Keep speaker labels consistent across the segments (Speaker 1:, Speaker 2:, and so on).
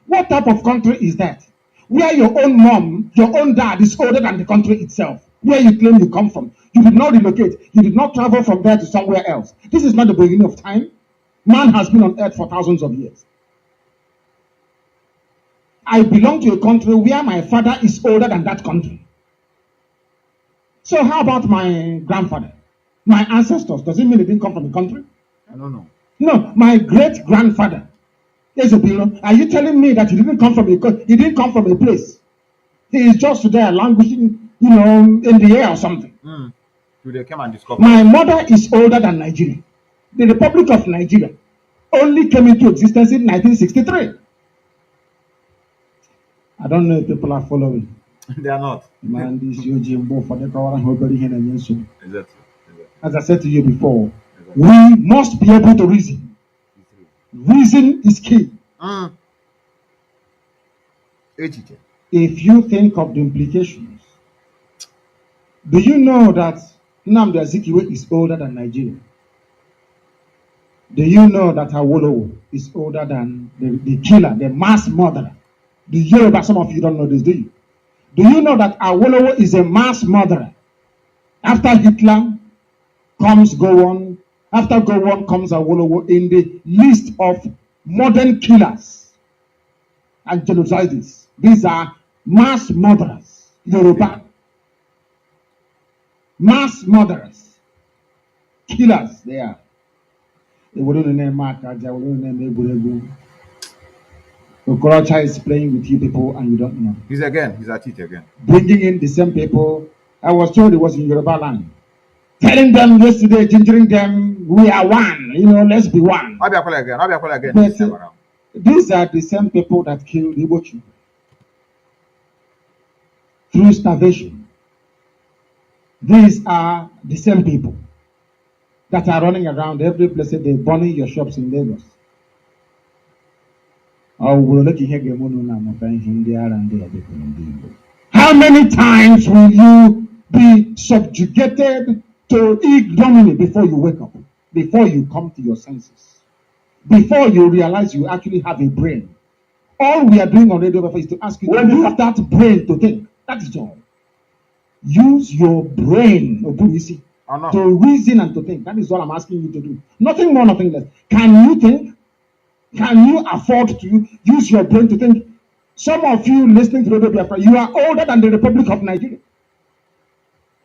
Speaker 1: What type of country is that? Where your own mom, your own dad is older than the country itself, where you claim you come from. You did not relocate. You did not travel from there to somewhere else. This is not the beginning of time. Man has been on earth for thousands of years. I belong to a country where my father is older than that country. So how about my grandfather? My ancestors? Does it mean they didn't come from the country?
Speaker 2: I don't know.
Speaker 1: No, my great-grandfather. Are you telling me that he didn't come from a place? He is just there languishing, in the air or something.
Speaker 2: They came and discovered.
Speaker 1: My mother is older than Nigeria. The Republic of Nigeria only came into existence in 1963. I don't know if people are following.
Speaker 2: They are not.
Speaker 1: Man, this Yojimbo for the power and
Speaker 2: Exactly.
Speaker 1: As I said to you before, we must be able to reason. Reason is key. If you think of the implications, do you know that Nnamdi Azikiwe is older than Nigeria? Do you know that Awolowo is older than the killer, the mass murderer? The Yoruba, some of you don't know this, do you? Do you know that Awolowo is a mass murderer? After Hitler comes Gowon, after Gowon comes Awolowo in the list of modern killers and genocides. These are mass murderers, Yoruba. Mass murderers, killers, they are. Okorocha is playing with you people and you don't know.
Speaker 2: He's at it again.
Speaker 1: Bringing in the same people. I was told it was in Yoruba land. Telling them yesterday, gingering them, we are one, let's be one.
Speaker 2: I'll be again.
Speaker 1: But, these are the same people that killed Igbo children through starvation. These are the same people that are running around every place. They're burning your shops in Lagos. How many times will you be subjugated to ignominy before you wake up, before you come to your senses, before you realize you actually have a brain? All we are doing on Radio Biafra is to ask you to use that brain to think. That is all. Use your brain to reason and to think. That is all I'm asking you to do. Nothing more, nothing less. Can you think? Can you afford to use your brain to think? Some of you listening to Radio Biafra, you are older than the Republic of Nigeria.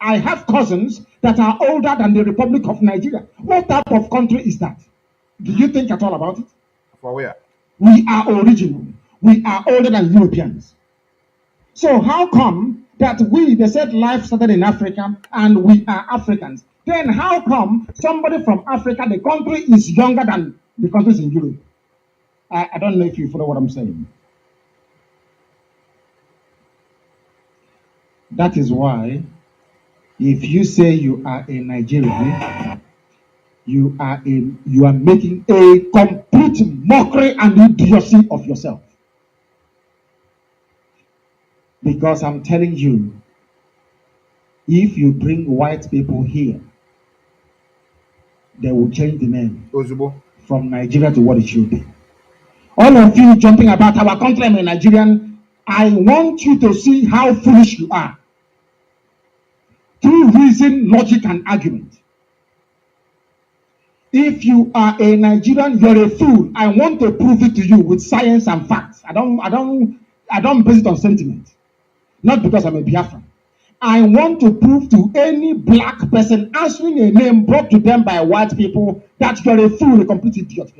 Speaker 1: I have cousins that are older than the Republic of Nigeria. What type of country is that? Do you think at all about it?
Speaker 2: For where?
Speaker 1: We are original. We are older than Europeans. So how come that they said life started in Africa and we are Africans? Then how come somebody from Africa, the country is younger than the countries in Europe? I don't know if you follow what I'm saying. That is why, if you say you are a Nigerian, you are making a complete mockery and idiocy of yourself. Because I'm telling you, if you bring white people here, they will change the name from Nigeria to what it should be. All of you jumping about our country, I'm a Nigerian. I want you to see how foolish you are. Through reason, logic, and argument. If you are a Nigerian, you're a fool. I want to prove it to you with science and facts. I don't base it on sentiment. Not because I'm a Biafran. I want to prove to any black person answering a name brought to them by white people that you're a fool, a complete idiot.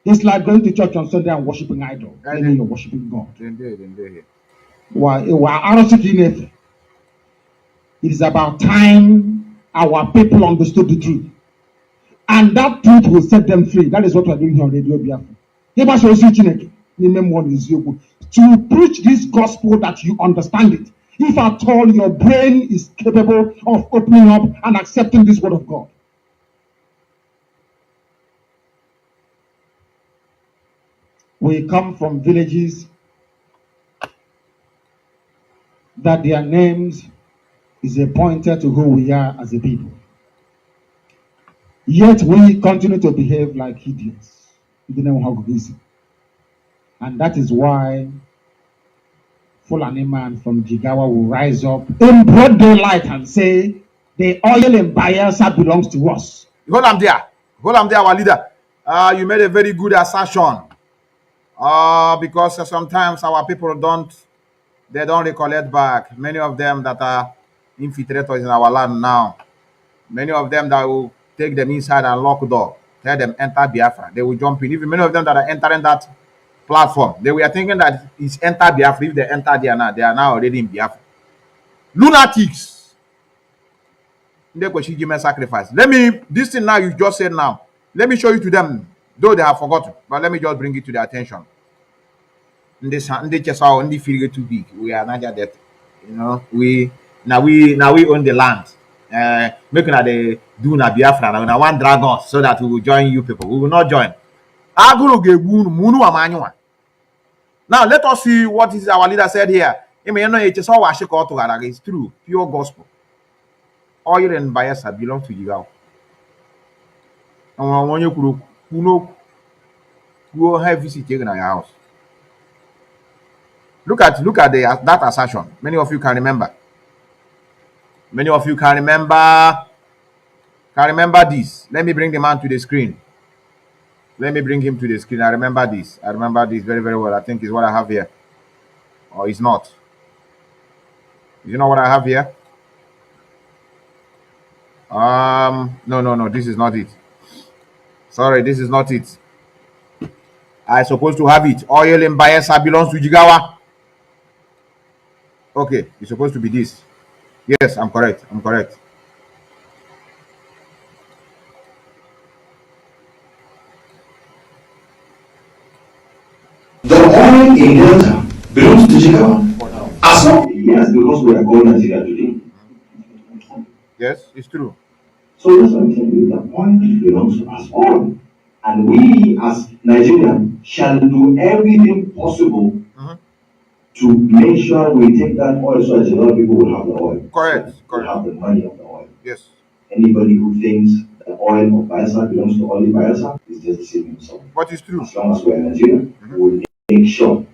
Speaker 1: It's like going to church on Sunday and worshiping idol. Meaning you're worshiping God. It is about time our people understood the truth. And that truth will set them free. That is what we're doing here on Radio Biafra. To preach this gospel that you understand it. If at all your brain is capable of opening up and accepting this word of God. We come from villages that their names is a pointer to who we are as a people. Yet we continue to behave like idiots. And that is why Fulani man from Jigawa will rise up in broad daylight and say, the oil in Bayelsa belongs to us.
Speaker 2: Hold on there. Hold on there, our leader. You made a very good assertion. Because sometimes our people don't recollect back. Many of them that are infiltrators in our land now, many of them that will take them inside and lock the door, tell them enter Biafra. They will jump in. Even many of them that are entering that platform, they were thinking that it's enter Biafra. If they enter there now, they are now already in Biafra. Lunatics. They go give me sacrifice. This thing now you just said now, let me show you to them, though they have forgotten, but let me just bring it to their attention. This just how only feel too big. We are not that, you know. We own the land. Making the do na Biafra now one dragon so that we will join you people. We will not join. Now let us see what is our leader said here. It's true, pure gospel. Oil and Bayelsa belong to Jigawa. And when you go have visit in your house. Look at that assertion. Many of you can remember. Many of you can remember this. Let me bring the man to the screen. Let me bring him to the screen. I remember this. I remember this very, very well. I think it's what I have here. Or it's not. You know what I have here? No. This is not it. Sorry, this is not it. I supposed to have it. Oil in Bayelsa belongs to Jigawa. Okay, it's supposed to be this. Yes, I'm correct.
Speaker 3: The oil in Delta belongs to Jigawa. As long yes, because we are called Nigeria today.
Speaker 2: Yes, it's true.
Speaker 3: So that's what I'm telling you. The oil belongs to us all. And we as Nigerians shall do everything possible to make sure we take that oil so that a lot of people will have the oil.
Speaker 2: Correct.
Speaker 3: So will have the money of the oil.
Speaker 2: Yes.
Speaker 3: Anybody who thinks the oil of Bayelsa belongs to only Bayelsa is just deceiving himself.
Speaker 2: But it's true.
Speaker 3: As long as we're in Nigeria, we will make sure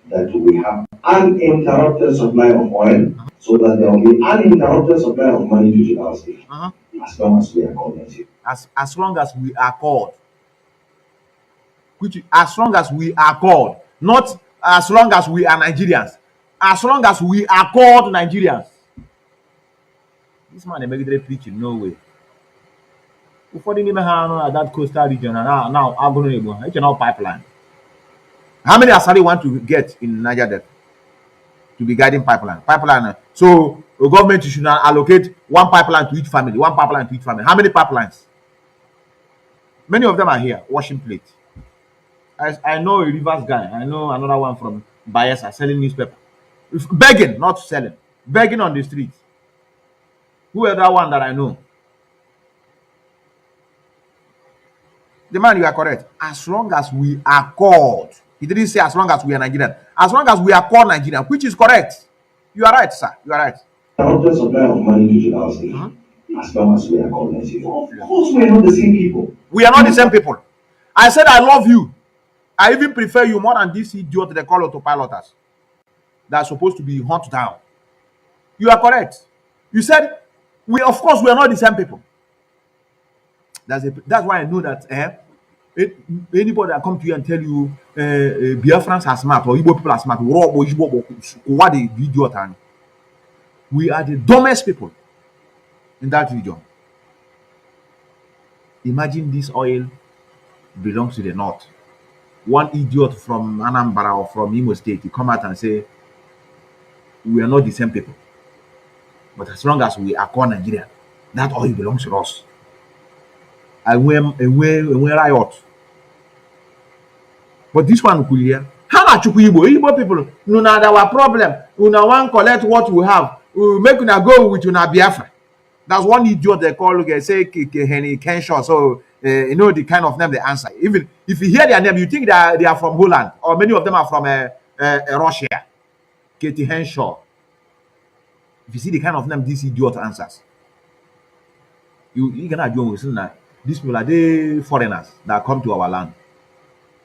Speaker 3: that we have uninterrupted supply of oil so that there will be uninterrupted supply of money to Jigawa State. As long as we are called Nigeria.
Speaker 2: As long as we are called. As long as we are called. Not as long as we are Nigerians. As long as we are called Nigerians. This man is preaching, no way. Before they even have that coastal region, and now I'm going to go. It's now pipeline. How many asali want to get in Niger Delta to be guiding pipeline? So the government should now allocate one pipeline to each family. How many pipelines? Many of them are here washing plates. I know a Rivers guy. I know another one from Bayelsa selling newspaper. Begging, not selling. Begging on the streets. Who is that one that I know? The man, you are correct. As long as we are called. He didn't say as long as we are Nigerian. As long as we are called Nigerian, which is correct. You are right, sir. You are right.
Speaker 3: Uninterrupted supply of money to Jigawa State. As long as we are called Nigeria. Of course, we are not the same people.
Speaker 2: We are not the same people. I said I love you. I even prefer you more than this idiot they call autopiloters. That are supposed to be hunt down. You are correct. You said of course we are not the same people. That's why I know that anybody that come to you and tell you Biafrans are smart or Igbo people are smart, what the idiot and we are the dumbest people in that region. Imagine this oil belongs to the north. One idiot from Anambra or from Imo State, he come out and say, we are not the same people. But as long as we are called Nigeria, that oil belongs to us. And we riot. But this one could hear. How much Igbo people? No, now our problem. Una want collect what we have. We make una go with una Biafra. That's one idiot they call. Say Henny Kenshaw. So you know the kind of name they answer. Even if you hear their name, you think they are from Holland, or many of them are from Russia. Katie Henshaw. If you see the kind of name this idiot answers, you cannot join with that. These people are the foreigners that come to our land.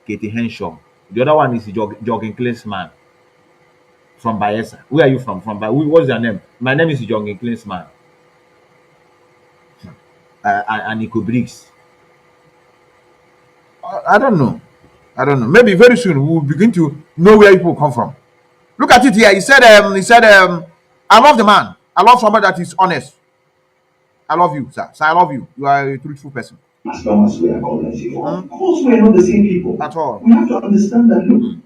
Speaker 2: Katie Henshaw. The other one is Jogging Klinsman from Bayelsa. Where are you from? What's your name? My name is Jogging Klinsman. And Nico Briggs. I don't know. I don't know. Maybe very soon we'll begin to know where people come from. Look at it here. He said, I love the man. I love somebody that is honest. I love you, sir. Sir, I love you. You are a truthful person.
Speaker 3: As long as we are colonizing, of course we are not the same people.
Speaker 2: At all.
Speaker 3: We have to understand that, look,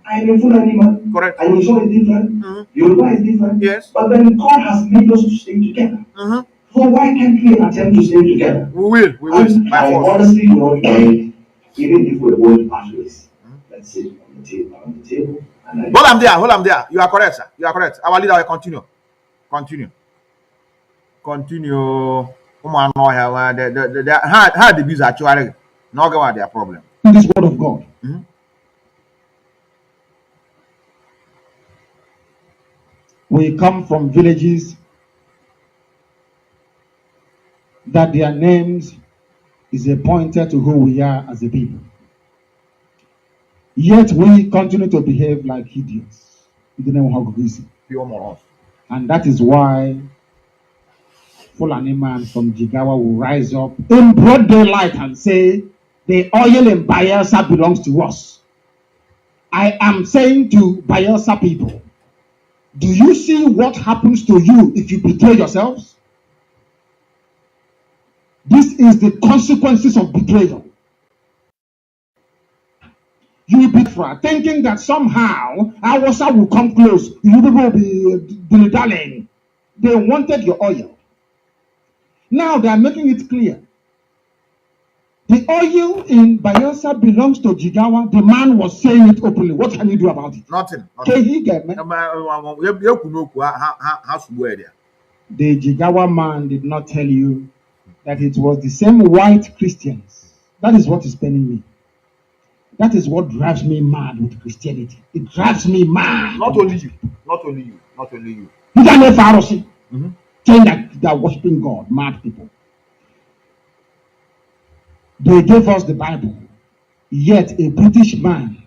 Speaker 3: I am a Fulani man.
Speaker 2: Correct.
Speaker 3: And Yoruba is different. Yoruba is different.
Speaker 2: Yes.
Speaker 3: But then God has made us to stay together. So why can't we attempt to stay together?
Speaker 2: We will.
Speaker 3: And I honestly do not mind, even if we're going pathways. Let's sit on the table. And
Speaker 2: hold on there. You are correct, sir. You are correct. Our leader will continue. Continue. The hard abuse actually not going their problem.
Speaker 1: In this word of God. We come from villages that their names is a pointer to who we are as a people. Yet we continue to behave like idiots in the name of God.
Speaker 2: Pure morons.
Speaker 1: And that is why Fulani man from Jigawa will rise up in broad daylight and say, the oil in Bayelsa belongs to us. I am saying to Bayelsa people, do you see what happens to you if you betray yourselves? This is the consequences of betrayal. You Biafra, thinking that somehow Awasa will come close, you people will be dilly-dallying. They wanted your oil. Now they are making it clear. The oil in Bayelsa belongs to Jigawa. The man was saying it openly. What can you do about it?
Speaker 2: Nothing.
Speaker 1: Can he get me? The Jigawa man did not tell you that it was the same white Christians. That is what is paining me. That is what drives me mad with Christianity. It drives me mad.
Speaker 2: Not only you. Not only you. Not only you.
Speaker 1: You can never Pharisee. Saying that they are worshiping God, mad people. They gave us the Bible, yet a British man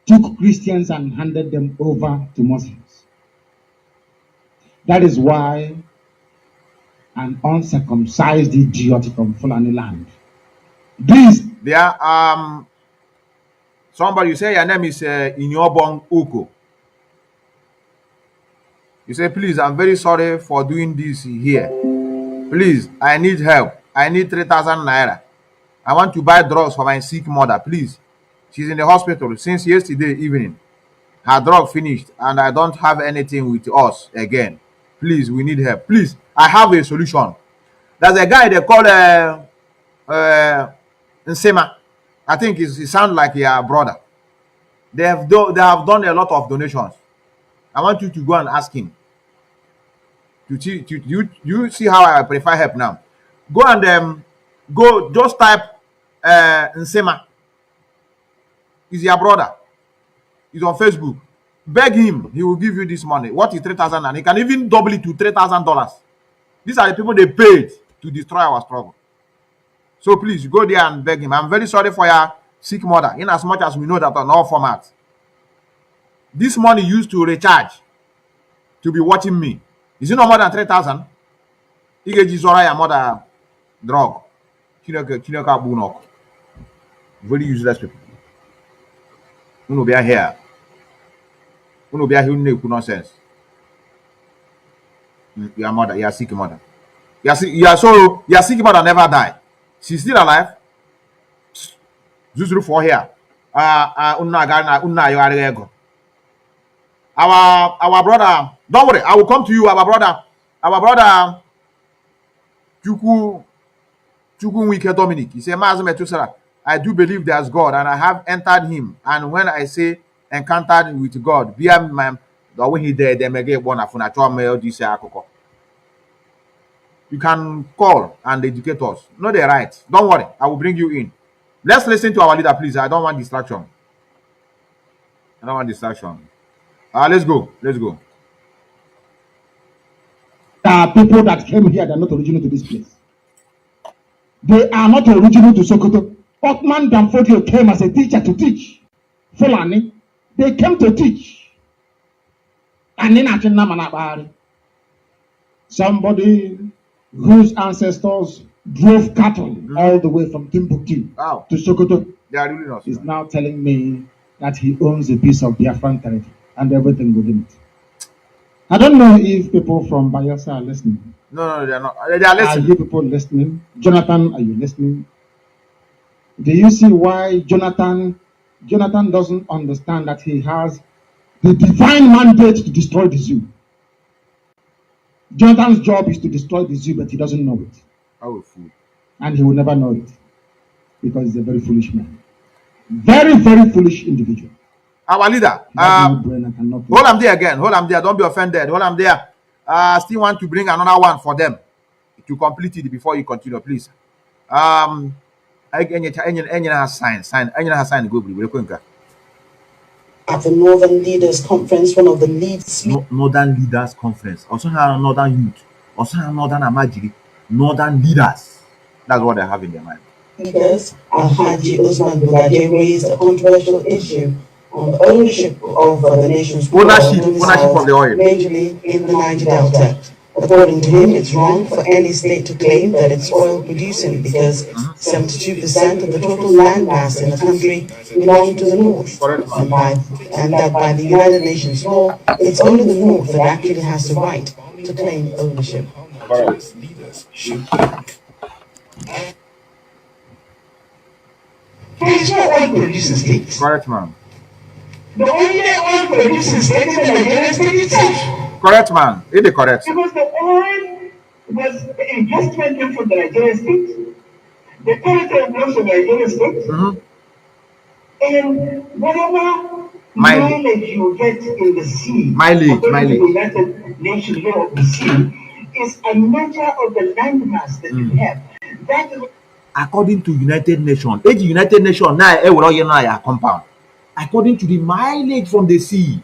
Speaker 1: took Christians and handed them over to Muslims. That is why an uncircumcised idiot from Fulani land.
Speaker 2: Somebody, you say your name is Inyobong Uko. You say, please, I'm very sorry for doing this here. Please, I need help. I need 3,000 naira. I want to buy drugs for my sick mother. Please. She's in the hospital since yesterday evening. Her drug finished and I don't have anything with us again. Please, we need help. Please, I have a solution. There's a guy they call Nsema. I think he sounds like your brother. They have done a lot of donations. I want you to go and ask him. You see how I prefer help now. Go and go just type Nsema. He's your brother. He's on Facebook. Beg him, he will give you this money. What is 3,000? And he can even double it to $3,000. These are the people they paid to destroy our struggle. So please go there and beg him. I'm very sorry for your sick mother, in as much as we know that on all formats. This money used to recharge to be watching me. Is it no more than 3,000? Igeji Zora your mother drug. Chineka Bunok. Very useless people. You know, be here. You know, be here nonsense. Your mother, your sick mother. Your sick mother never died. She's still alive. Zuzuru for here. Our brother, don't worry, I will come to you. Our brother Chukwu Wike Dominic. He said, Mazi Methuselah, I do believe there's God and I have entered him. And when I say encountered with God, via my the way he did them again one of this. You can call and educate us. No, they're right. Don't worry, I will bring you in. Let's listen to our leader, please. I don't want distraction. Let's go. There
Speaker 1: are people that came here that are not original to this place. They are not original to Sokoto. Otman Damfodio came as a teacher to teach. Fulani, they came to teach. And then somebody whose ancestors drove cattle all the way from Timbuktu to Sokoto is now telling me that he owns a piece of Biafran territory and everything within it. I don't know if people from Biafra are listening.
Speaker 2: No, they're not. They are listening.
Speaker 1: Are you people listening? Jonathan, are you listening? Do you see why Jonathan doesn't understand that he has the divine mandate to destroy the zoo? Jonathan's job is to destroy the zoo, but he doesn't know it.
Speaker 2: Oh, fool.
Speaker 1: And he will never know it because he's a very foolish man. Very, very foolish individual.
Speaker 2: Our leader. Hold him there again. Hold him there. Don't be offended. Hold him there. Still want to bring another one for them to complete it before you continue, please. Sign. Go.
Speaker 4: At the Northern Leaders Conference, one of the leads.
Speaker 2: Northern Leaders Conference. Also have Northern Youth. Also have Northern Amajiri. Northern Leaders. That's what they have in their mind.
Speaker 4: Leaders, Alhaji Usman Bugade raised a controversial issue on ownership of the nation's
Speaker 2: ownership of the oil,
Speaker 4: majorly in the Niger Delta. According to him, it's wrong for any state to claim that it's oil producing because 72% of the total land mass in the country belong to the North. And that by the United Nations law, it's only the North that actually has the right to claim ownership.
Speaker 5: It's not oil producing states.
Speaker 2: Correct, man.
Speaker 5: The only oil producing state is the Nigerian state itself.
Speaker 2: Correct, man. It is correct.
Speaker 5: Because the oil was the investment came from the Nigerian state, the territory belongs to the Nigerian state, and whatever mileage you get in the sea,
Speaker 2: mileage.
Speaker 5: The United Nations law of the sea, is a measure of the landmass that you have. That is
Speaker 2: according to United Nations. The United Nations now compound. According to the mileage from the sea.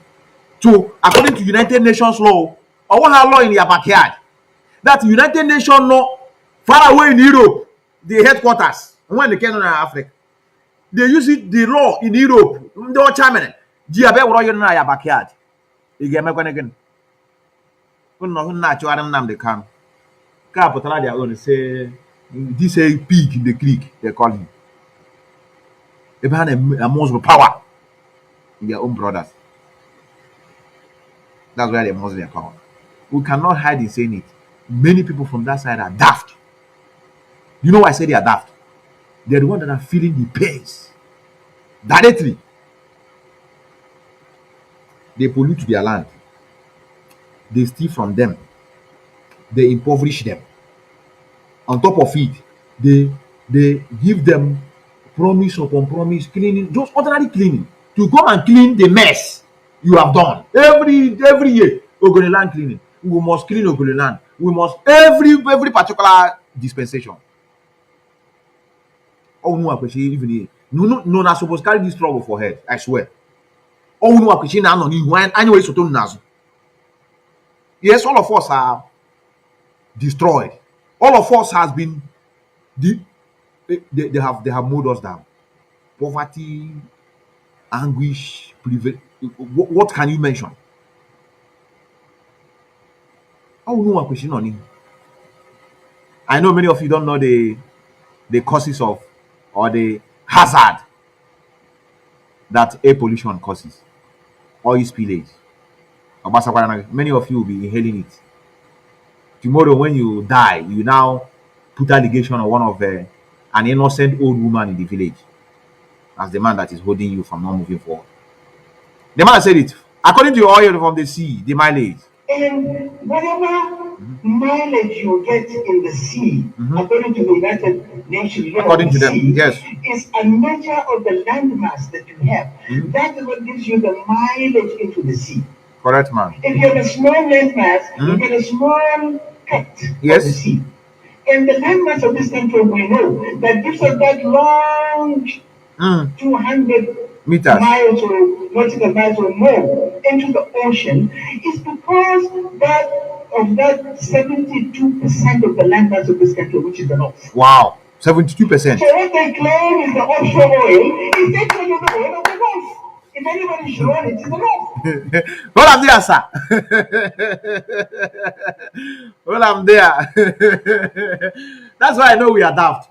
Speaker 2: So, according to United Nations law, or what law in your backyard, that United Nations law far away in Europe, the headquarters, when they came to Africa, they use it the law in Europe. They are charming. Jiabe what you in your backyard. You get me again. When not you are Nnamdi Kanu. Capitala they are going to say this a pig in the creek. They call him. They have a muscle power in their own brothers. That's why they must be power. We cannot hide in saying it. Many people from that side are daft. You know why I say they are daft? They're the ones that are feeling the pains directly. They pollute their land. They steal from them. They impoverish them. On top of it, they give them promise upon promise, cleaning, just ordinary cleaning, to go and clean the mess you have done. Every year, Ogoniland cleaning. We must clean Ogoniland. We must every particular dispensation. Oh no, even no, not supposed to carry this trouble for head. I swear. Oh no, anyway, so yes, all of us are destroyed. All of us has been they have mowed us down. Poverty, anguish, what can you mention? Oh no, question on it. I know many of you don't know the causes of or the hazard that air pollution causes, oil spillage. Many of you will be inhaling it. Tomorrow, when you die, you now put allegation on one of an innocent old woman in the village as the man that is holding you from not moving forward. The man said it. According to your oil from the sea, the mileage.
Speaker 5: And whatever mileage you get in the sea, according to the United Nations law
Speaker 2: according
Speaker 5: of
Speaker 2: to
Speaker 5: the
Speaker 2: them,
Speaker 5: sea,
Speaker 2: yes,
Speaker 5: is a measure of the landmass that you have. That is what gives you the mileage into the sea.
Speaker 2: Correct, man.
Speaker 5: If you have a small landmass, you get a small cut of the sea. And the landmass of this country, we know, that gives us that long 200
Speaker 2: meters,
Speaker 5: miles or nautical miles or more into the ocean, is because that 72% of the landmass of this country, which is the North.
Speaker 2: Wow, 72%.
Speaker 5: So what they claim is the offshore oil is actually the oil of the North. If anybody should run it, it's the North.
Speaker 2: Hold am there, sir. Hold am there. That's why I know we are daft.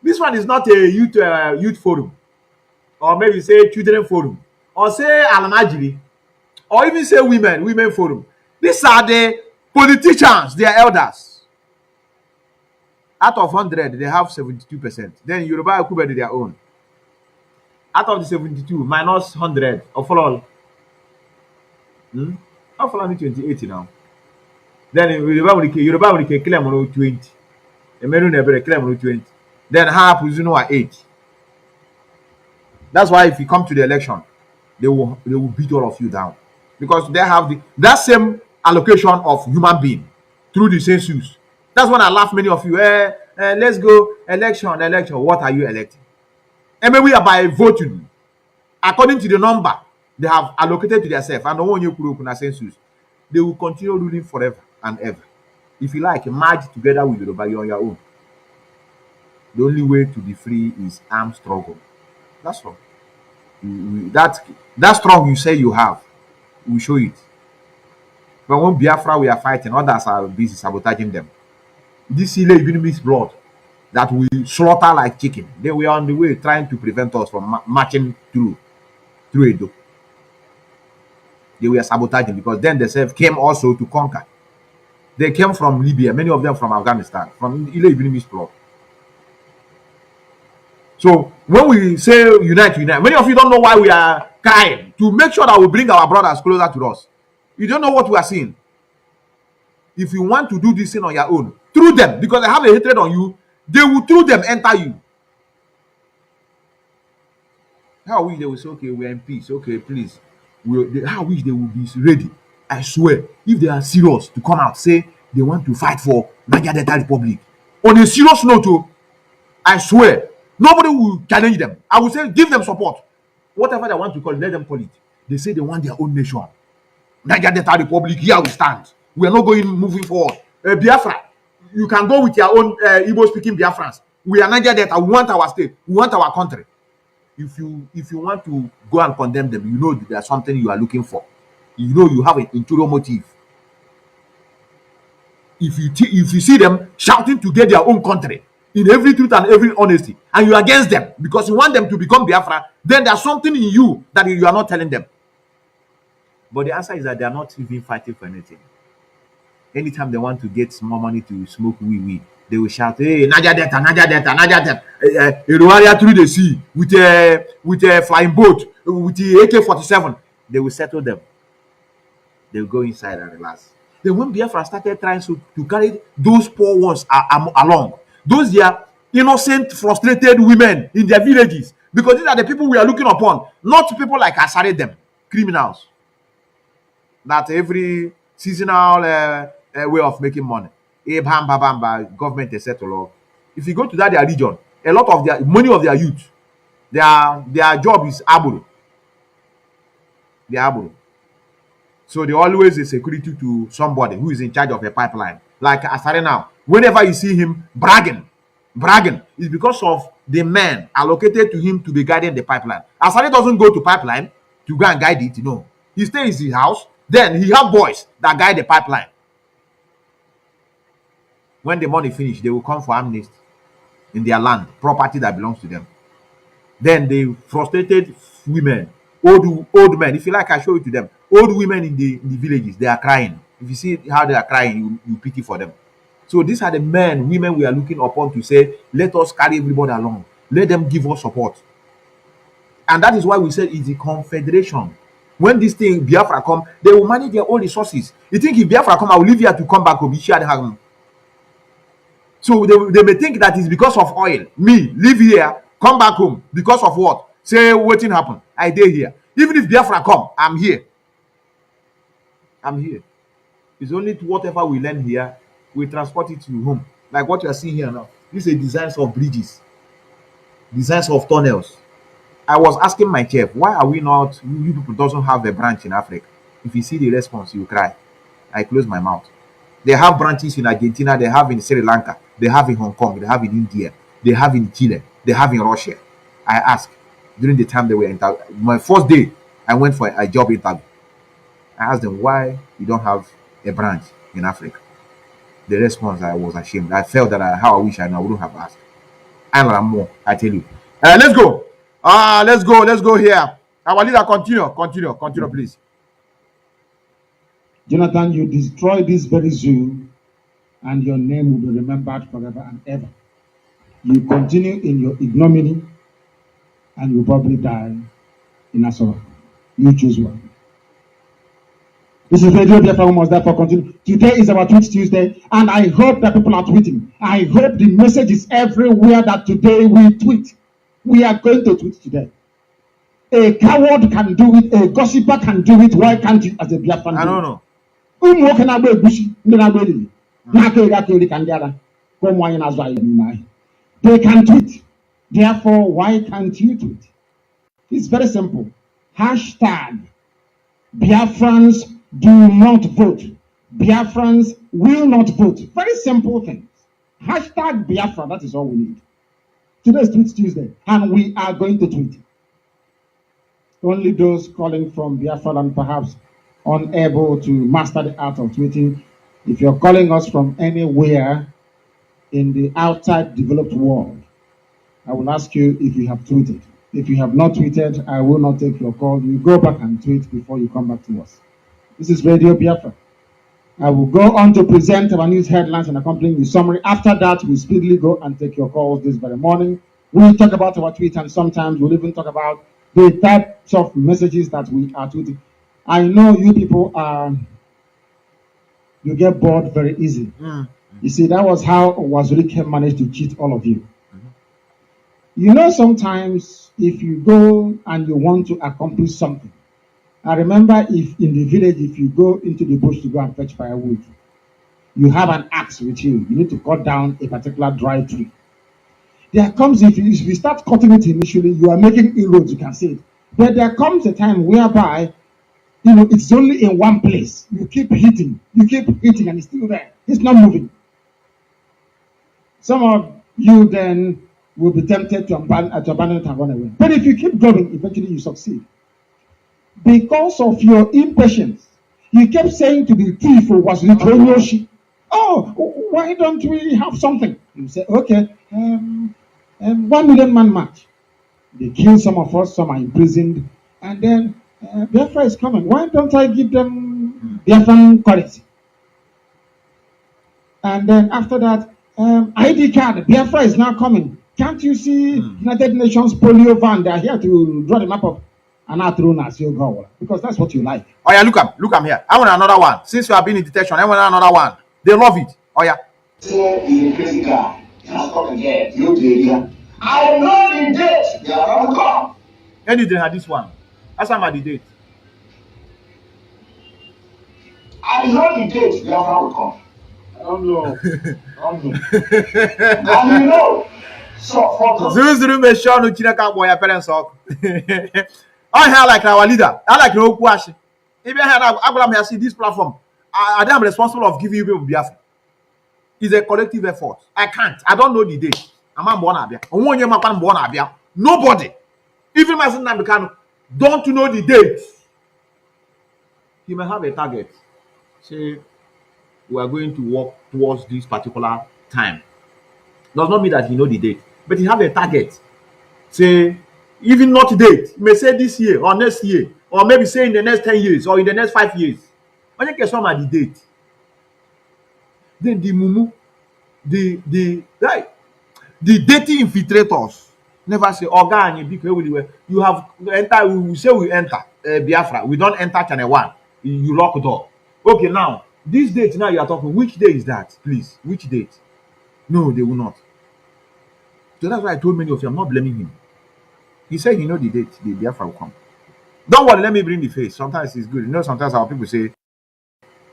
Speaker 2: This one is not a youth forum, or maybe say children forum, or say almajiri, or even say women forum. These are the politicians, they are elders. Out of 100, they have 72%. Then Yoruba Ekube their own. Out of the 72, minus 100, of all. How far 28 now? Then Yoruba will claim 20. Emeru never claim 20. Then half is 8. That's why if you come to the election, they will beat all of you down, because they have that same allocation of human being through the census. That's when I laugh many of you. Let's go election. What are you electing? And maybe by voting according to the number they have allocated to themselves, and the one you put open a census, they will continue ruling forever and ever. If you like, merge together with Yoruba, you're on your own. The only way to be free is armed struggle. That's all. That strong you say you have, we show it. But when Biafra we are fighting, others are busy sabotaging them. This Ile Ibini's blood that we slaughter like chicken, they were on the way trying to prevent us from marching through Edo. They were sabotaging, because then they said came also to conquer. They came from Libya, many of them from Afghanistan, from Ile Ibini's blood. So when we say unite, many of you don't know why we are crying to make sure that we bring our brothers closer to us. You don't know what we are seeing. If you want to do this thing on your own, through them, because they have a hatred on you, they will through them enter you. How wish they will say, okay, we are in peace, okay, please. How wish they will be ready. I swear, if they are serious to come out, say they want to fight for Niger Delta Republic. On a serious note, I swear, nobody will challenge them. I will say, give them support. Whatever they want to call it, let them call it. They say they want their own nation. Niger Delta Republic, here we stand. We are not moving forward. Biafra, you can go with your own Igbo-speaking Biafrans. We are Niger Delta. We want our state. We want our country. If you want to go and condemn them, you know that there's something you are looking for. You know you have an interior motive. If you see them shouting to get their own country in every truth and every honesty, and you're against them because you want them to become Biafra, then there's something in you that you are not telling them. But the answer is that they are not even fighting for anything. Anytime they want to get more money to smoke weed, they will shout, "Hey, Niger Delta, Niger Delta, Niger Delta, Eruaria through the sea with a flying boat, with the AK-47." They will settle them. They will go inside and relax. Then when Biafra started trying to carry those poor ones along, those their innocent, frustrated women in their villages, because these are the people we are looking upon, not people like Asare them, criminals. That every seasonal way of making money. Government is set to law. If you go to that their region, a lot of many of their youth, their job is aburu. They are aburu. So they always a security to somebody who is in charge of a pipeline. Like Asare now, whenever you see him bragging, is because of the men allocated to him to be guiding the pipeline. Asare doesn't go to pipeline to go and guide it, no. He stays in his house. Then he have boys that guide the pipeline. When the money finish, they will come for amnesty in their land, property that belongs to them. Then the frustrated women, old men, if you like, I show it to them. Old women in the villages, they are crying. If you see how they are crying, you pity for them. So these are the women we are looking upon to say, let us carry everybody along. Let them give us support. And that is why we said it's a confederation. When this thing Biafra come, they will manage their own resources. You think if Biafra come, I will leave here to come back home. So they may think that it's because of oil. Me, live here, come back home. Because of what? Say, what thing happen? I did here. Even if Biafra come, I'm here. I'm here. It's only whatever we learn here, we transport it to home. Like what you are seeing here now. These are designs of bridges, designs of tunnels. I was asking my chef, why are we not, you people doesn't have a branch in Africa? If you see the response, you cry. I close my mouth. They have branches in Argentina, they have in Sri Lanka, they have in Hong Kong, they have in India, they have in Chile, they have in Russia. I ask, during the time they were my first day, I went for a job interview. I asked them why you don't have a branch in Africa. The response, I was ashamed. I felt that how I wish I wouldn't have asked. I'm more, I tell you. Let's go. Let's go here. Our leader, continue, please.
Speaker 1: Jonathan, you destroy this very zoo, and your name will be remembered forever and ever. You continue in your ignominy, and you probably die in Asura. You choose one. This is Radio Biafra. We must therefore continue. Today is our Tweet Tuesday, and I hope that people are tweeting. I hope the message is everywhere that today we tweet. We are going to tweet today. A coward can do it. A gossiper can do it. Why can't you, as a Biafran?
Speaker 2: I don't know.
Speaker 1: They can tweet. Therefore, why can't you tweet? It's very simple. Hashtag Biafrans do not vote. Biafrans will not vote. Very simple things. Hashtag Biafra, that is all we need. Today is Tweet Tuesday, and we are going to tweet. Only those calling from Biafra and perhaps unable to master the art of tweeting. If you're calling us from anywhere in the outside developed world, I will ask you if you have tweeted. If you have not tweeted, I will not take your call. You go back and tweet before you come back to us. This is Radio Biafra. I will go on to present our news headlines and accompanying the summary. After that, we speedily go and take your calls this very morning. We'll talk about our tweet, and sometimes we'll even talk about the types of messages that we are tweeting. I know you people you get bored very easy. You see, that was how Wazirike managed to cheat all of you. You know, sometimes if you go and you want to accomplish something, I remember if in the village, if you go into the bush to go and fetch firewood, you have an axe with you. You need to cut down a particular dry tree. There comes, if you start cutting it initially, you are making inroads, you can see it. But there comes a time whereby, it's only in one place. You keep hitting, and it's still there. It's not moving. Some of you then will be tempted to abandon it and run away. But if you keep going, eventually you succeed. Because of your impatience, you kept saying to the thief who was returning your sheep, "Oh, why don't we have something?" You say, "Okay, 1 million man march." They kill some of us, some are imprisoned, and then Biafra is coming. Why don't I give them Biafran currency? And then after that, ID card, Biafra is now coming. Can't you see United Nations polio van? They are here to draw the map of because that's what you like.
Speaker 2: Oh yeah, look am here. I want another one. Since you have been in detention, I want another one. They love it. Oh yeah.
Speaker 3: I know the date they are going to come.
Speaker 2: Any day had this one. Ask them at the date.
Speaker 3: I know the date they are going to come.
Speaker 1: I don't know.
Speaker 3: And you know. So for
Speaker 2: Zuru me show no chineka boy your parents talk. I hear like our leader. I like no kwashi. If I had Abraham here see this platform, I am responsible of giving you people Biafra. It's a collective effort. I can't. I don't know the date. I'm born Abia. Nobody, even my son Nnamdi Kanu, don't know the date. He may have a target. Say we are going to walk towards this particular time. Does not mean that he know the date, but he have a target. Say even not date. He may say this year or next year, or maybe say in the next 10 years or in the next 5 years. When you get some at the date, then the mumu, the dirty infiltrators never say, you have enter, we say we enter Biafra, we don't enter channel 1, you lock the door. Okay, now this date now you are talking, which day is that, please? Which date? No, they will not. So that's why I told many of you, I'm not blaming him. He said he know the date, the Biafra will come. Don't worry, let me bring the face. Sometimes it's good. You know, sometimes our people say,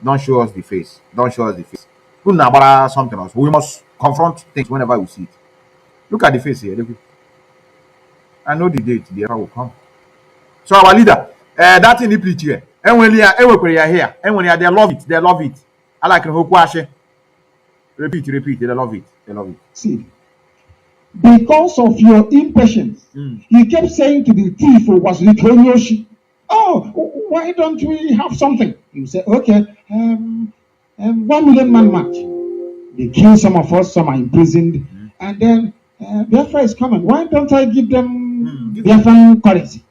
Speaker 2: don't show us the face. Don't show us the face. Something else. We must confront things whenever we see it. Look at the face here. I know the date, the Biafra will come. So our leader, that thing he preach here. And when you are here, and when you are, they love it. They love it. I like Repeat. They love it. They love it.
Speaker 1: See, Because of your impatience, you kept saying to the thief who was Rikonyoshi, "Oh, why don't we have something?" You say, "Okay, 1 million man march." They kill some of us, some are imprisoned, and then Biafra is coming. Why don't I give them Biafran currency?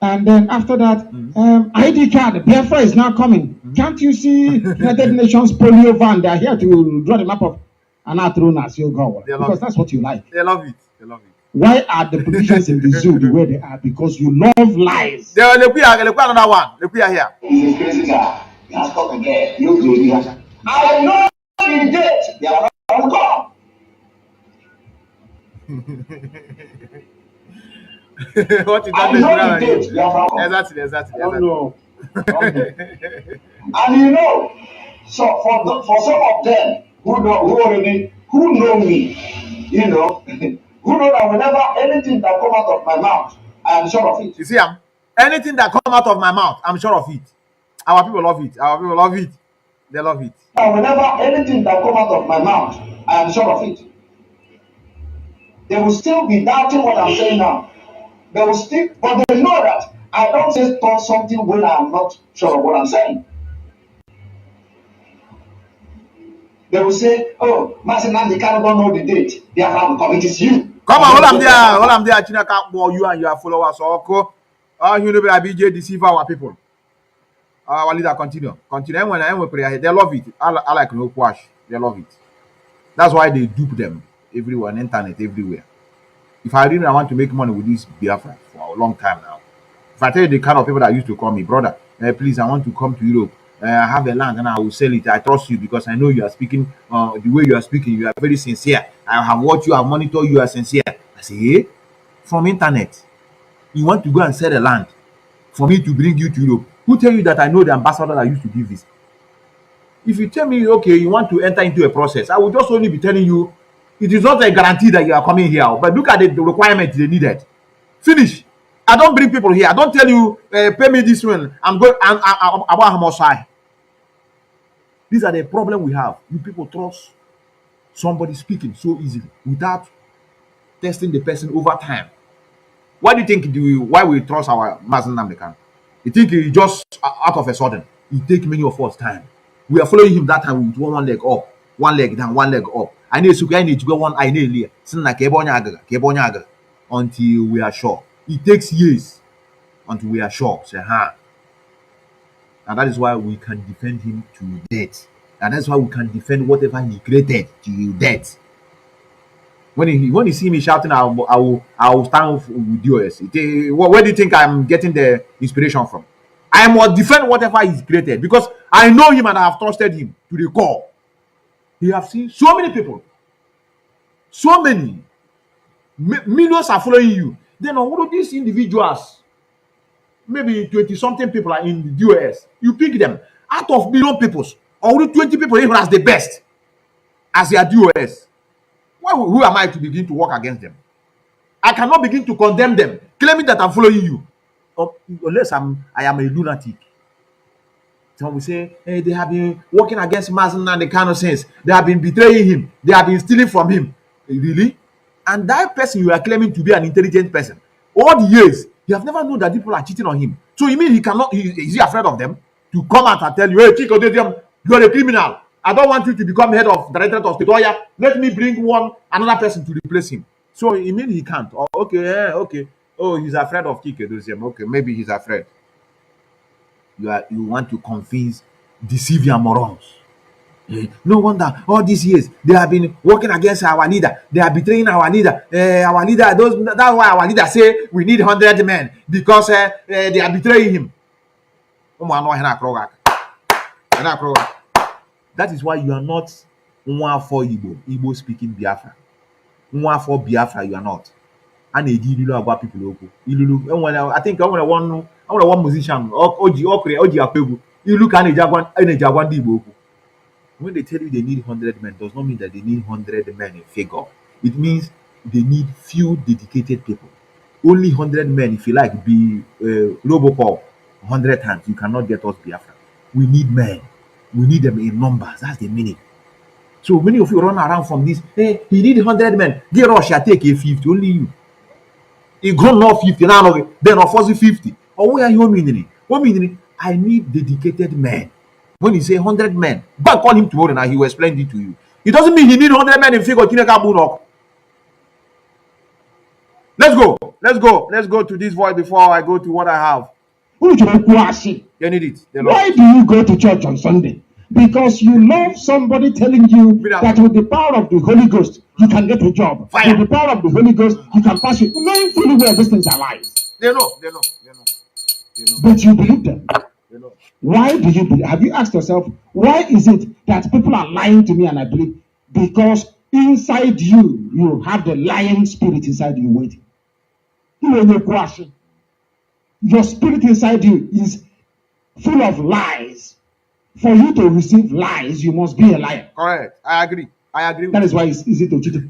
Speaker 1: And then after that, ID card, Biafra is now coming. Can't you see United Nations polio van? They are here to draw the map of Anatronas, your God. Because that's what you like.
Speaker 2: They love it. They love it.
Speaker 1: Why are the politicians in the zoo the way they are? Because you love lies.
Speaker 2: They another one. They are here.
Speaker 3: He's a crazy guy. He has come again. You do. I know the date. They are not come.
Speaker 2: What is that? Exactly.
Speaker 1: I don't know.
Speaker 3: And you know, so for some of them who know me, you know, who know that whenever anything that come out of my mouth, I am sure of it.
Speaker 2: You see, anything that come out of my mouth, I'm sure of it. Our people love it. Our people love it. They love it.
Speaker 3: And whenever anything that come out of my mouth, I am sure of it. They will still be doubting what I'm saying now. They will still, but they know that I don't say something when I'm not sure of what I'm saying. They will say, "Oh, Mazi Nnamdi Kanu don't know the date. Therefore, the committee is you."
Speaker 2: Come on, hold on there. China can't war you and your followers. So, you know, BJ deceive our people. Our leader continue. When I am prayer, they love it. I like no quash. They love it. That's why they dupe them everywhere on internet, everywhere. If I really want to make money with this Biafra for a long time now, if I tell you the kind of people that used to call me, "Brother, please, I want to come to Europe. I have a land and I will sell it. I trust you because I know you are speaking the way you are speaking. You are very sincere. I have watched you, I monitor you, are sincere." I say, "Hey, from internet, you want to go and sell the land for me to bring you to Europe? Who tell you that I know the ambassador that used to give this? If you tell me, okay, you want to enter into a process, I will just only be telling you, it is not a guarantee that you are coming here. But look at the requirements they needed. Finish. I don't bring people here. I don't tell you, pay me this one. I'm going about how much I." These are the problem we have. You people trust somebody speaking so easily without testing the person over time. Why do you think why we trust our Mazi Nnamdi Kanu? You think he just out of a sudden, it take many of us time. We are following him that time with one leg up, one leg down, one leg up. I need to go one eye nearly. Until we are sure. It takes years until we are sure. Say, and that is why we can defend him to death. And that's why we can defend whatever he created to death. When you see me shouting, I will stand with yours. Where do you think I'm getting the inspiration from? I must defend whatever he's created because I know him and I have trusted him to the core. He have seen so many people, so many millions are following you. Then all of these individuals, maybe 20-something people are in the US. You pick them out of million people, only 20 people even as the best as their DOS. Who am I to begin to work against them? I cannot begin to condemn them, claiming that I'm following you, unless I am a lunatic. Some will say, "Hey, they have been working against Mazi Nnamdi Kanu since. They have been betraying him. They have been stealing from him." Really? And that person you are claiming to be an intelligent person, all the years, you have never known that people are cheating on him. So you mean he cannot? Is he afraid of them to come out and tell you, "Hey, Chico, you are a criminal. I don't want you to become head of director of state. Oh yeah, let me bring another person to replace him." So you mean he can't? Oh, okay, okay. Oh, he's afraid of Kike Dosium. Okay, maybe he's afraid. You want to convince, deceive your morons. No wonder all these years they have been working against our leader. They are betraying our leader. That's why our leader say we need 100 men because they are betraying him. That is why you are not one for Igbo speaking Biafra. One for Biafra, you are not. And they did about people. I think I want one musician. Oji Apegu. You look at Jaguan Igbo. When they tell you they need 100 men, does not mean that they need 100 men in figure. It means they need few dedicated people. Only 100 men, if you like, be Robocop 100 times. You cannot get us Biafra. We need men. We need them in numbers. That's the meaning. So many of you run around from this. Hey, he need 100 men. Get Russia, take a 50. Only you. He grown not 50 now. Then of course 50. Or where are you meaning? What meaning? I need dedicated men. When he say 100 men, back on him tomorrow now, he will explain it to you. It doesn't mean he need 100 men in figure. Let's go. Let's go. Let's go to this voice before I go to what I have. You need it.
Speaker 1: Why do you go to church on Sunday? Because you love somebody telling you that with the power of the Holy Ghost, you can get a job.
Speaker 2: Fire.
Speaker 1: With the power of the Holy Ghost, you can pass it. Knowing fully well these things are lies.
Speaker 2: They know.
Speaker 1: But you believe them.
Speaker 2: They know.
Speaker 1: Why do you believe? Have you asked yourself, why is it that people are lying to me and I believe? Because inside you, you have the lying spirit inside you waiting. Your spirit inside you is full of lies. For you to receive lies, you must be a liar.
Speaker 2: Correct. I agree.
Speaker 1: That is why it's easy to cheat.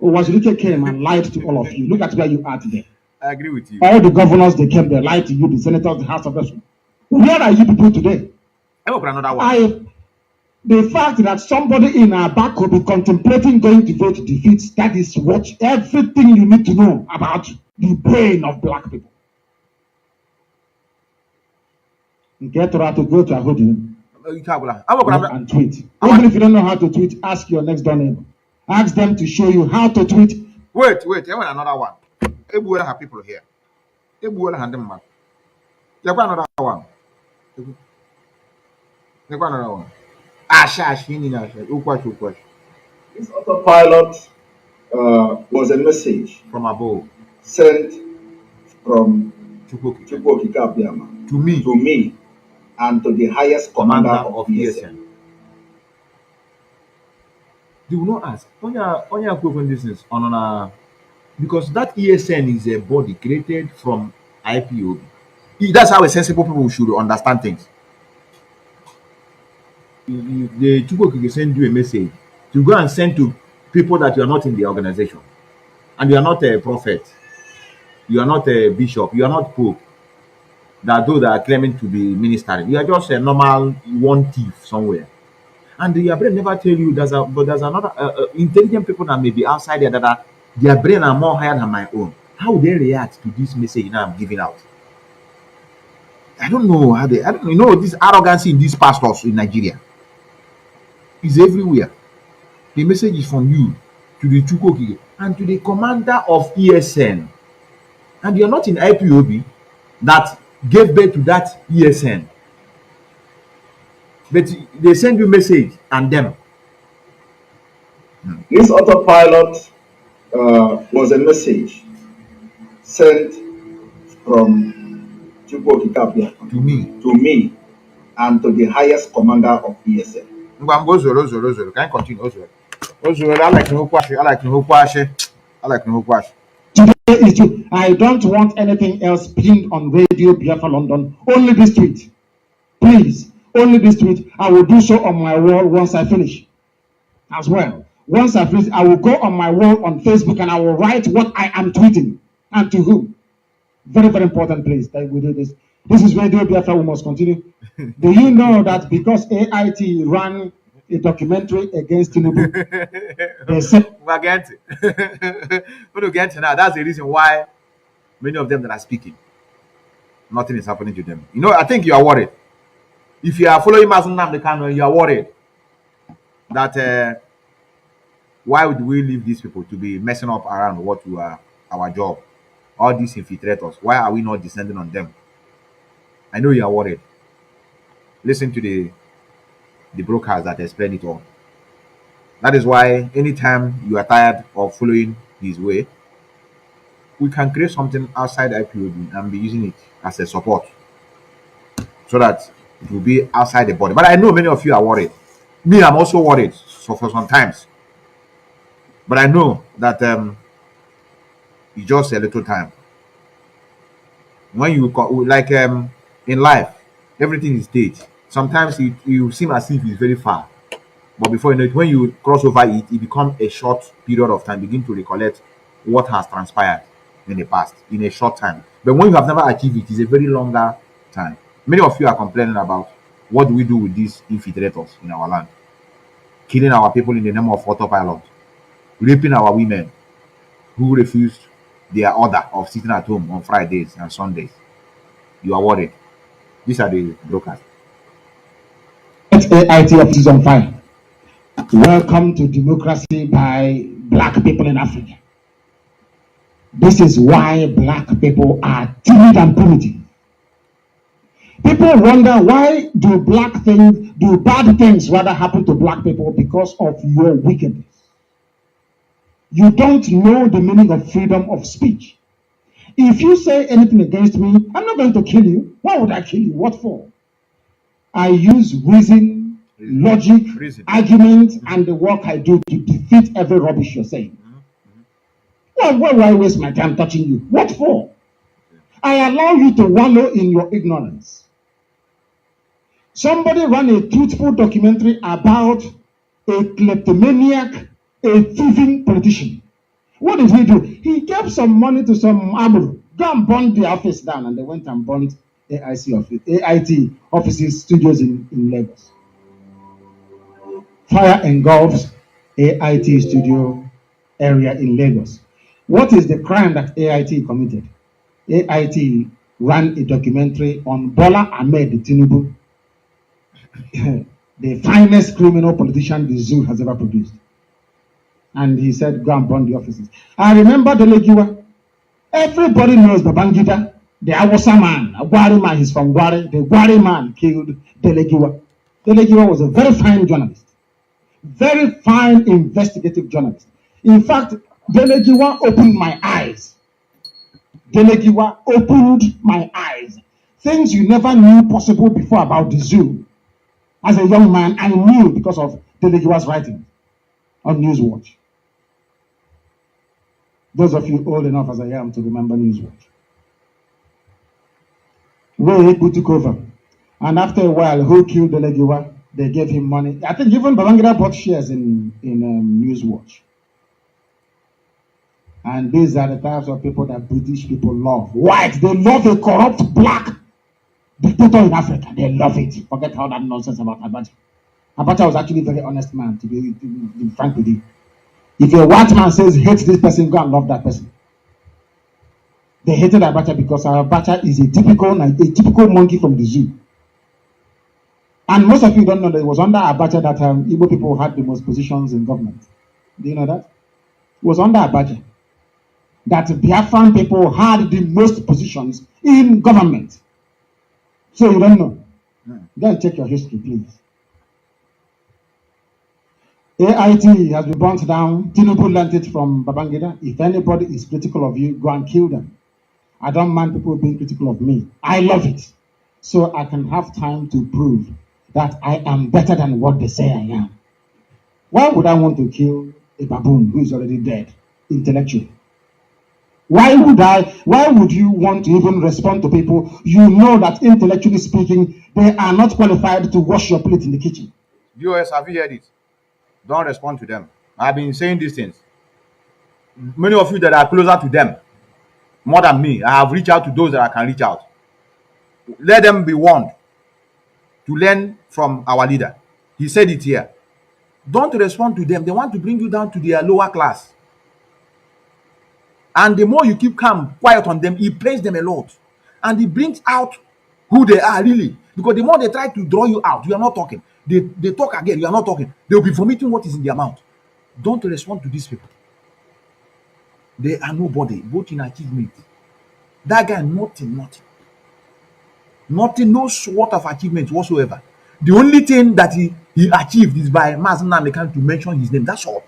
Speaker 1: Wazirike came and lied to all of you. Look at where you are today.
Speaker 2: I agree with you.
Speaker 1: All the governors, they came, they lied to you, the senators, the House of Representatives. Where are you people today?
Speaker 2: I hope another one.
Speaker 1: The fact that somebody in our back will be contemplating going to vote defeats, that is what everything you need to know about the brain of black people. Get her to go to a hoodie and tweet. Even if you don't know how to tweet, ask your next door neighbor. Ask them to show you how to tweet.
Speaker 2: Wait, I want another one. Ebuela have people here. Ebuela hand them man. Another one. Another one.
Speaker 3: This autopilot was a message
Speaker 2: from above,
Speaker 3: sent from
Speaker 2: Chukwuokike
Speaker 3: Abiyama
Speaker 2: to me
Speaker 3: and to the highest commander of
Speaker 2: ESN. Do not ask. Onya equivalent business on because that ESN is a body created from IPOB. That's how a sensible people should understand things. The Chukwuokike send you a message to go and send to people that you are not in the organization, and you are not a prophet, you are not a bishop, you are not pope. That those that are claiming to be ministering, you are just a normal one thief somewhere. And your brain never tell you there's another intelligent people that may be outside there that their brain are more higher than my own. How would they react to this message now I'm giving out? I don't know how they. I don't know this arrogancy in these pastors in Nigeria is everywhere. The message is from you to the Chukwuokike and to the commander of ESN, and you're not in IPOB that gave birth to that ESN. But they send you message and them.
Speaker 3: This autopilot was a message sent from Chukwuokike Abiyama to me and to the highest commander of ESN.
Speaker 2: Can I continue? I like no question.
Speaker 1: Today is I don't want anything else pinned on Radio Biafra London. Only this tweet. Please, only this tweet. I will do so on my wall once I finish. As well. Once I finish, I will go on my wall on Facebook and I will write what I am tweeting and to whom. Very, very important, please, that we do this. This is Radio Biafra. We must continue. Do you know that because AIT ran a documentary against Tinubu, they said
Speaker 2: we're against it. We're against it now. That's the reason why many of them that are speaking, nothing is happening to them. You know, I think you are worried. If you are following Mazi Methuselah, Kanu, you are worried that why would we leave these people to be messing up around what we are our job? All these infiltrators, why are we not descending on them? I know you are worried. Listen to the brokers that explain it all. That is why anytime you are tired of following his way, we can create something outside IPOB and be using it as a support so that it will be outside the body. But I know many of you are worried. Me, I'm also worried for some times. But I know that it's just a little time. When you like in life, everything is staged. Sometimes you seem as if it's very far, but before you know it, when you cross over it, it becomes a short period of time. Begin to recollect what has transpired in the past in a short time. But when you have never achieved it, it's a very longer time. Many of you are complaining about what do we do with these infiltrators in our land. killing our people in the name of autopilot, raping our women who refused their order of sitting at home on Fridays and Sundays. You are worried. These are the brokers.
Speaker 1: AIT offices on fire. Welcome to democracy by black people in Africa. This is why black people are timid and primitive. People wonder, why do bad things rather happen to black people? Because of your wickedness. You don't know the meaning of freedom of speech. If you say anything against me, I'm not going to kill you. Why would I kill you? What for? I use reason, logic, argument, and the work I do to defeat every rubbish you're saying. Why would I waste my time touching you? What for? I allow you to wallow in your ignorance. Somebody ran a truthful documentary about a kleptomaniac, a thieving politician. What did he do? He gave some money to some Abu. Go and burn the office down, and they went and burned AIT offices, studios in Lagos. Fire engulfs AIT studio area in Lagos. What is the crime that AIT committed? AIT ran a documentary on Bola Ahmed Tinubu, the finest criminal politician the zoo has ever produced. And he said, go and burn the offices. I remember Delegiwa. Everybody knows Babangida, the Awasa man, a Gwari man, he's from Gwari. The Gwari man killed Delegiwa. Delegiwa was a very fine journalist, very fine investigative journalist. In fact, Delegiwa opened my eyes. Delegiwa opened my eyes. Things you never knew possible before about the zoo. As a young man, I knew because of Delegiwa's writing on Newswatch. Those of you old enough as I am to remember Newswatch. Who took over. And after a while, who killed Delegiwa? They gave him money. I think even Babangida bought shares in Newswatch. And these are the types of people that British people love. White, they love a corrupt black dictator in Africa. They love it. Forget all that nonsense about Abacha. Abacha was actually a very honest man, to be frank with you. If a white man says, hate this person, go and love that person. They hated Abacha because Abacha is a typical monkey from the zoo. And most of you don't know that it was under Abacha that Igbo people had the most positions in government. Do you know that? It was under Abacha that Biafran people had the most positions in government. So you don't know. Go and check your history, please. AIT has been burnt down. Tinubu learned it from Babangida. If anybody is critical of you, go and kill them. I don't mind people being critical of me. I love it. So I can have time to prove that I am better than what they say I am. Why would I want to kill a baboon who is already dead, intellectually? Why would you want to even respond to people you know that intellectually speaking, they are not qualified to wash your plate in the kitchen?
Speaker 2: Viewers, have you heard it? Don't respond to them. I've been saying these things. Many of you that are closer to them, more than me, I have reached out to those that I can reach out. Let them be warned to learn from our leader. He said it here. Don't respond to them. They want to bring you down to their lower class. And the more you keep calm, quiet on them, it pains them a lot. And it brings out who they are really. Because the more they try to draw you out, you are not talking. They talk again, you are not talking. They will be vomiting what is in their mouth. Don't respond to these people. They are nobody, both in achievement. That guy, nothing. No sort of achievement whatsoever. The only thing that he achieved is by Mazi Methuselah to mention his name. That's all.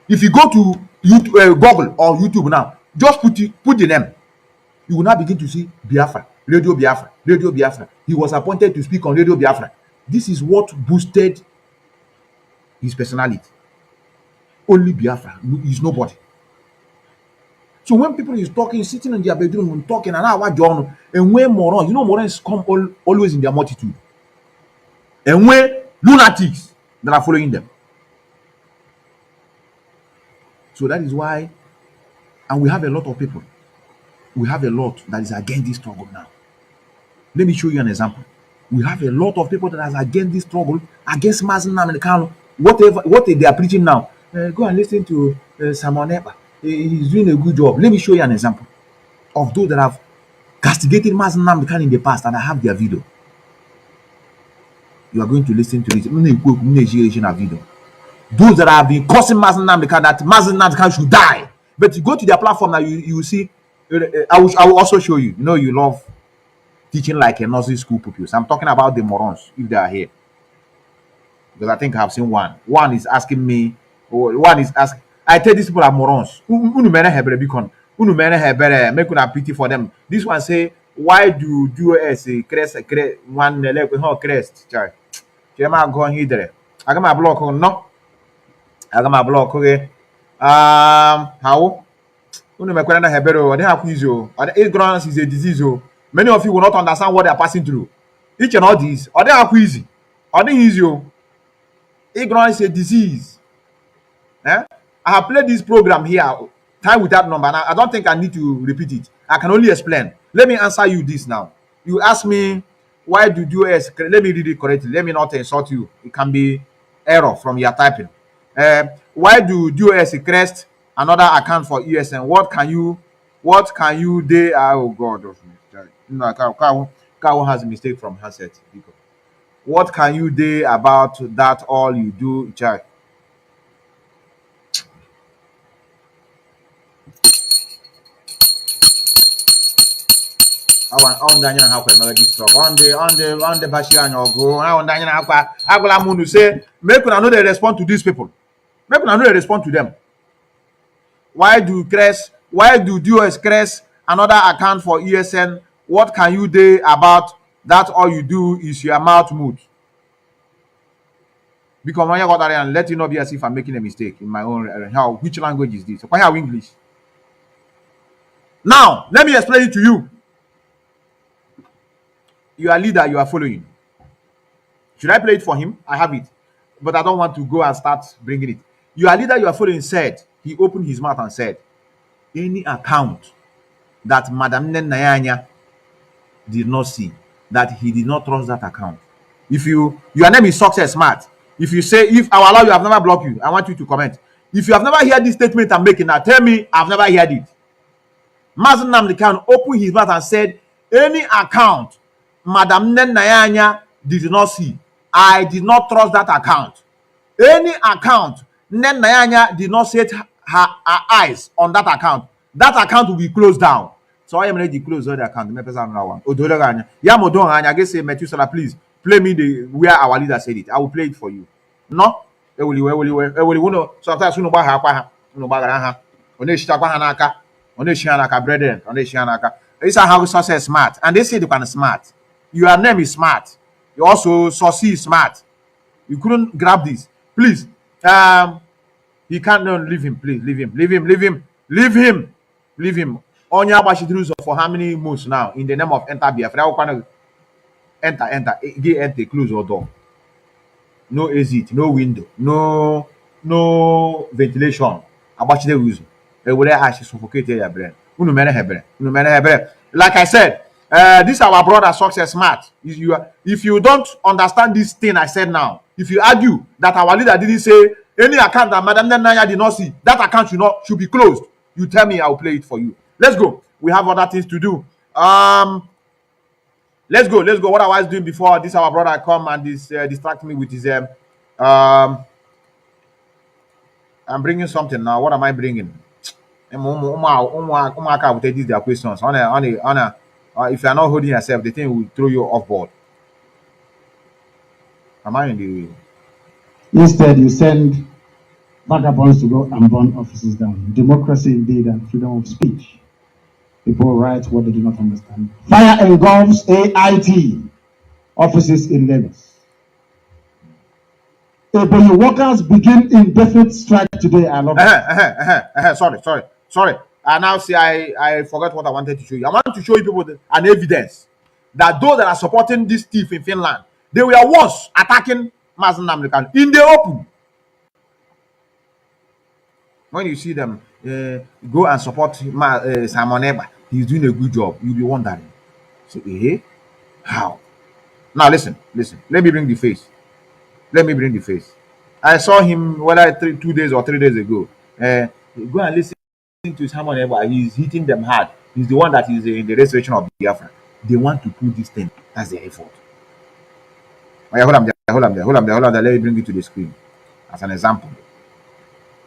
Speaker 2: If you go to YouTube, Google or YouTube now, just put the name. You will now begin to see Biafra, Radio Biafra, Radio Biafra. He was appointed to speak on Radio Biafra. This is what boosted his personality. Only Biafra is nobody. So when people is talking, sitting in their bedroom and talking, and what John and when morons, morons come always in their multitude. And when lunatics that are following them. So that is why, and we have a lot of people. We have a lot that is against this struggle now. Let me show you an example. We have a lot of people that are against this struggle, against Mazi Nnamdi Kanu. What they are preaching now. Go and listen to Simon Ekpa. He's doing a good job. Let me show you an example of those that have castigated Mazi Nnamdi Kanu in the past, and I have their video. You are going to listen to it. Video. Those that have been causing Mazi Nnamdi Kanu, that Mazi Nnamdi Kanu should die. But you go to their platform now, you will see. I will also show you. You know, you love teaching like a nursery school pupils. I'm talking about the morons, if they are here. Because I think I've seen one. One is asking me, I tell these people are morons. Unu mene hebere bikon. Unu mene hebere, make una pity for them. This one say, why do US crest one leg with her crest? Chema go here. I got my block on no. I got my block, okay. How? Unu me kwena hebere o, they have quiz o. Ignorance is a disease o. Many of you will not understand what they are passing through. Each and all these, or they are easy. Or they easy o. Ignorance is a disease. I have played this program here, time without number. And I don't think I need to repeat it. I can only explain. Let me answer you this now. You ask me, why do US? Let me read it correctly. Let me not insult you. It can be error from your typing. Why do US crest another account for USN? What can you do? Oh God, no, Kawo has a mistake from handset. What can you do about that? All you do, child. On Daniel Hawk, melody struck on the Bashian or go on Daniel Hawk. Agola Munu say, make una know they respond to these people. Make una know they respond to them. Why do DOS crest another account for ESN? What can you do about that? All you do is your mouth mood. Because when you got that and let you know be as if I'm making a mistake in my own which language is this? Why have English? Now let me explain it to you. Your leader you are following. Should I play it for him? I have it. But I don't want to go and start bringing it. Your leader you are following said, he opened his mouth and said, any account that Madam Nayanya did not see, that he did not trust that account. If your name is Success Smart, if you say, if I allow you, I've never blocked you, I want you to comment. If you have never heard this statement I'm making now, tell me I've never heard it. Mazi Nnamdi Kanu opened his mouth and said, any account Madam Nayanya did not see, I did not trust that account. Any account Nayanya did not set her eyes on that account will be closed down. So I am ready to close all the account. I guess say Methuselah, please play me the where our leader said it. I will play it for you. No, sometimes you brethren, this is how success smart, and they say the kind of smart. Your name is smart. You also Saucy smart. You couldn't grab this. Please. He can't leave him. Please leave him. Onya Bashidruzo for how many months now in the name of enter Biafra. Enter. Enter, close your door. No exit, no window, no ventilation. Abashidruzo. Will actually suffocate your brain. Like I said, this our brother Success Smart. If you don't understand this thing I said now, if you argue that our leader didn't say any account that Madam Nanya did not see, that account should be closed, you tell me, I'll play it for you. Let's go. We have other things to do. Let's go. What I was doing before this our brother come and distract me with his I'm bringing something now. What am I bringing? If you are not holding yourself, the thing will throw you off board. Am I in the...
Speaker 1: Instead, you send vagabonds to go and burn offices down. Democracy indeed and freedom of speech. People write what they do not understand. Fire engulfs AIT offices in Lagos. Ebony workers begin indefinite strike today. I love it.
Speaker 2: Sorry. I now see I forgot what I wanted to show you. I want to show you people an evidence that those that are supporting this thief in Finland, they were once attacking Mazi Nnamdi Kanu in the open. When you see them go and support Simon Ekpa, he's doing a good job. You'll be wondering, so, how? Now listen, listen. Let me bring the face. Let me bring the face. I saw him whether 2 days or 3 days ago. Go and listen to his harmony, but he's hitting them hard. He's the one that is in the restoration of Biafra. They want to pull this thing. That's their effort. Oh, yeah, hold on there, hold on there, hold on there, hold on there. Let me bring it to the screen as an example.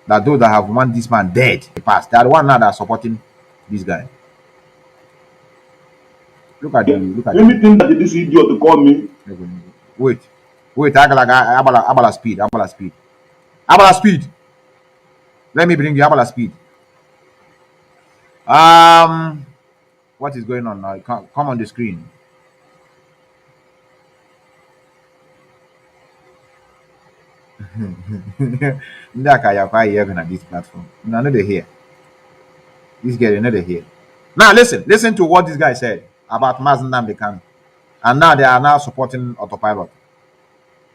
Speaker 2: That those that have want this man dead in the past, they are the one now that are supporting this guy. Look at the look at
Speaker 6: anything that this idiot to call me.
Speaker 2: Wait, abala speed, abala speed, abala speed. Let me bring you abala speed. What is going on now? Come on the screen. This platform. No, they here. This guy, another here. Now listen to what this guy said about Mazi Methuselah, and now they are now supporting Autopilot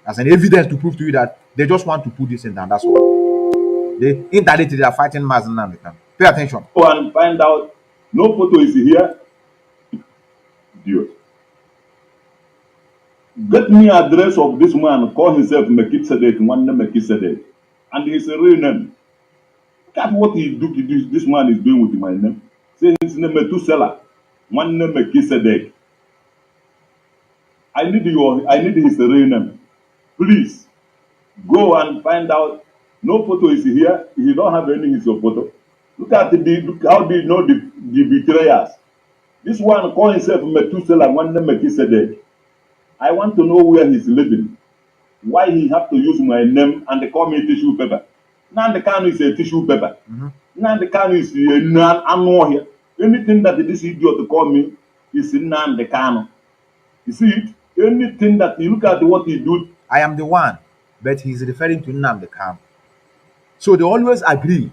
Speaker 2: as an evidence to prove to you that they just want to put this in down. That's all. They indirectly they are fighting Mazi Methuselah. Pay attention.
Speaker 6: Go and find out. No photo is here. Idiot. Get me address of this man. Call himself Melchizedek. One name Melchizedek, and his real name. Look at what he do. This man is doing with my name. Say his name Methuselah. One name Melchizedek. I need his real name. Please go and find out. No photo is here. He don't have any his photo. Look how do you know the betrayers? This one call himself Methuselah, one name Melchizedek. I want to know where he's living. Why he have to use my name and they call me tissue paper. Nnamdi Kanu is a tissue paper. Nnamdi Kanu is a here. Anything that this idiot call me is Nnamdi Kanu. You see it? Anything that you look at what he do.
Speaker 2: I am the one, but he's referring to Nnamdi Kanu. So they always agree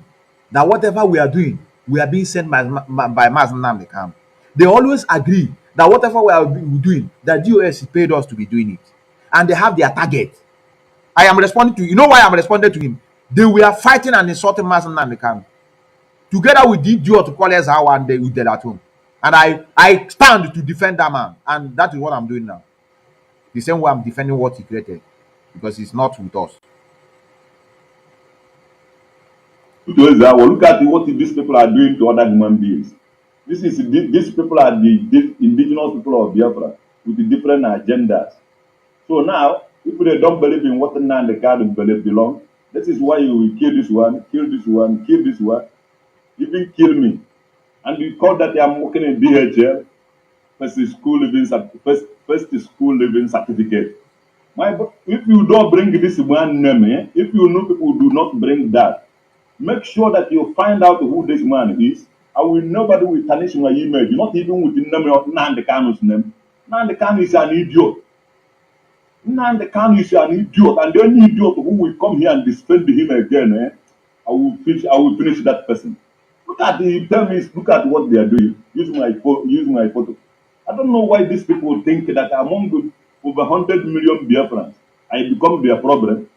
Speaker 2: that whatever we are doing, we are being sent by Mazi Nnamdi Kanu. They always agree that whatever we are doing, that DOS paid us to be doing it. And they have their target. I am responding to, you know why I'm responding to him? They were fighting and insulting Mazi Nnamdi Kanu. Together with the idiot to call us how and they did at home. And I stand to defend that man. And that is what I'm doing now. The same way I'm defending what he created. Because he's not with us.
Speaker 6: Look at what these people are doing to other human beings. These people are the indigenous people of Biafra with the different agendas. So now, if they don't believe in what Nnamdi Kanu belong, this is why you will kill this one, kill this one, kill this one, even kill me. And you call that I'm working in DHL, first school living certificate. If you don't bring this one name, if you know people do not bring that, make sure that you find out who this man is. Nobody will tarnish my image, not even with the name of Nnamdi Kanu's name. Nnamdi Kanu is an idiot. Nnamdi Kanu is an idiot, and the only idiot who will come here and defend him again, I will finish that person. Look at look at what they are doing. Use my photo. I don't know why these people think that among the over 100 million Biafrans, I become their problem.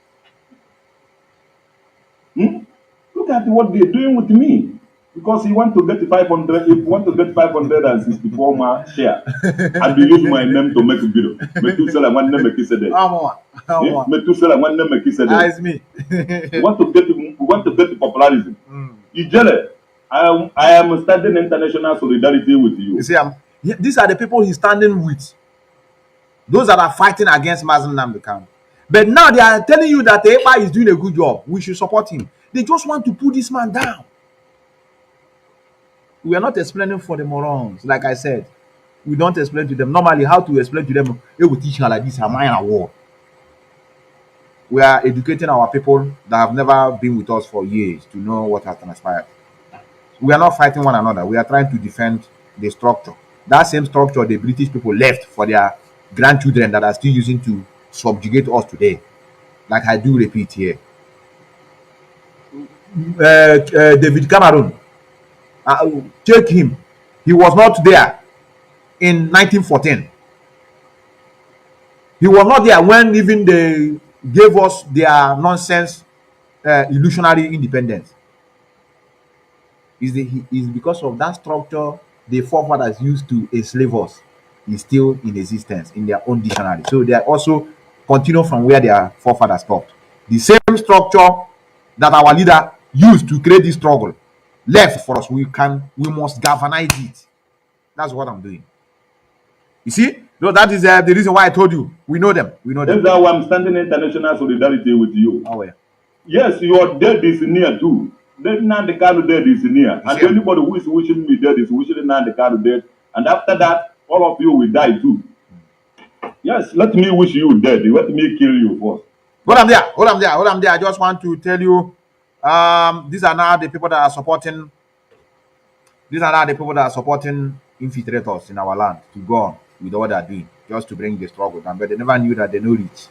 Speaker 6: Look at what they're doing with me. Because he want to get 500, if you want to get 564 more share, and you use my name to make a video. Methuselah, one name Melchizedek. Methuselah, one name Melchizedek.
Speaker 2: That's me.
Speaker 6: We want to get the popularity. Ijele, I am standing international solidarity with you.
Speaker 2: You see, these are the people he's standing with. Those that are fighting against Mazi Nnamdi Kanu. But now they are telling you that the Ipob is doing a good job. We should support him. They just want to put this man down. We are not explaining for the morons. Like I said, we don't explain to them. Normally, how to explain to them, they will teach like this, am I in a war? We are educating our people that have never been with us for years to know what has transpired. We are not fighting one another. We are trying to defend the structure. That same structure the British people left for their grandchildren that are still using to subjugate us today. Like I do repeat here. David Cameron, take him. He was not there in 1914. He was not there when even they gave us their nonsense illusionary independence. Is because of that structure the forefathers used to enslave us. is still in existence in their own dictionary. So they are also continue from where their forefathers stopped. The same structure that our leader used to create this struggle left for us. We must galvanize it. That's what I'm doing. You see? No, that is the reason why I told you. We know them. We know them.
Speaker 6: That's why I'm standing in international solidarity with you.
Speaker 2: Oh, yeah.
Speaker 6: Yes, your death is near too. Then Nnamdi Kanu death is near. And anybody who is wishing me death is wishing Nnamdi Kanu death. And after that, all of you will die too. Yes, let me wish you dead. Let me kill you first.
Speaker 2: Hold on there. I just want to tell you, these are now the people that are supporting. These are now the people that are supporting infiltrators in our land to go on with what they're doing, just to bring the struggle down. But they never knew that they know it.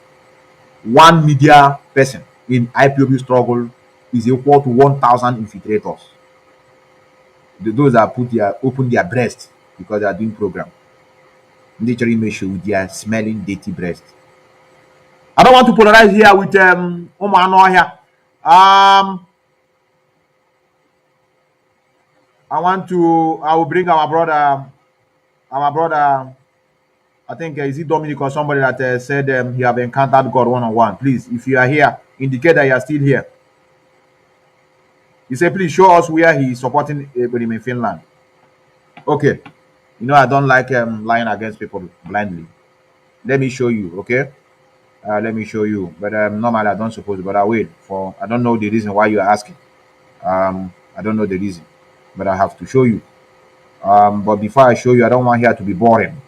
Speaker 2: One media person in IPOB struggle is equal to 1,000 infiltrators. Those that open their breast because they are doing program. Literally make sure they are smelling dirty breast. I don't want to polarize here with Omar here. I will bring our brother, I think, is it Dominic or somebody that said he have encountered God one-on-one. Please, if you are here, indicate that you are still here. He said, please show us where he is supporting him in Finland. Okay. You know, I don't like lying against people blindly. Let me show you, okay? Let me show you. But normally I don't suppose, but I will. I don't know the reason why you are asking. I don't know the reason, but I have to show you. But before I show you, I don't want here to be boring.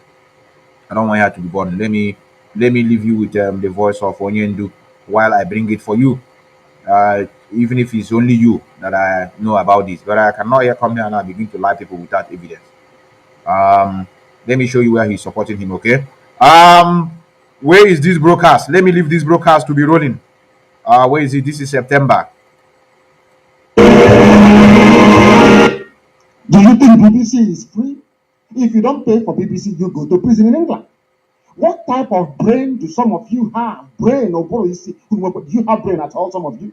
Speaker 2: Let me leave you with the voice of Onyendu while I bring it for you. Even if it's only you that I know about this, but I cannot here come here and I begin to lie people without evidence. Let me show you where he's supporting him, okay? Where is this broadcast? Let me leave this broadcast to be rolling. Where is it? This is September.
Speaker 1: Do you think BBC is free? If you don't pay for BBC, you go to prison in England. What type of brain do some of you have? Brain or do you have brain at all, some of you?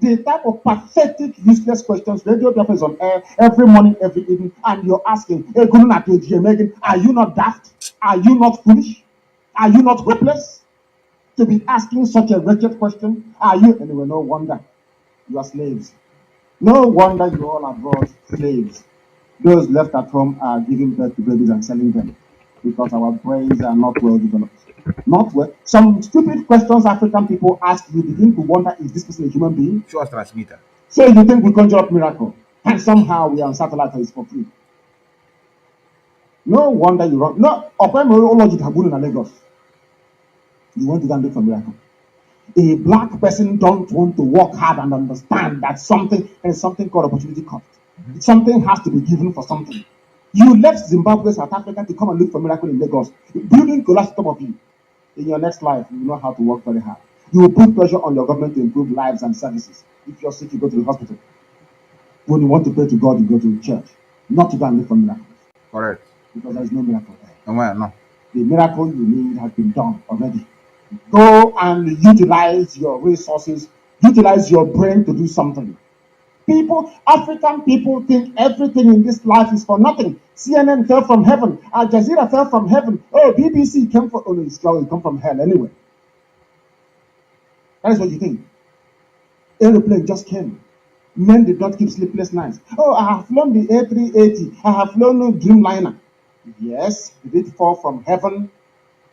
Speaker 1: The type of pathetic, useless questions Radio Biafra is on air every morning, every evening, and you're asking, hey, Megan, are you not daft? Are you not foolish? Are you not hopeless? To be asking such a wretched question? Are you? Anyway, no wonder you are slaves. No wonder you all abroad slaves. Those left at home are giving birth to babies and selling them because our brains are not well developed. Not well. Some stupid questions African people ask, you begin to wonder, is this person a human being?
Speaker 2: Show us transmitter.
Speaker 1: So you think we conjure up miracle and somehow we are on satellite and it's for free? No wonder you run. No, in Lagos. You want to go and look for miracle. A black person don't want to work hard and understand that something called opportunity cost. Something has to be given for something. You left Zimbabwe, South Africa to come and look for miracle in Lagos. Building collapse on top of you. In your next life, you know how to work very hard. You will put pressure on your government to improve lives and services. If you're sick, you go to the hospital. When you want to pray to God, you go to church. Not to go and look for miracles.
Speaker 2: Correct.
Speaker 1: Because there is no miracle there.
Speaker 2: No.
Speaker 1: The miracle you need has been done already. Go and utilize your resources, utilize your brain to do something. African people think everything in this life is for nothing. CNN fell from heaven. Al Jazeera fell from heaven. Oh, BBC came from, it come from hell anyway. That is what you think. Aeroplane just came. Men did not keep sleepless nights. Oh, I have flown the A380. I have flown the Dreamliner. Yes, did it fall from heaven?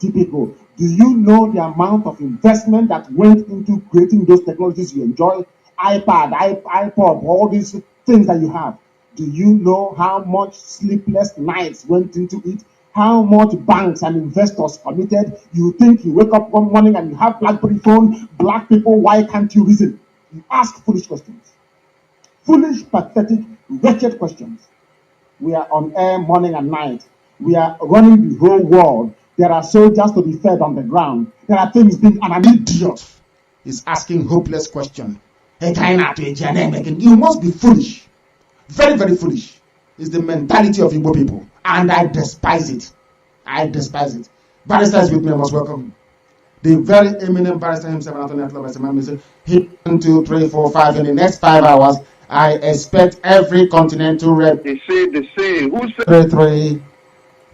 Speaker 1: Typical. Do you know the amount of investment that went into creating those technologies you enjoy? iPad, Ipob, all these things that you have. Do you know how much sleepless nights went into it? How much banks and investors committed? You think you wake up one morning and you have BlackBerry phone, black people, why can't you reason? You ask foolish questions. Foolish, pathetic, wretched questions. We are on air morning and night. We are running the whole world. There are soldiers to be fed on the ground. There are things being, and an idiot is asking hopeless questions. You must be foolish. Very, very foolish. It's the mentality of Igbo people. And I despise it. Barrister is with me, I must welcome him. The very eminent barrister himself, Anthony Atla, said, 1, 2, 3, 4, 5. In the next 5 hours, I expect every continental rep.
Speaker 7: They say, who said?
Speaker 1: 3, 3.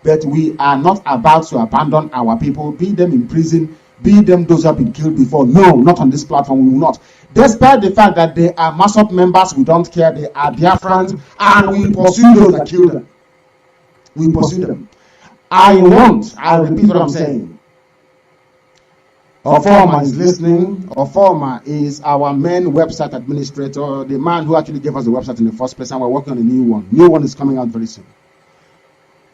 Speaker 1: But we are not about to abandon our people, be them in prison, be them those who have been killed before. No, not on this platform, we will not. Despite the fact that they are MASOP members, we don't care. They are Biafrans, and we pursue those that killed them. We pursue them. I repeat what I'm saying. Oforma is listening. Oforma is our main website administrator, the man who actually gave us the website in the first place, and we're working on a new one. New one is coming out very soon.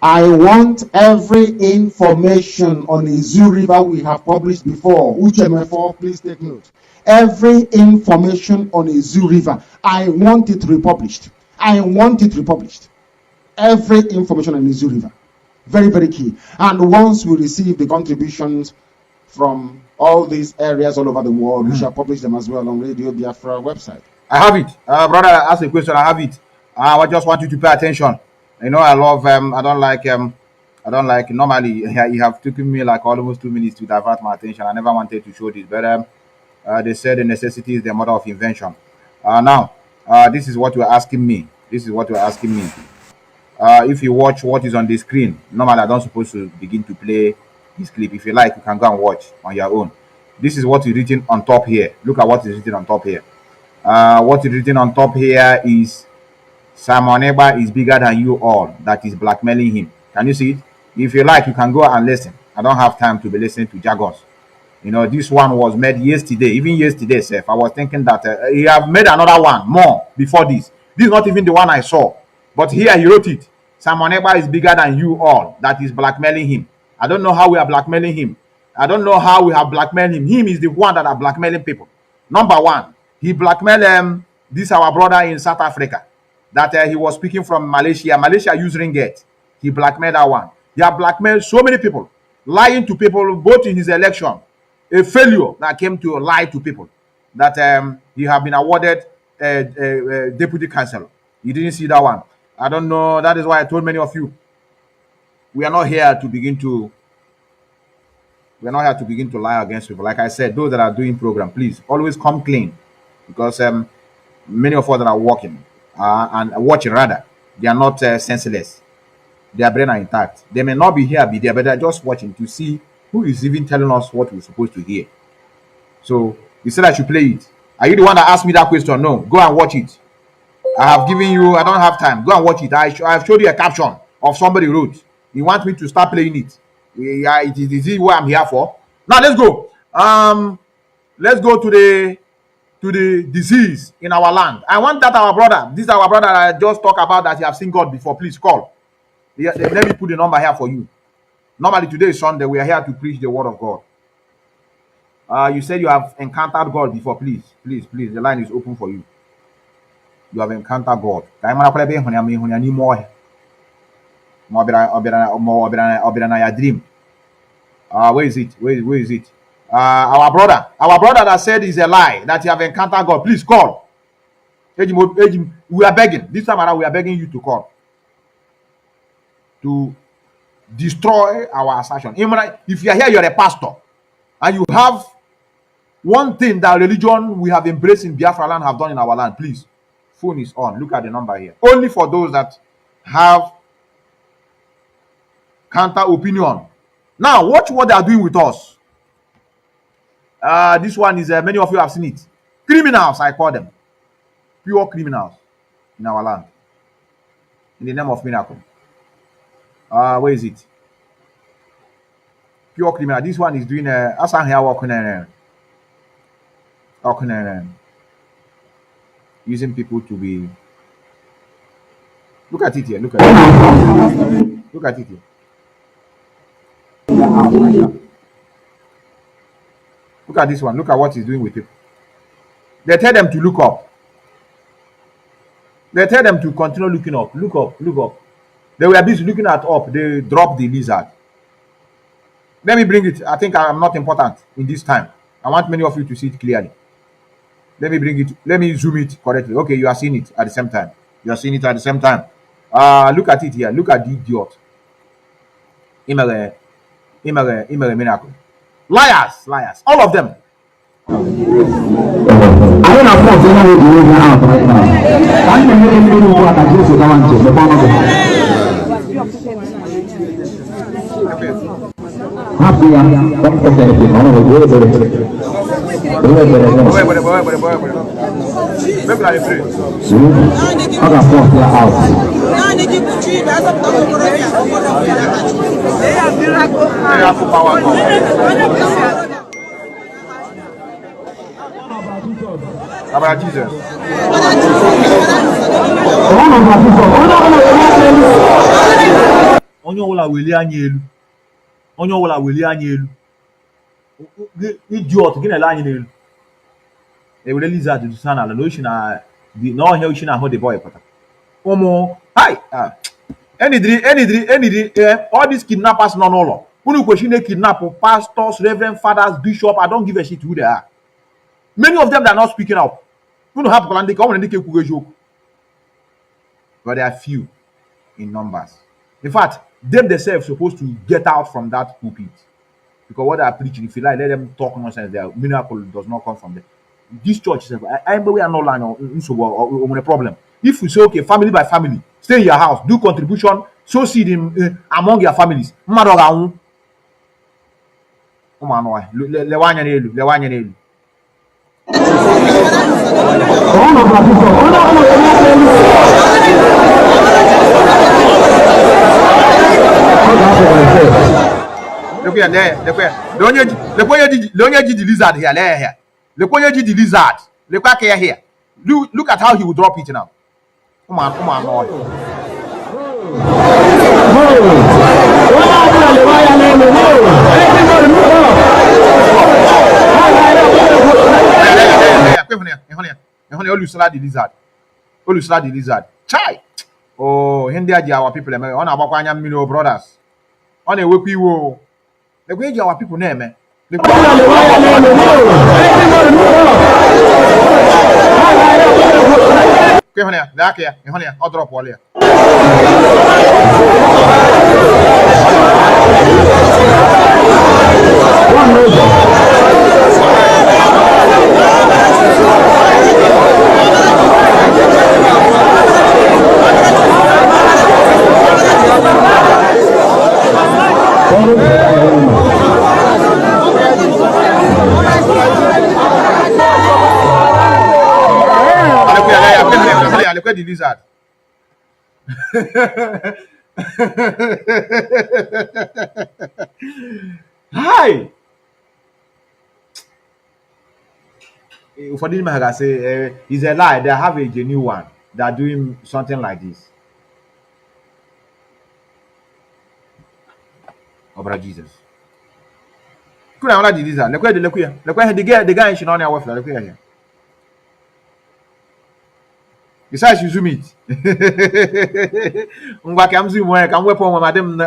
Speaker 1: I want every information on Izu River we have published before. UCHMF4, please take note. Every information on Izu River, I want it republished. I want it republished. Every information on Izu River. Very, very key. And once we receive the contributions from all these areas all over the world, we shall publish them as well on Radio Biafra website.
Speaker 2: I have it. Brother, ask a question. I have it. I just want you to pay attention. You know, I love, I don't like, normally, you have taken me like almost 2 minutes to divert my attention. I never wanted to show this, but they said the necessity is the mother of invention. Now, this is what you're asking me. This is what you're asking me. If you watch what is on the screen, normally I don't supposed to begin to play this clip. If you like, you can go and watch on your own. This is what is written on top here. Look at what is written on top here. What is written on top here is Simon Eba is bigger than you all. That is blackmailing him. Can you see it? If you like, you can go and listen. I don't have time to be listening to jargons. You know, this one was made yesterday. Even yesterday, Seth, I was thinking that he have made another one more before this. This is not even the one I saw. But here he wrote it. Simon Eba is bigger than you all. That is blackmailing him. I don't know how we are blackmailing him. I don't know how we have blackmailed him. Him is the one that are blackmailing people. Number one, he blackmailed this our brother in South Africa. That he was speaking from Malaysia. Malaysia used Ringgit. He blackmailed that one. He have blackmailed so many people. Lying to people, both in his election. A failure that came to lie to people. That he have been awarded deputy councillor. You didn't see that one. I don't know. That is why I told many of you, we are not here to begin to lie against people. Like I said, those that are doing program, please always come clean, because many of us that are working and watching rather, they are not senseless. Their brain are intact. They may not be here, be there, but they're just watching to see who is even telling us what we're supposed to hear. So you said I should play it. Are you the one that asked me that question? No. Go and watch it. I have given you, I don't have time. Go and watch it. I have showed you a caption of somebody wrote. You want me to start playing it? Yeah, it is what I'm here for. Now let's go. Let's go to the disease in our land. I want that our brother, this is our brother that I just talked about, that you have seen God before. Please call. Yeah, let me put the number here for you. Normally today is Sunday. We are here to preach the word of God. You said you have encountered God before. Please. The line is open for you. You have encountered God. Dream. Where is it? Where is it? Our brother that said is a lie, that you have encountered God. Please call. We are begging. This time around, we are begging you to call. To destroy our assertion. If you are here, you're a pastor, and you have one thing that religion we have embraced in Biafra land have done in our land, please, phone is on. Look at the number here. Only for those that have counter opinion. Now, watch what they are doing with us. This one is, many of you have seen it. Criminals, I call them. Pure criminals in our land. In the name of miracle. Where is it? Pure criminal. This one is doing Asan here working using people to be. Look at it here. Look at it. Look at it here. Look at this one. Look at what he's doing with people. They tell them to look up. They tell them to continue looking up. Look up. Look up. They were busy looking at up. They dropped the lizard. Let me bring it. I think I'm not important in this time. I want many of you to see it clearly. Let me bring it. Let me zoom it correctly. Okay, you are seeing it at the same time. You are seeing it at the same time. Look at it here. Look at the idiot. Miracle. Liars. All of them.
Speaker 5: I don't know what you're out right now.
Speaker 2: About Jesus. Onye ọbụla welie anya elu. Onye ọbụla welie anya elu. Idiot gị na-ele anya n'elu. Ewere lizard dusa n'ala na oshi na ọhịa oshi na ahụ the boy pụta. Ụmụ hi enidiri all these kidnappers nọ n'ụlọ. Unu kwesịrị na-kidnap pastors, reverend fathers, bishops. I don't give a shit who they are. Many of them that are not speaking out. Unu hapụkwala ndị ka ọ nwere ndị ka ekwugo eziokwu. But they are few in numbers. In fact, them themselves supposed to get out from that pulpit. Because what they are preaching, if you like, let them talk nonsense. Their miracle does not come from them. This church is we are not lying on a problem. If you say, okay, family by family, stay in your house, do contribution, sow seed in among your families. Look here, the lizard here. The lizard. Here. Look at how he will drop it now. Come on, Lord. The lizard. Chai. Oh, Hindi our people. On our brothers. On a whoop you. The way our people name, eh? I'll drop all here. Look at the lizard. Hi. For this man, I say it's a lie. They have a genuine one. They are doing something like this. Oh, brother Jesus. Could I order the lizard? Look where the guy should not know what. Look here. Besides, you zoom it. I'm zoom where I can weapon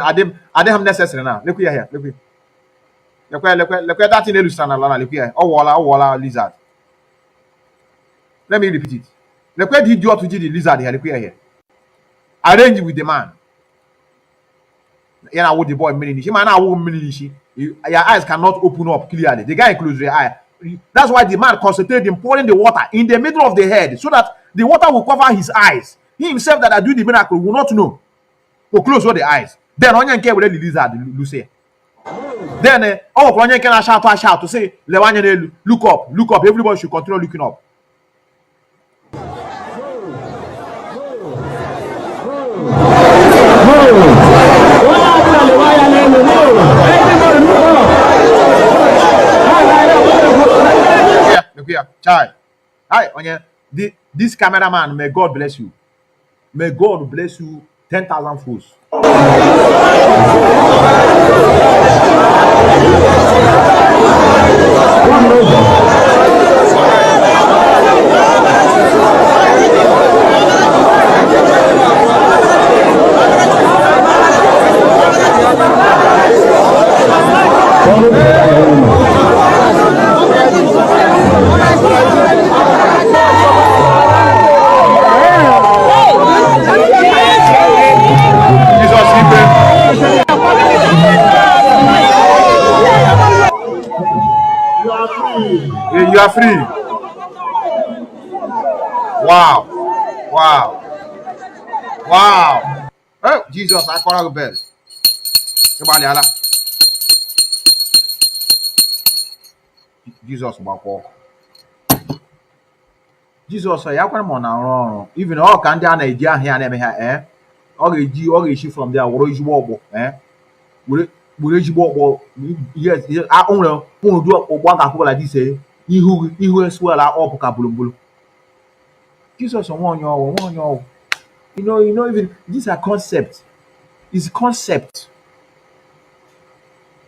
Speaker 2: I have necessary now. Look here. Look that in Elusana. Look here. Oh, walla, lizard. Let me repeat it. Look where did you to the lizard here? Look here. Arrange with the man. Yeah, what the boy meaning. Your eyes cannot open up clearly. The guy closes your eye. That's why the man concentrated in pouring the water in the middle of the head so that the water will cover his eyes. He himself that do the miracle will not know. Will close all the eyes. Then Onyan can with the lizard, Lucy. Then Onyan can shout to say, Lewanyan, look up. Everybody should continue looking up. Look here, child. Hi, Onyan. This cameraman, may God bless you. May God bless you 10,000 folds. You are free. Wow. Oh, Jesus, I call out bell. Jesus, Jesus, ya kwere mo na ọrụ even all ka ndị a na-eji ahịa na-eme ha ọ ga-eji from there wụrụ ezigbo ọgbọ were ezigbo ọgbọ yes o nwere ụdị ọgbọ a ga-akwụbala dị ise ihu eswela ọbụ ka bulumbulu Jesus nwe onye ọwụ you know even these are concepts. It's concept.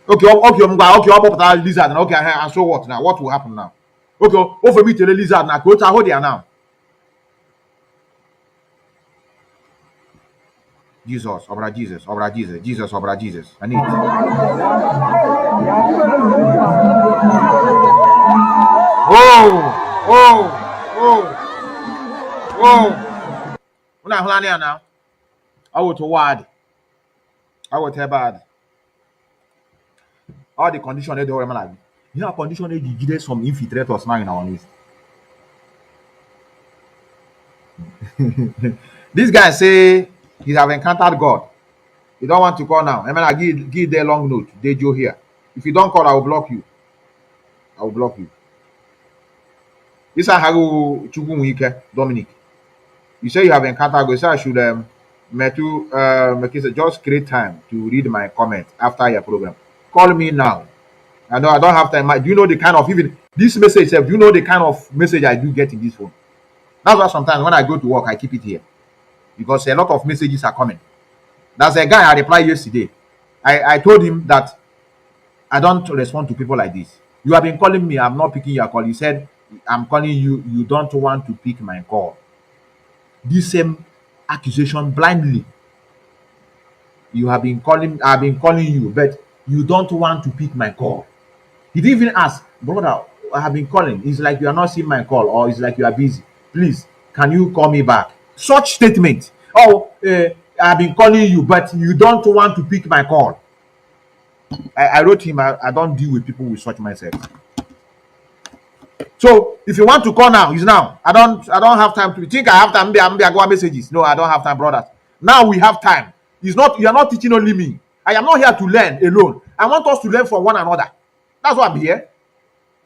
Speaker 2: Okay, ọ kpọpụtara lizard na okay and so what now? What will happen now? Okay, over me tell lizard na ka otu ahụ dị ya now. Jesus, obra Jesus, obra Jesus, Jesus, obra Jesus. I need it. Una hụla ya now. I will to word. I will tell bad. All the condition they do like. You know, condition they give some infiltrators now in our midst. This guy say he have encountered God. You don't want to call now. I mean, I give the long note. They Joe here. If you don't call, I will block you. I will block you. This is how Dominic. You say you have encountered God. You say I should just create time to read my comment after your program. Call me now. I know I don't have time. Do you know the kind of even this message? Do you know the kind of message I do get in this phone? That's why sometimes when I go to work, I keep it here because a lot of messages are coming. There's a guy I replied yesterday. I told him that I don't respond to people like this. You have been calling me. I'm not picking your call. He said, I'm calling you. You don't want to pick my call. This same accusation blindly. You have been calling. I've been calling you, but you don't want to pick my call. He didn't even ask, brother, I have been calling. It's like you are not seeing my call, or it's like you are busy. Please, can you call me back? Such statement. Oh, I've been calling you, but you don't want to pick my call. I wrote him, I don't deal with people with such mindset. So if you want to call now, it's now. I don't have time to think I have time. I'm go messages. No, I don't have time, brothers. Now we have time. It's not, you are not teaching only me. I am not here to learn alone. I want us to learn from one another. That's why I'm here.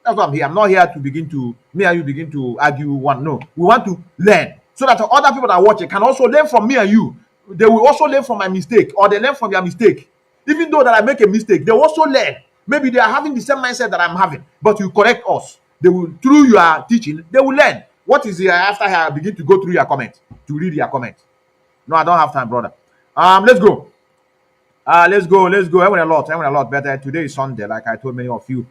Speaker 2: That's why I'm here. I'm not here to begin to, me and you begin to argue one. No, we want to learn so that other people that watch it can also learn from me and you. They will also learn from my mistake, or they learn from your mistake. Even though that I make a mistake, they will also learn. Maybe they are having the same mindset that I'm having, but you correct us. They will, through your teaching, they will learn. What is here after I begin to go through your comment, to read your comment? No, I don't have time, brother. Let's go. Let's go. I went a lot better. Today is Sunday, like I told many of you.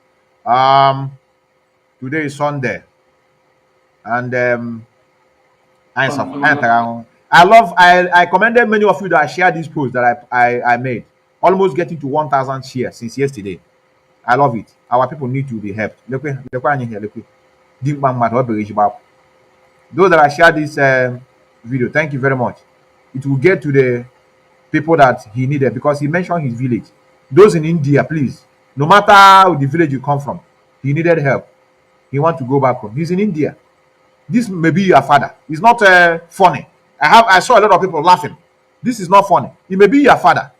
Speaker 2: Today is Sunday, and I commended many of you that shared this post that I made, almost getting to 1,000 shares since yesterday. I love it. Our people need to be helped. Those that I shared this video, thank you very much. It will get to the people that he needed, because he mentioned his village. Those in India, please, no matter the village you come from, he needed help. He wants to go back home. He's in India. This may be your father. It's not funny. I saw a lot of people laughing. This is not funny. It may be your father.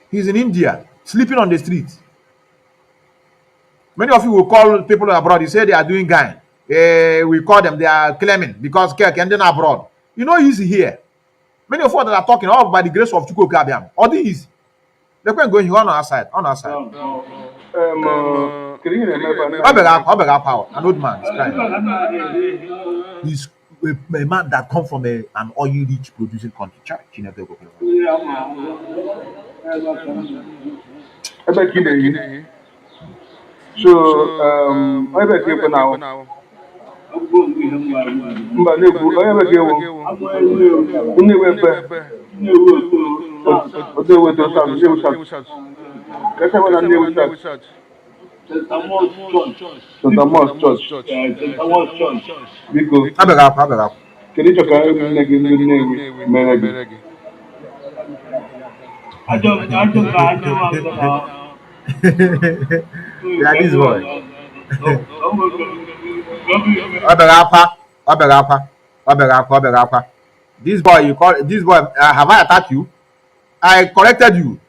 Speaker 2: He's in India, sleeping on the street. Many of you will call people abroad. You say they are doing gang. We call them, they are claiming because Kirk and then abroad. You know, he's here. Many of us that are talking, all by the grace of Chukwu Kabiam. All these, they're going on our side. On our side. Obega power, an old man. He's a man that come from an oil-rich producing country.
Speaker 7: So, I bet you for now. But I bet you
Speaker 2: Yeah, this boy. Obegapa. This boy, you call this boy, have I attacked you? I corrected you.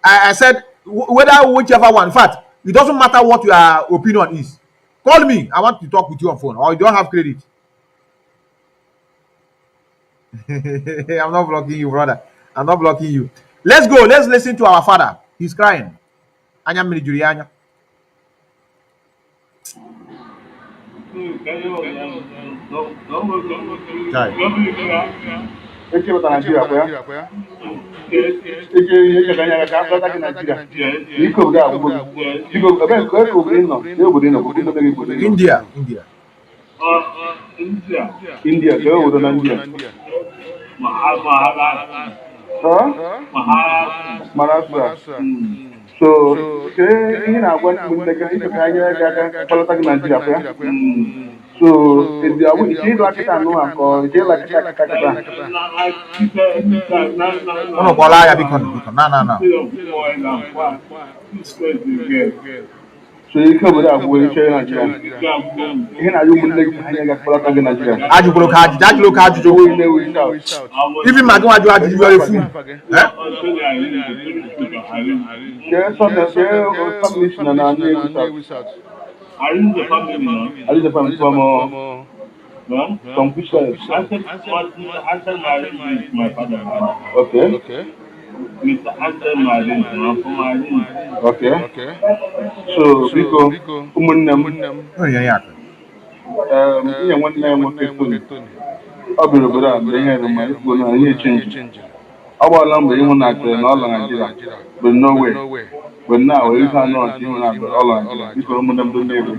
Speaker 2: I said, whether whichever one, in fact, it doesn't matter what your opinion is. Call me. I want to talk with you on phone, or you don't have credit. I'm not blocking you, brother. I'm not blocking you. Let's go. Let's listen to our father. He's crying. Anya mmiri juru ya anya. Chai.
Speaker 7: Eche bata Nigeria kwa ya. Eche ihe kanya ka after that Nigeria. Iko obodo agwụgo gị. Iko ebe ka obodo ị nọ, ebe obodo ị nọ, obodo ị nọ.
Speaker 2: India.
Speaker 7: India, ka obodo na India. Maharashtra. So, ke ihe na-agwa ndị nne gị ife ka anyị ga-aga kpọlata gị Nigeria kwa ya. So, ije ịlụ akịta anụ ha ka ije ịlụ akịta kịta.
Speaker 2: Ono kwala ya biko. Na.
Speaker 7: So ike obodo abụọ iche Nigeria. Ihe na-ayọ ụmụnne gị anyị ga-akpọlata gị Nigeria.
Speaker 2: Ajụkwuru ka ajụjụ. Even ma gị ajụ ajụjụ you are a fool.
Speaker 7: Family na Nnewi South. Are you the family from which side?
Speaker 3: My father.
Speaker 7: Okay.
Speaker 3: Mr. Ansel Marine,
Speaker 7: Okay. So, Biko, ụmụnne
Speaker 2: Oh yeah.
Speaker 7: ihe nwanne ya nwoke Tony. Ọ bịara obodo a mgbe ihe rụma ikwu na ihe chenji. Ọ gbala mbọ ịhụ na chere na ọla Nigeria, but no way. But now, we can't know if you have all Nigeria. Biko ụmụnne m dị Nnewi.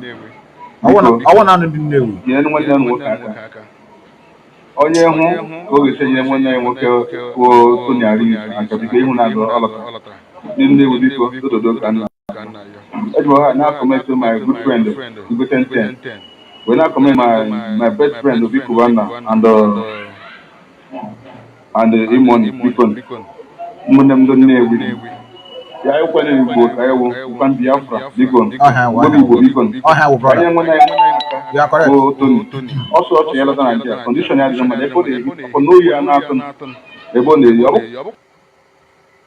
Speaker 2: I want to be new.
Speaker 7: Nye nwanne ya nwoke aka. Onye hụ ka ọ ga-esi nye nwanne ya nwoke kwuo Tony Ari aka biko ịhụ na ọlọta. Ndị Nnewi biko dododo ka nna. Edward, now comment to my good friend, Ugo 10. When I comment my best friend, Obi Kubana, and Imoni, Bikon. Munem don't know. Yeah, I want to go. I can Biafra, Bikon. Bikon.
Speaker 2: You are correct.
Speaker 7: Also, Nigeria. Condition is for no year nothing.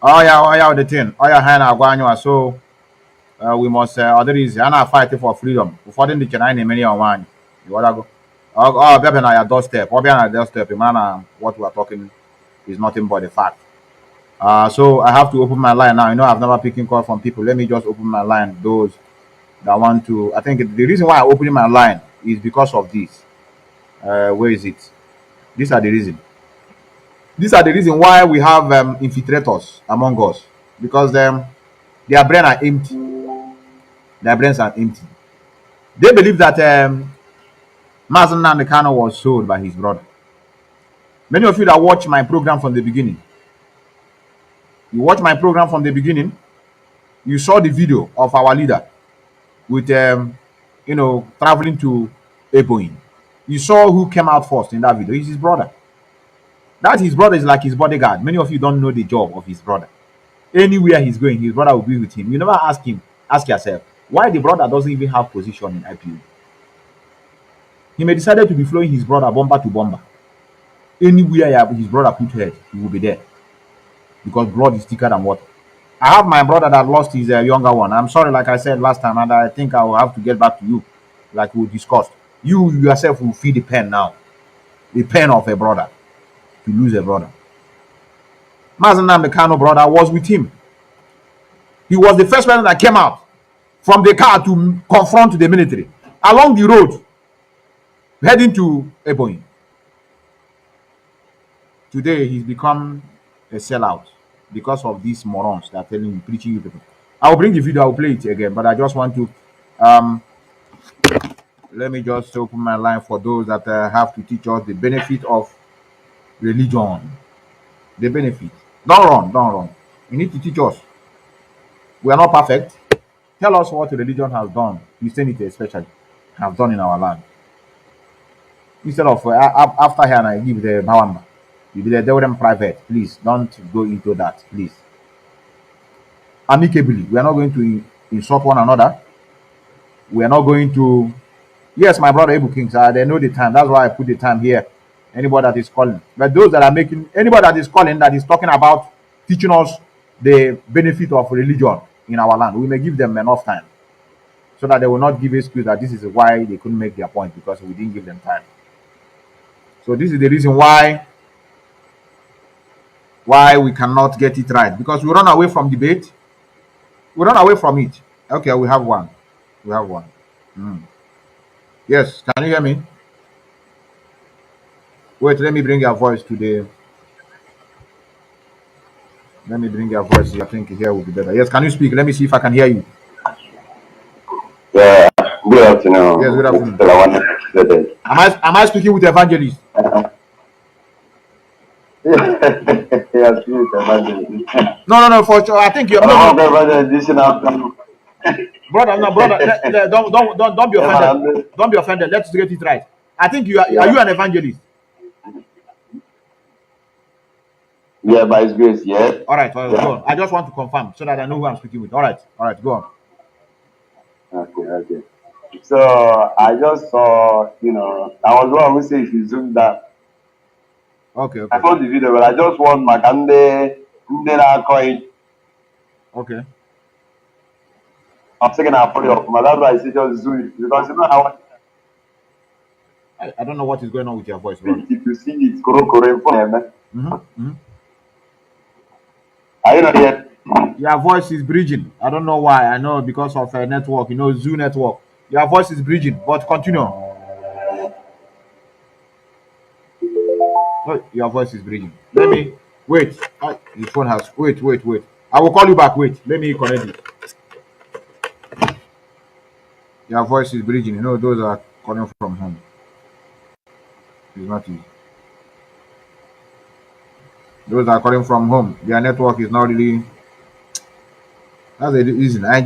Speaker 2: Oh yeah, the thing. Oh yeah, Hannah, so. We must other is and I fight for freedom. Before the China many on one. You wanna go? Oh, baby, na your doorstep. Or on your doorstep, man. What we are talking is nothing but the fact. So I have to open my line now. You know, I've never picking call from people. Let me just open my line. Those that want to. I think the reason why I'm opening my line is because of this. Where is it? These are the reason. These are the reason why we have infiltrators among us because their brain are empty. Their brains are empty. They believe that Mazi Nnamdi Kanu was sold by his brother. Many of you that watch my program from the beginning, you watch my program from the beginning, you saw the video of our leader with, traveling to Ipob. You saw who came out first in that video. It's his brother. That his brother is like his bodyguard. Many of you don't know the job of his brother. Anywhere he's going, his brother will be with him. You never ask yourself, why the brother doesn't even have position in IPU? He may decided to be flowing his brother bomber to bomber. Anywhere his brother put head, he will be there. Because blood is thicker than water. I have my brother that lost his younger one. I'm sorry, like I said last time, and I think I will have to get back to you, like we discussed. You yourself will feel the pain now. The pain of a brother, to lose a brother. Mazi Nnamdi Kanu brother was with him. He was the first person that came out from the car to confront the military along the road heading to Ipob. Today he's become a sellout because of these morons that are telling you, preaching you people. I will bring the video, I will play it again, but I just want to let me just open my line for those that have to teach us the benefit of religion. The benefit. Don't run. You need to teach us. We are not perfect. Tell us what religion has done, Christianity especially, has done in our land. Instead of after here, I give the Bawamba. You be there with them private. Please don't go into that, please. Amicably, we are not going to insult one another. We are not going to. Yes, my brother Abu Kings, they know the time. That's why I put the time here. Anybody that is calling. But those that are making, anybody that is calling, that is talking about teaching us the benefit of religion in our land, we may give them enough time so that they will not give excuse that this is why they couldn't make their point because we didn't give them time. So this is the reason why we cannot get it right, because we run away from debate, we run away from it. Okay, we have one. Yes, can you hear me? Wait, let me bring your voice to the. Let me bring your voice. I think here will be better. Yes, can you speak? Let me see if I can hear you.
Speaker 8: Yeah, good afternoon.
Speaker 2: Yes, good afternoon. Am I speaking with evangelist?
Speaker 8: Yes, please, evangelist.
Speaker 2: No, for sure. I think you're. Brother, don't be offended. Don't be offended. Let's get it right. I think you are. Yeah. Are you an evangelist?
Speaker 8: Yeah, by His grace, yeah.
Speaker 2: All right, well, go on. I just want to confirm so that I know who I'm speaking with. All right, go on.
Speaker 8: Okay. So I just saw, I was wrong. We say if you zoom down.
Speaker 2: Okay.
Speaker 8: I saw the video, but I just want my Kande coin.
Speaker 2: Okay.
Speaker 8: I'm taking a photo of my. That's why I say just zoom it, because you know how.
Speaker 2: I don't know what is going on with your voice, bro.
Speaker 8: If you see it, koro
Speaker 2: Are you not yet? Your voice is bridging. I don't know why. I know because of a network, Zoo network. Your voice is bridging, but continue. Oh, your voice is bridging. Let me wait. The phone has. Wait. I will call you back. Wait. Let me connect it. Your voice is bridging. Those are calling from home. It's not easy. Those are calling from home. Their network is not really. That's the reason I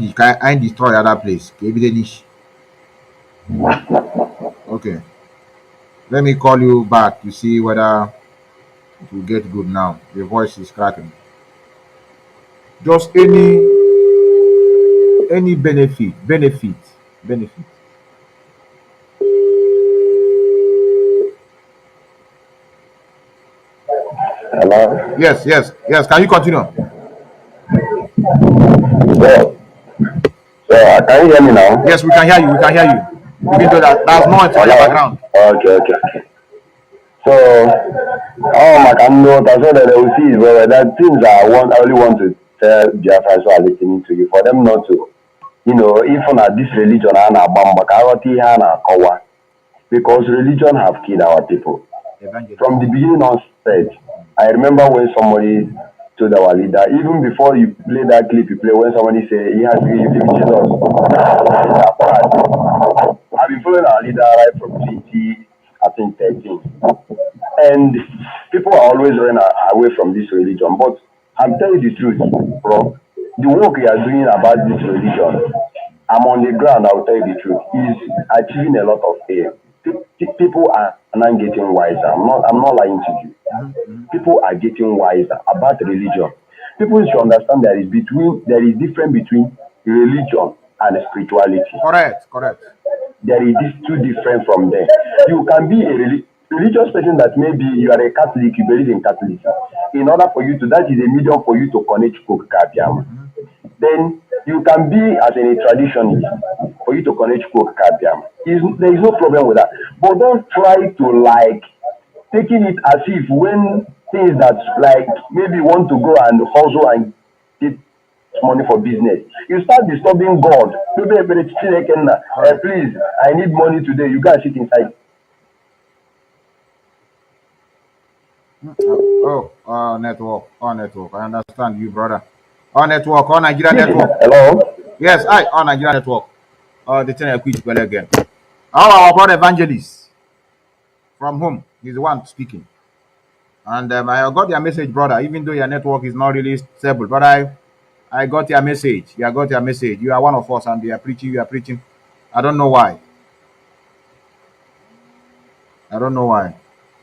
Speaker 2: destroy other place. Okay. Let me call you back to see whether it will get good now. The voice is cracking. Just any benefit.
Speaker 8: Hello?
Speaker 2: Yes. Can you continue?
Speaker 8: So can you hear me now?
Speaker 2: Yes, we can hear you. Even though there's noise on your background.
Speaker 8: Okay. So, my Kanu, that's what they will see. But that things I only want to tell Biafrans who are listening to you, for them not to, even at this religion, because religion have killed our people. From the beginning on stage, I remember when somebody told our leader, even before you play that clip, you play when somebody say he has to believe in Jesus. I've been following our leader right from 2013. And people are always running away from this religion. But I'm telling you the truth, bro. The work we are doing about this religion, I'm on the ground, I'll tell you the truth, is achieving a lot of aim. People are not getting wiser. I'm not lying to you. People are getting wiser about religion. People should understand there is difference between religion and spirituality.
Speaker 2: Correct.
Speaker 8: There is this two different from there. You can be a religious person that maybe you are a Catholic, you believe in Catholicism. In order for you to, that is a medium for you to connect to Kabiam. Then you can be as a traditionalist for you to connect to Kabiam. There is no problem with that. But don't try to taking it as if when things that maybe want to go and hustle and get money for business, you start disturbing God. Please, I need money today. You guys sit inside.
Speaker 2: Network. I understand you, brother. Network. Nigeria network.
Speaker 8: Hello.
Speaker 2: Yes, Nigeria network. The channel I quit well again. Our brother evangelist from home. He's the one speaking. And I got your message, brother. Even though your network is not really stable, but I got your message. You got your message. You are one of us, and you are preaching. I don't know why.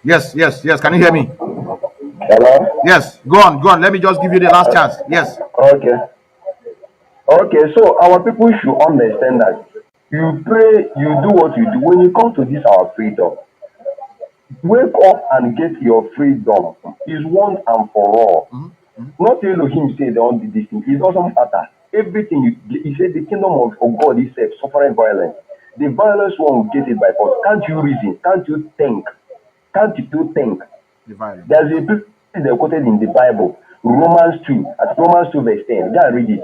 Speaker 2: Yes. Can you hear me?
Speaker 8: Hello?
Speaker 2: Yes. Go on. Let me just give you the last chance. Yes.
Speaker 8: Okay, so our people should understand that you pray, you do what you do. When you come to this our freedom, Wake up and get your freedom. Is once and for all. Not Elohim say they don't do this thing. It doesn't matter. Everything he said the kingdom of God is suffering violence. The violence one will get it by force. Can't you reason? Can't you think? Can't you think? There's a place they quoted in the Bible, Romans 2, at Romans 2 verse 10. Go and read it.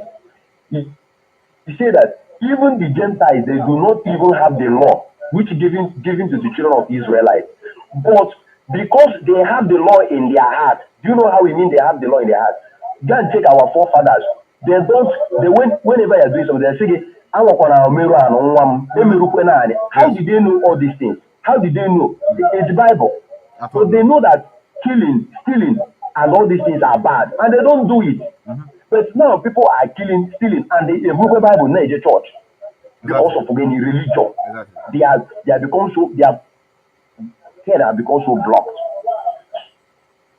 Speaker 8: He said that even the Gentiles, they do not even have the law which given to the children of Israelites. But because they have the law in their heart, do you know how we mean they have the law in their heart? Go and check our forefathers. Whenever you're doing something, they say, how did they know all these things? How did they know? It's the Bible. So they know that killing, stealing, and all these things are bad, and they don't do it. But now people are killing, stealing, and they move the Bible in the church because of any religion. They have become so their head have become so blocked.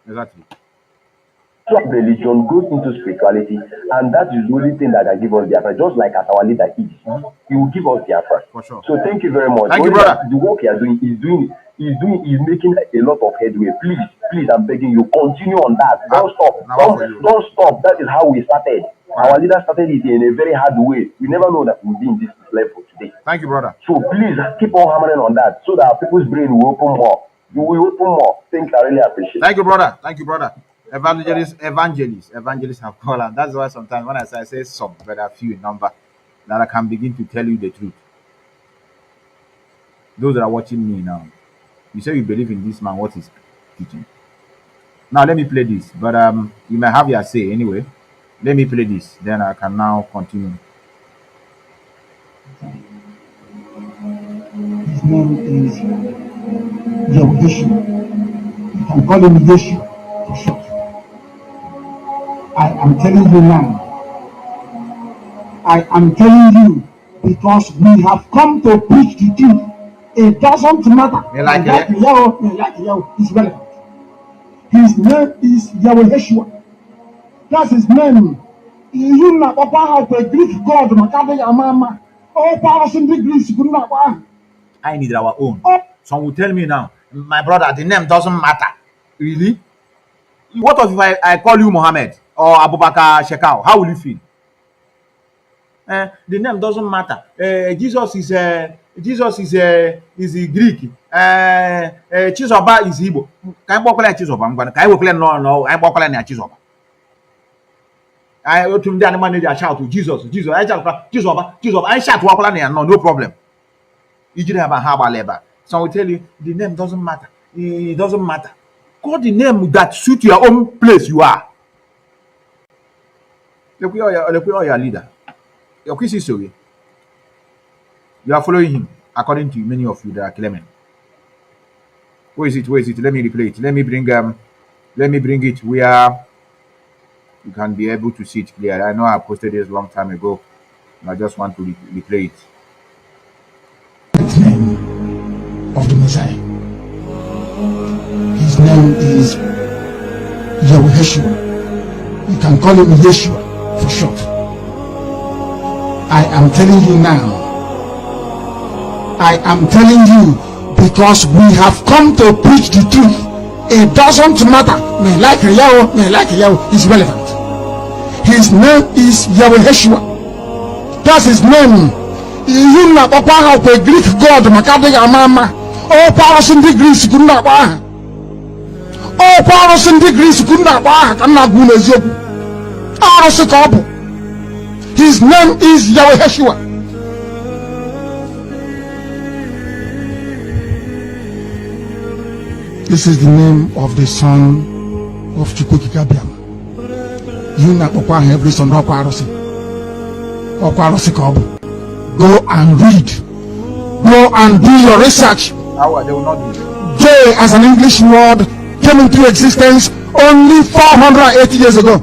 Speaker 2: Exactly.
Speaker 8: So religion goes into spirituality, and that is the only thing that can give us Biafra. Just like as our leader is, he will give us Biafra.
Speaker 2: For sure.
Speaker 8: So thank you very much.
Speaker 2: Thank you, brother.
Speaker 8: The work you are doing is making a lot of headway. Please, I'm begging you, continue on that. Don't stop. Don't stop. That is how we started. Our leader started it in a very hard way. We never know that we'll be in this level today.
Speaker 2: Thank you, brother.
Speaker 8: So please keep on hammering on that so that our people's brain will open more. You will open more. Thanks, I really appreciate it.
Speaker 2: Thank you, brother. Thank you, brother. Evangelists have called, and that's why sometimes when I say some, but a few in number, that I can begin to tell you the truth. Those that are watching me now, you say you believe in this man, what is teaching. Now let me play this, but you may have your say anyway. Let me play this, then I can now continue.
Speaker 1: His name is Yeshua. You can call him Yeshua for short. I am telling you now. I am telling you because we have come to preach the truth. It doesn't matter. Like Yahweh is relevant. His name is Yeshua. That's his name. You know how the Greek god Makade Yamama. Oh, powers in the Greeks.
Speaker 2: I need our own. Some will tell me now, my brother, the name doesn't matter. Really? What if I call you Mohammed or Abubakar Shekau? How will you feel? The name doesn't matter. Jesus is Greek. Chizoba is Igbo. Can I call Chizoba? Can I call no? I call Chizoba. I to the manager shout to Jesus. I shout Chizoba. I shout no problem. You didn't have a harbor labor. Some will tell you the name doesn't matter. It doesn't matter. Call the name that suits your own place you are. Look your leader. Your quiz is sorry. You are following him, according to many of you that are claiming. Where is it? Let me replay it. Let me bring it where you can be able to see it clear. I know I posted this a long time ago, and I just want to replay it.
Speaker 1: The name of the Messiah. His name is Yeshua. You can call him Yeshua for short. I am telling you now. I am telling you because we have come to preach the truth. It doesn't matter. May like Yahweh is relevant. His name is Yeshua. That's his name. You know how the Greek god Makade Yamama. All powers in the Greeks could not buy. All powers in the Greeks could not buy. I'm not going to say. His name is Yeshua. This is the name of the son of Chukwukikabiam. You know every son of Kwarosi. Go and read. Go and do your research.
Speaker 2: How they will not do it.
Speaker 1: J as an English word came into existence only 480 years ago.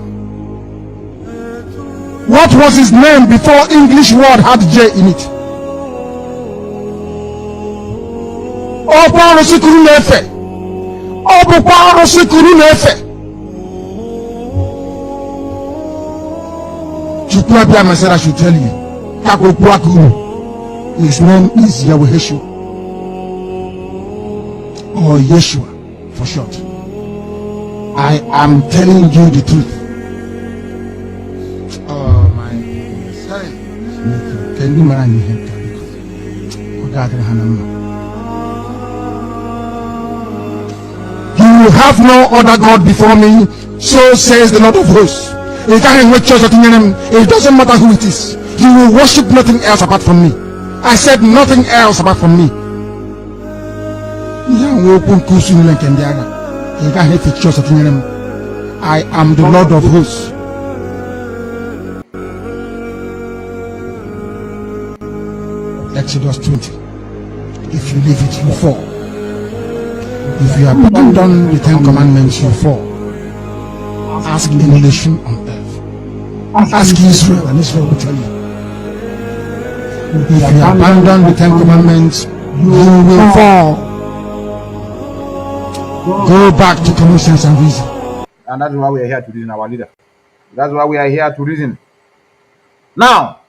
Speaker 1: What was his name before English word had J in it? Chukwuabiama said I should tell you. His name is Yeshua. or Yeshua for short. I am telling you the truth. Oh my goodness. Can you man You have no other God before me, so says the Lord of hosts. It doesn't matter who it is. You will worship nothing else apart from me. I said nothing else apart from me. I am the Lord of hosts. Exodus 20. If you leave it, you fall. If you abandon the 10 commandments, you fall. Ask any nation on earth. Ask Israel, and Israel will tell you. If you abandon the 10 commandments, you will fall. Go back to common sense and reason.
Speaker 2: And that's why we are here to reason, our leader. That's why we are here to reason. Now,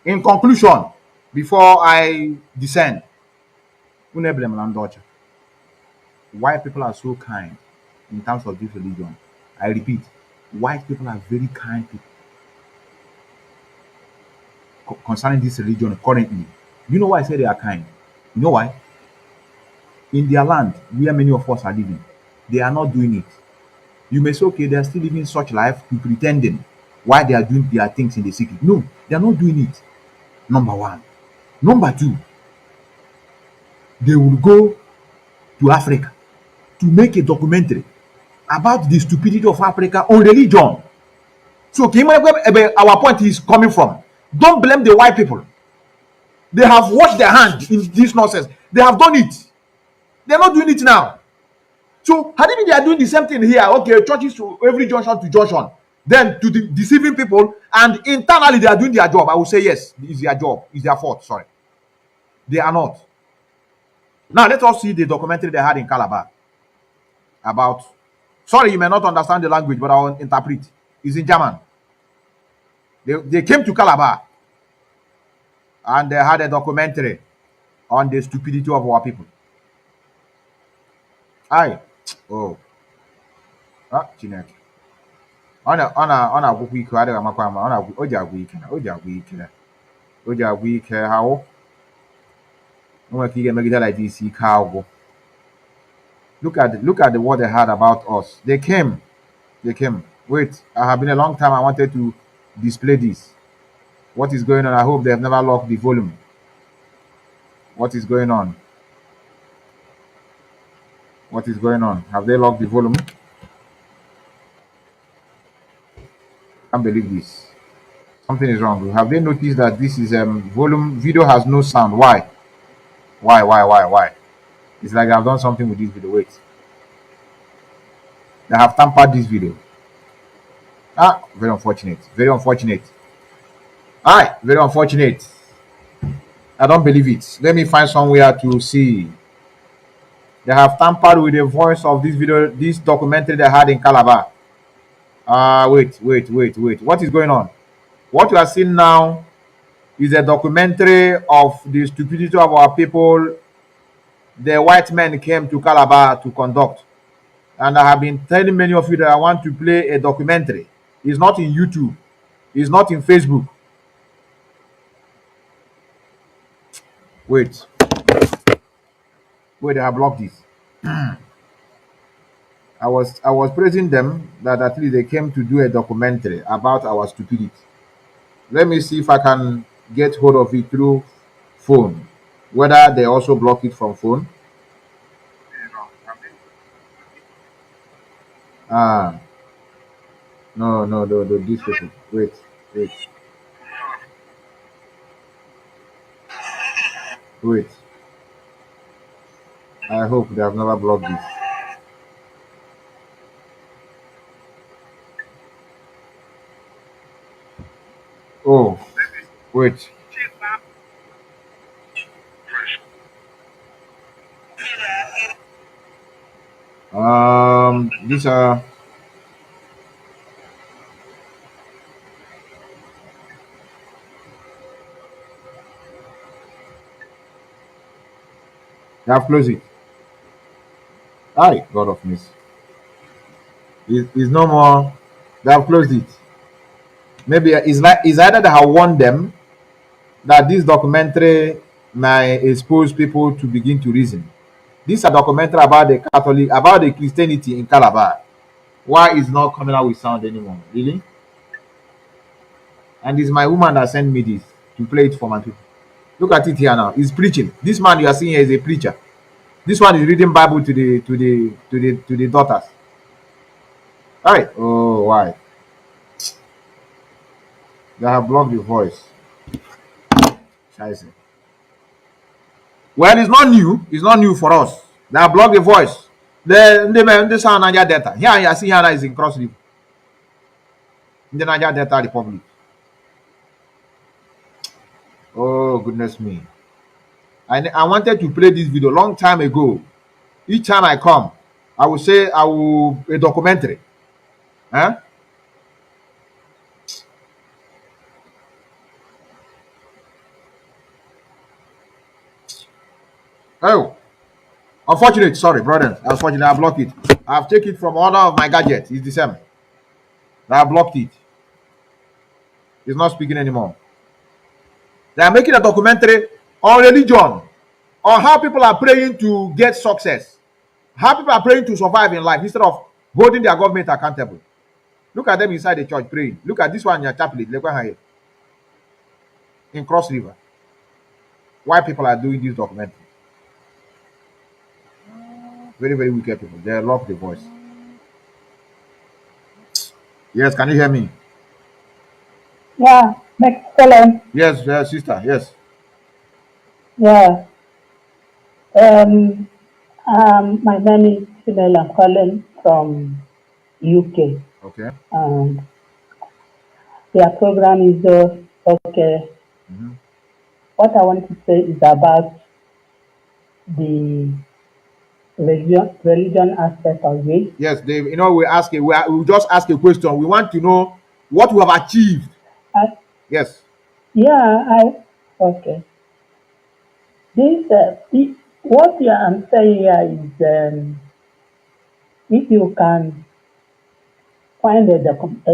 Speaker 2: in conclusion, before I descend, why people are so kind in terms of this religion. I repeat, white people are very kind people concerning this religion currently. You know why I say they are kind? You know why? In their land, where many of us are living, they are not doing it. You may say, okay, they are still living such life to pretending why they are doing their things in the secret. No, they are not doing it. Number one. Number two, they will go to Africa to make a documentary about the stupidity of Africa on religion. So, our point is coming from. Don't blame the white people. They have washed their hand in this nonsense. They have done it. They're not doing it now. So, had it been they are doing the same thing here, okay, churches to every junction to junction, then to the deceiving people, and internally they are doing their job, I will say yes, it's their job, it's their fault, sorry. They are not. Now, let us see the documentary they had in Calabar about, sorry, you may not understand the language, but I will interpret. It's in German. They came to Calabar and they had a documentary on the stupidity of our people. Aye. Oh. Ah, Chineke. Ọ na-agwụkwa ike adịghị amakwa ama o ji agwụ ike ha wụ o nwere ka ị ga-emegide like this ike agwụ. Look at the word they had about us. They came. Wait, I have been a long time I wanted to display this. What is going on? I hope they have never locked the volume. What is going on? Have they locked the volume? Can't believe this. Something is wrong. Have they noticed that this is volume video has no sound? Why? It's like I've done something with this video. Wait. They have tampered this video. Ah, very unfortunate. Aye, very unfortunate. I don't believe it. Let me find somewhere to see. They have tampered with the voice of this video, this documentary they had in Calabar. Wait. What is going on? What you are seeing now is a documentary of the stupidity of our people. The white men came to Calabar to conduct. And I have been telling many of you that I want to play a documentary. It's not in YouTube. It's not in Facebook. Wait, they have blocked this. I was praising them that at least they came to do a documentary about our stupidity. Let me see if I can get hold of it through phone. Whether they also block it from phone. No, these people. Wait. I hope they have never blocked this. Oh, wait. These are. They have closed it. Aye, God of mercy. It's no more. They have closed it. Maybe it's either they have warned them that this documentary may expose people to begin to reason. This is a documentary about the Catholic, about the Christianity in Calabar. Why is not coming out with sound anymore? Really? And it's my woman that sent me this to play it for my people. Look at it here now. He's preaching. This man you are seeing here is a preacher. This one is reading Bible to the daughters. All right. Oh, why? They have blocked the voice. Scheiße. Well, it's not new. It's not new for us. They have blocked the voice. The sound Niger Delta. Here you see here is in Cross River. In the Niger Delta Republic. Oh, goodness me. I wanted to play this video long time ago. Each time I come, I will say a documentary. Huh? Oh, unfortunate. Sorry, brother. Unfortunately, I blocked it. I've taken it from all of my gadgets. It's the same. I blocked it. It's not speaking anymore. They are making a documentary on religion, on how people are praying to get success, how people are praying to survive in life instead of holding their government accountable. Look at them inside the church praying. Look at this one in your chaplet, in Cross River. Why people are doing this documentary? Very, very wicked people. They love the voice. Yes, can you hear me?
Speaker 9: Yeah, excellent.
Speaker 2: Yes, sister. Yes.
Speaker 9: Yeah. My name is Fidel. I'm calling from UK.
Speaker 2: Okay.
Speaker 9: And their program is okay.
Speaker 2: Mm-hmm.
Speaker 9: What I want to say is about the religion aspect of it.
Speaker 2: Yes, Dave. You know, we just ask a question. We want to know what we have achieved. Yes.
Speaker 9: Yeah, okay. What I'm saying here is, if you can find a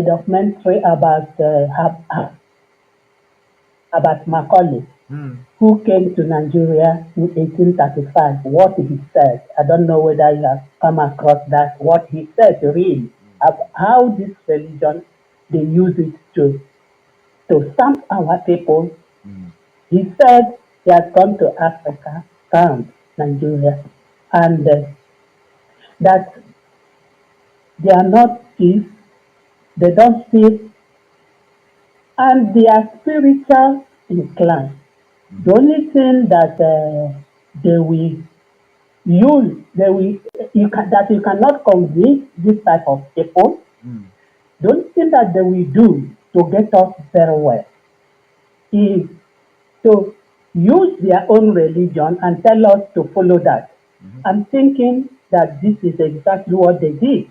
Speaker 9: documentary about Macaulay, who came to Nigeria in 1835, what he said. I don't know whether you have come across that, what he said really, how this religion, they use it to stamp our people. He said he has come to Africa, found Nigeria, and that they are not thieves, they don't steal, and they are spiritual inclined. The only thing that they will use, that you cannot convince this type of people. The only thing that they will do to get us very well is to use their own religion and tell us to follow that. I'm thinking that this is exactly what they did.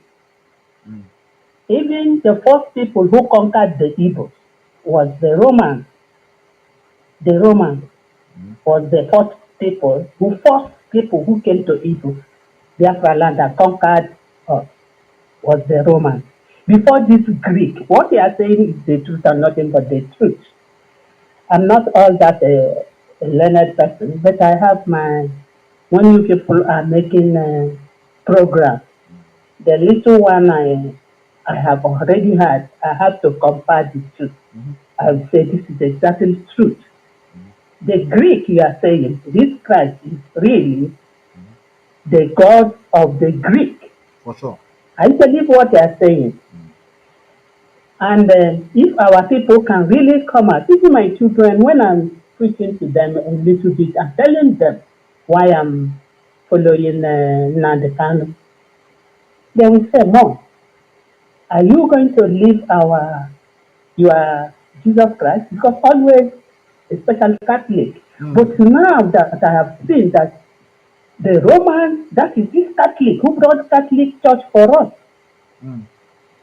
Speaker 9: Even the first people who conquered the Ipob was the Romans. The Romans was the first people who came to Ipob, Biafra land, and conquered us, was the Romans. Before this Greek, what they are saying is the truth and nothing but the truth. I'm not all that a learned person, but I have when you people are making a program, the little one I have already had, I have to compare the truth. I will say this is exactly truth. The Greek you are saying, this Christ is really the God of the Greek.
Speaker 2: For sure.
Speaker 9: I believe what they are saying. And if our people can really come out, even my children, when I'm preaching to them a little bit, I'm telling them why I'm following Nnamdi Kanu, they will say, Mom, are you going to leave your Jesus Christ? Because always, especially Catholic. But now that I have seen that the Romans, that is this Catholic who brought Catholic Church for us,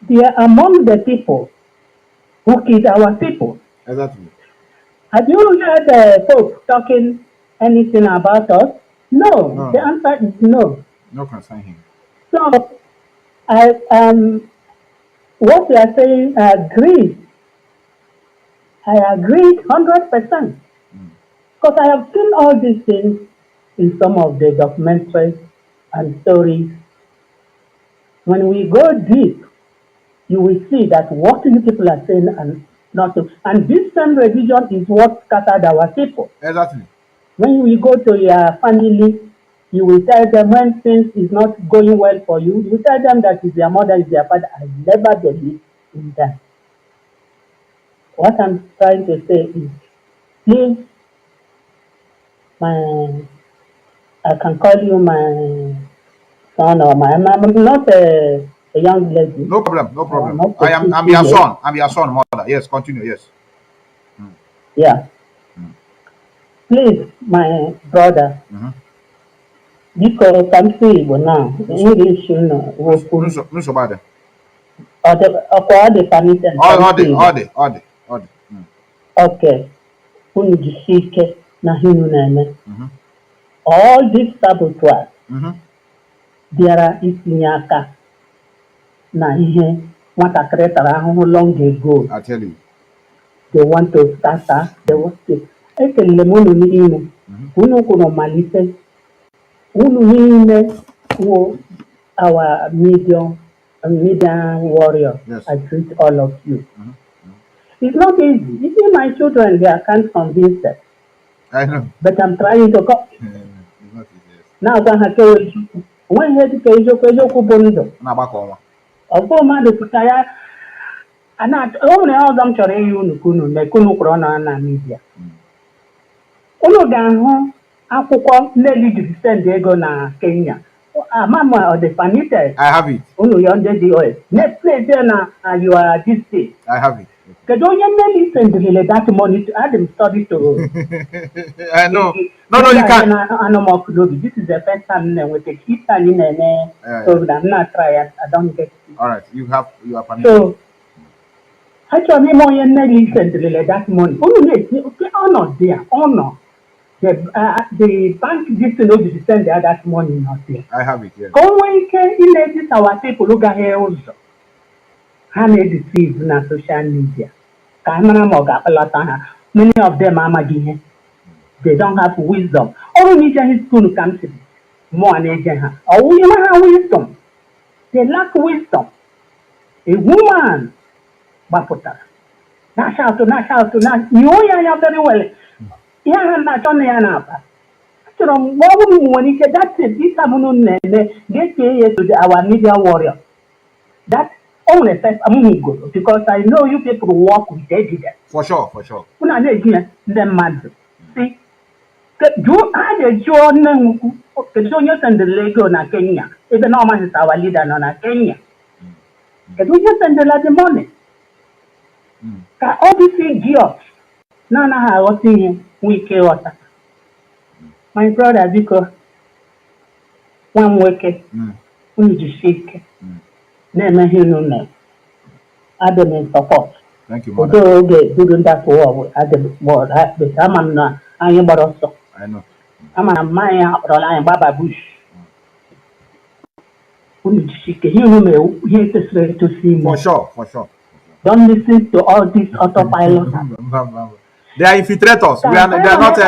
Speaker 9: they are among the people who killed our people.
Speaker 2: Exactly.
Speaker 9: Have you heard Pope talking anything about us? No. The answer is no.
Speaker 2: No concern him.
Speaker 9: So what you are saying, I agreed 100%. Because I have seen all these things in some of the documentaries and stories. When we go deep, you will see that what you people are saying and not so. And this same religion is what scattered our people.
Speaker 2: Exactly.
Speaker 9: When we go to your family, you will tell them when things is not going well for you, you will tell them that is their mother, is their father. I never believe in that. What I'm trying to say is, please, I can call you my son or I'm not a young lady.
Speaker 2: No problem, no problem.
Speaker 9: Not
Speaker 2: I'm your son. I'm your son, mother. Yes, continue, yes.
Speaker 9: Yeah. Please, my brother, biko ka m sị Igbo now, English wokwu.
Speaker 2: Nsogbu
Speaker 9: Ọkwa ọ dị permitted ka m sị Igbo.
Speaker 2: Ọ dị.
Speaker 9: Okay. Unu jisie ike na ihe unu na-eme. All these saboteurs bịara itinye aka na ihe nwatakịrị tara ahụhụ long ago.
Speaker 2: I tell you.
Speaker 9: They want to scatter. They want to. Ekelele m unu niile. Unu kwuru malite. Unu niile wụ our media warriors.
Speaker 2: Yes.
Speaker 9: I greet all of you. It's not easy. Even my children, they can't convince them.
Speaker 2: I know.
Speaker 9: But I'm trying to go.
Speaker 2: It's not easy.
Speaker 9: Now, when you educate eziokwu bụ ndụ. Ọ bụ mmadụ pụta ya. O nwere ọzọ m chọrọ iyi unu kunu kwuru ọnụ na media. Unu ga-ahụ akwụkwọ Nelly jiri send ego na Kenya. Mama or the permitted.
Speaker 2: I have it.
Speaker 9: Unu yonde the oil. Next place na you are this day.
Speaker 2: I have it.
Speaker 9: Kedu onye Nelly send that money to add them study to.
Speaker 2: I know. No, you can't.
Speaker 9: This is the first time with the kids in a program. I'm not trying. I don't get it.
Speaker 2: All right, you are permitted.
Speaker 9: So, actually, more Nelly send that money. Okay, honor there, honor. The bank did to know to send that money not there.
Speaker 2: I have it, yes.
Speaker 9: Go in this our people look at here also. How many deceive on social media? Many of them are magic. They don't have wisdom. All we need is to come to more than agent. Oh, we don't have wisdom. They lack wisdom. A woman, Bapota. Nash out to you are very well. Yeah, I'm not on the anapa. So, when he said that's it, this afternoon, get here to our media warrior. That only says I'm good because I know you people work with evidence.
Speaker 2: For sure.
Speaker 9: When I get them mad. See, do I the John send the Lego na Kenya? Even though is our leader na Kenya. Can we just send the money? Can all these idiots? Nana, I was seeing we water. My brother, because one wicked, we just shake. Never hear no name. I don't need support.
Speaker 2: Thank you, mother.
Speaker 9: Although they doing that war at the board, I'm not, I am but also.
Speaker 2: I know.
Speaker 9: I'm a Maya or I am Baba Bush. We just shake. You know, he is ready to see me.
Speaker 2: For sure.
Speaker 9: Don't listen to all these autopiloters.
Speaker 2: They are infiltrators. They are not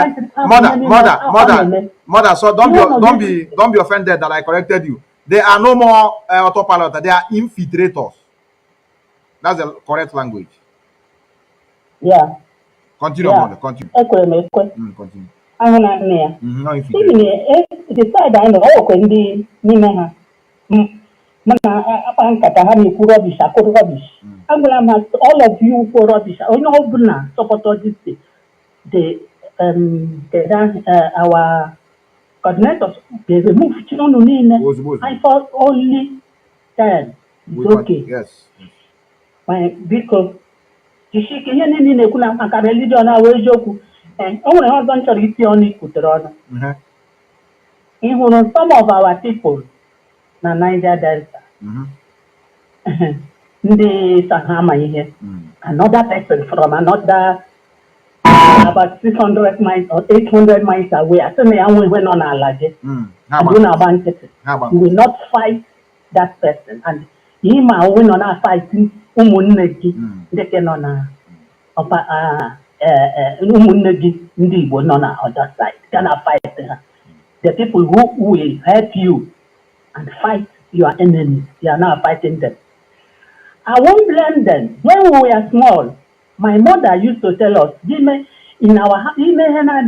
Speaker 2: mother. So don't be offended that I corrected you. They are no more autopiloters. They are infiltrators. That's the correct language.
Speaker 9: Yeah.
Speaker 2: Continue, mother. Continue. Continue.
Speaker 9: No infiltrators. The side I know, rubbish. All of you for rubbish. Support this our coordinators, they removed children. I thought only 10. It's okay.
Speaker 2: Yes.
Speaker 9: Because you see, can religion joke. And only husband charity only put on. Even some of our people na Niger Delta. The Sahama here. Another person from another about 600 miles or 800 miles away. I think we went on our lodge. We will not fight that person. And him win on our fighting umunegi, they can on a umunegi, ndi on our other side. Gonna fight the people who will help you and fight your enemies. You are now fighting them. I won't blame them. When we were small, my mother used to tell us, in our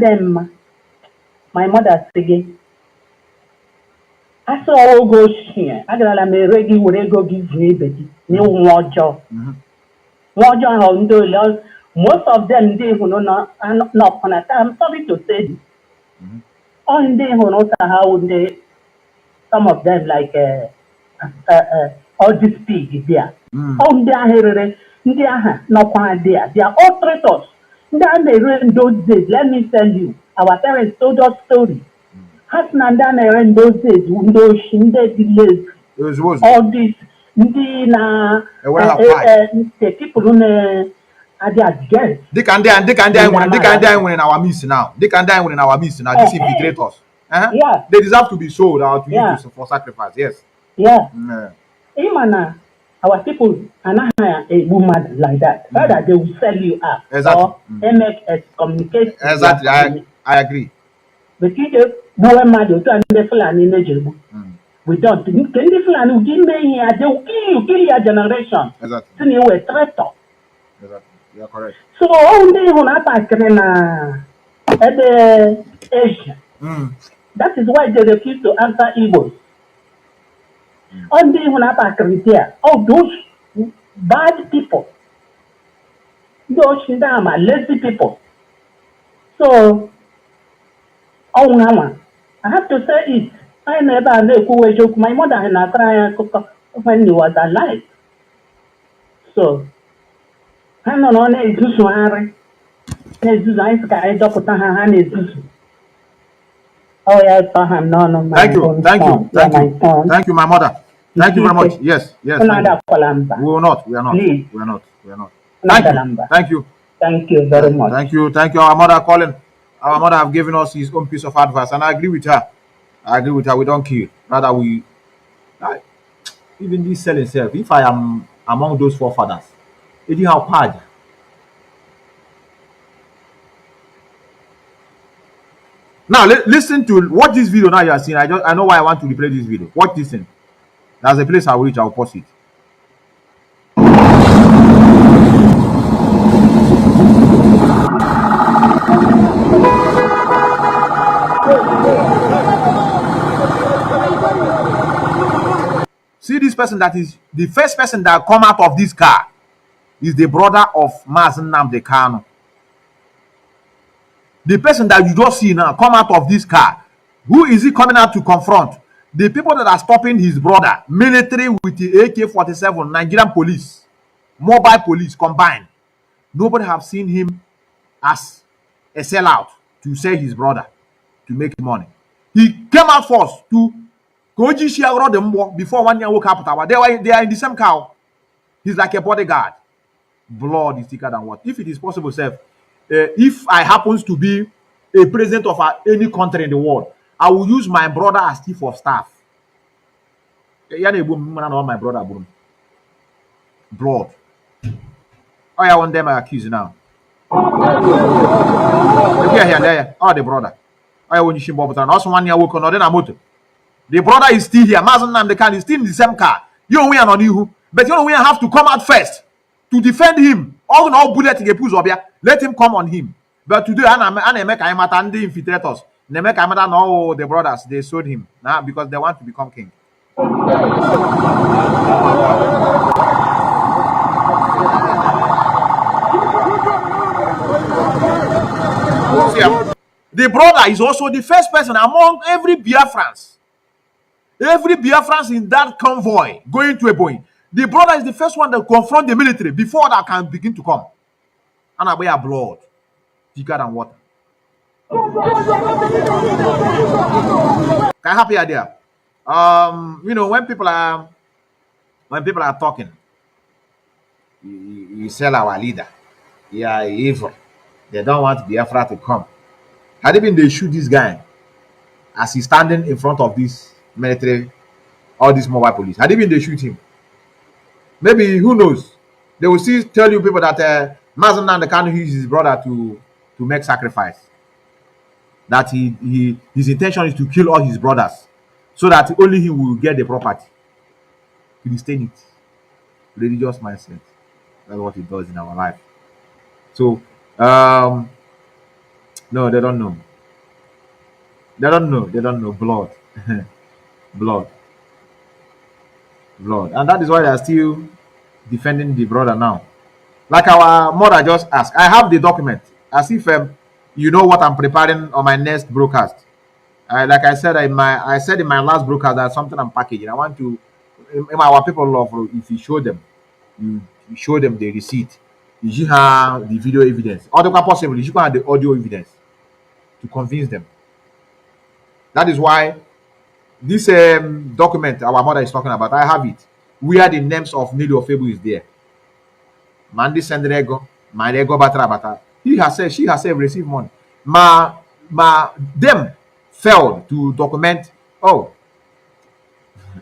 Speaker 9: them. My mother said, I saw all go here. I got a regi would go give me baby. New water. Water on the most of them they who know not on a time. I'm sorry to say this. On they who know how they some of them like all these pigs there. On their hair, they are not there. They are all traitors. Then they in those days. Let me tell you, our parents told us stories. Has Nandana in those days, those delays, all this, the people who are their guests.
Speaker 2: They can die in our midst now. They can die in our midst now. These infiltrators.
Speaker 9: Yeah.
Speaker 2: They deserve to be sold out to use for sacrifice. Yes.
Speaker 9: Yeah. Imana, our people are not a woman like that. Rather, they will sell you up.
Speaker 2: Exactly.
Speaker 9: Or make communicate.
Speaker 2: Exactly. I agree.
Speaker 9: But if you don't mad, you can't be eligible. We don't. Can the Fulani give me here? They will kill your generation.
Speaker 2: Exactly.
Speaker 9: So you were traitor.
Speaker 2: Exactly. You are correct.
Speaker 9: So only when I pass at the Asia. That is why they refuse to answer Igbo. Only when I pass there. Oh, those bad people. Those lazy people. So, I have to say it. I never knew joke. My mother and I cry when he was alive. So, I don't know. Oh yeah, I saw him. No,
Speaker 2: Thank you, thank you, my mother. Thank you very much. Yes. We will not. We are not.
Speaker 9: Please.
Speaker 2: We are not. Thank you.
Speaker 9: Thank you very much.
Speaker 2: Thank you. Our mother calling. Our mother have given us his own piece of advice, and I agree with her. We don't kill. Rather, we even this selling self. If I am among those forefathers, it is how hard. Now listen to watch this video. Now you are seeing. I know why I want to replay this video. Watch this thing. There's a place I will reach. I will post it. See this person that is the first person that come out of this car is the brother of Mazi Nnamdi Kanu. The person that you just see now come out of this car. Who is he coming out to confront? The people that are stopping his brother, military with the AK-47, Nigerian police, mobile police combined. Nobody have seen him as a sellout to sell his brother to make money. He came out first to before 1 year woke up. They are in the same car. He's like a bodyguard. Blood is thicker than what? If it is possible, sir, if I happens to be a president of any country in the world, I will use my brother as chief of staff. My brother, blood. Oh, I want them accused now. Here. Oh, the brother. I want you to also 1 year work on another motor. The brother is still here. Mazi Nnamdi Kanu is still in the same car. You know we are not you, but you know we have to come out first to defend him. All bullet get push up here. Let him come on him. But today, I make the infiltrators. They make no the brothers. They sold him now because they want to become king. The brother is also the first person among every Biafrans. Every Biafrans in that convoy going to a point. The brother is the first one that confront the military before that can begin to come. And I wear blood thicker than water. Can I help you idea? You know, when people are talking, you sell our leader. Yeah, evil. They don't want Biafra to come. Had even they shoot this guy as he's standing in front of this military all these mobile police. Had even they shoot him, maybe who knows? They will still tell you people that Mazi Nnamdi Kanu used his brother to make sacrifice. That his intention is to kill all his brothers, so that only he will get the property. Christianity, religious mindset. That's what it does in our life. So, no, they don't know. They don't know. They don't know. Blood, blood, blood, and that is why they are still defending the brother now. Like our mother just asked, I have the document as if you know what I'm preparing on my next broadcast. Like I said in my last broadcast, that's something I'm packaging. I want to, our people love if you show them, you show them the receipt, you have the video evidence, or the possible you have the audio evidence to convince them. That is why this document our mother is talking about, I have it, where the names of Nili Ofebu is there. Mandi Sendrego, Marego Batra. He has said, she has said, received money. Them failed to document. Oh,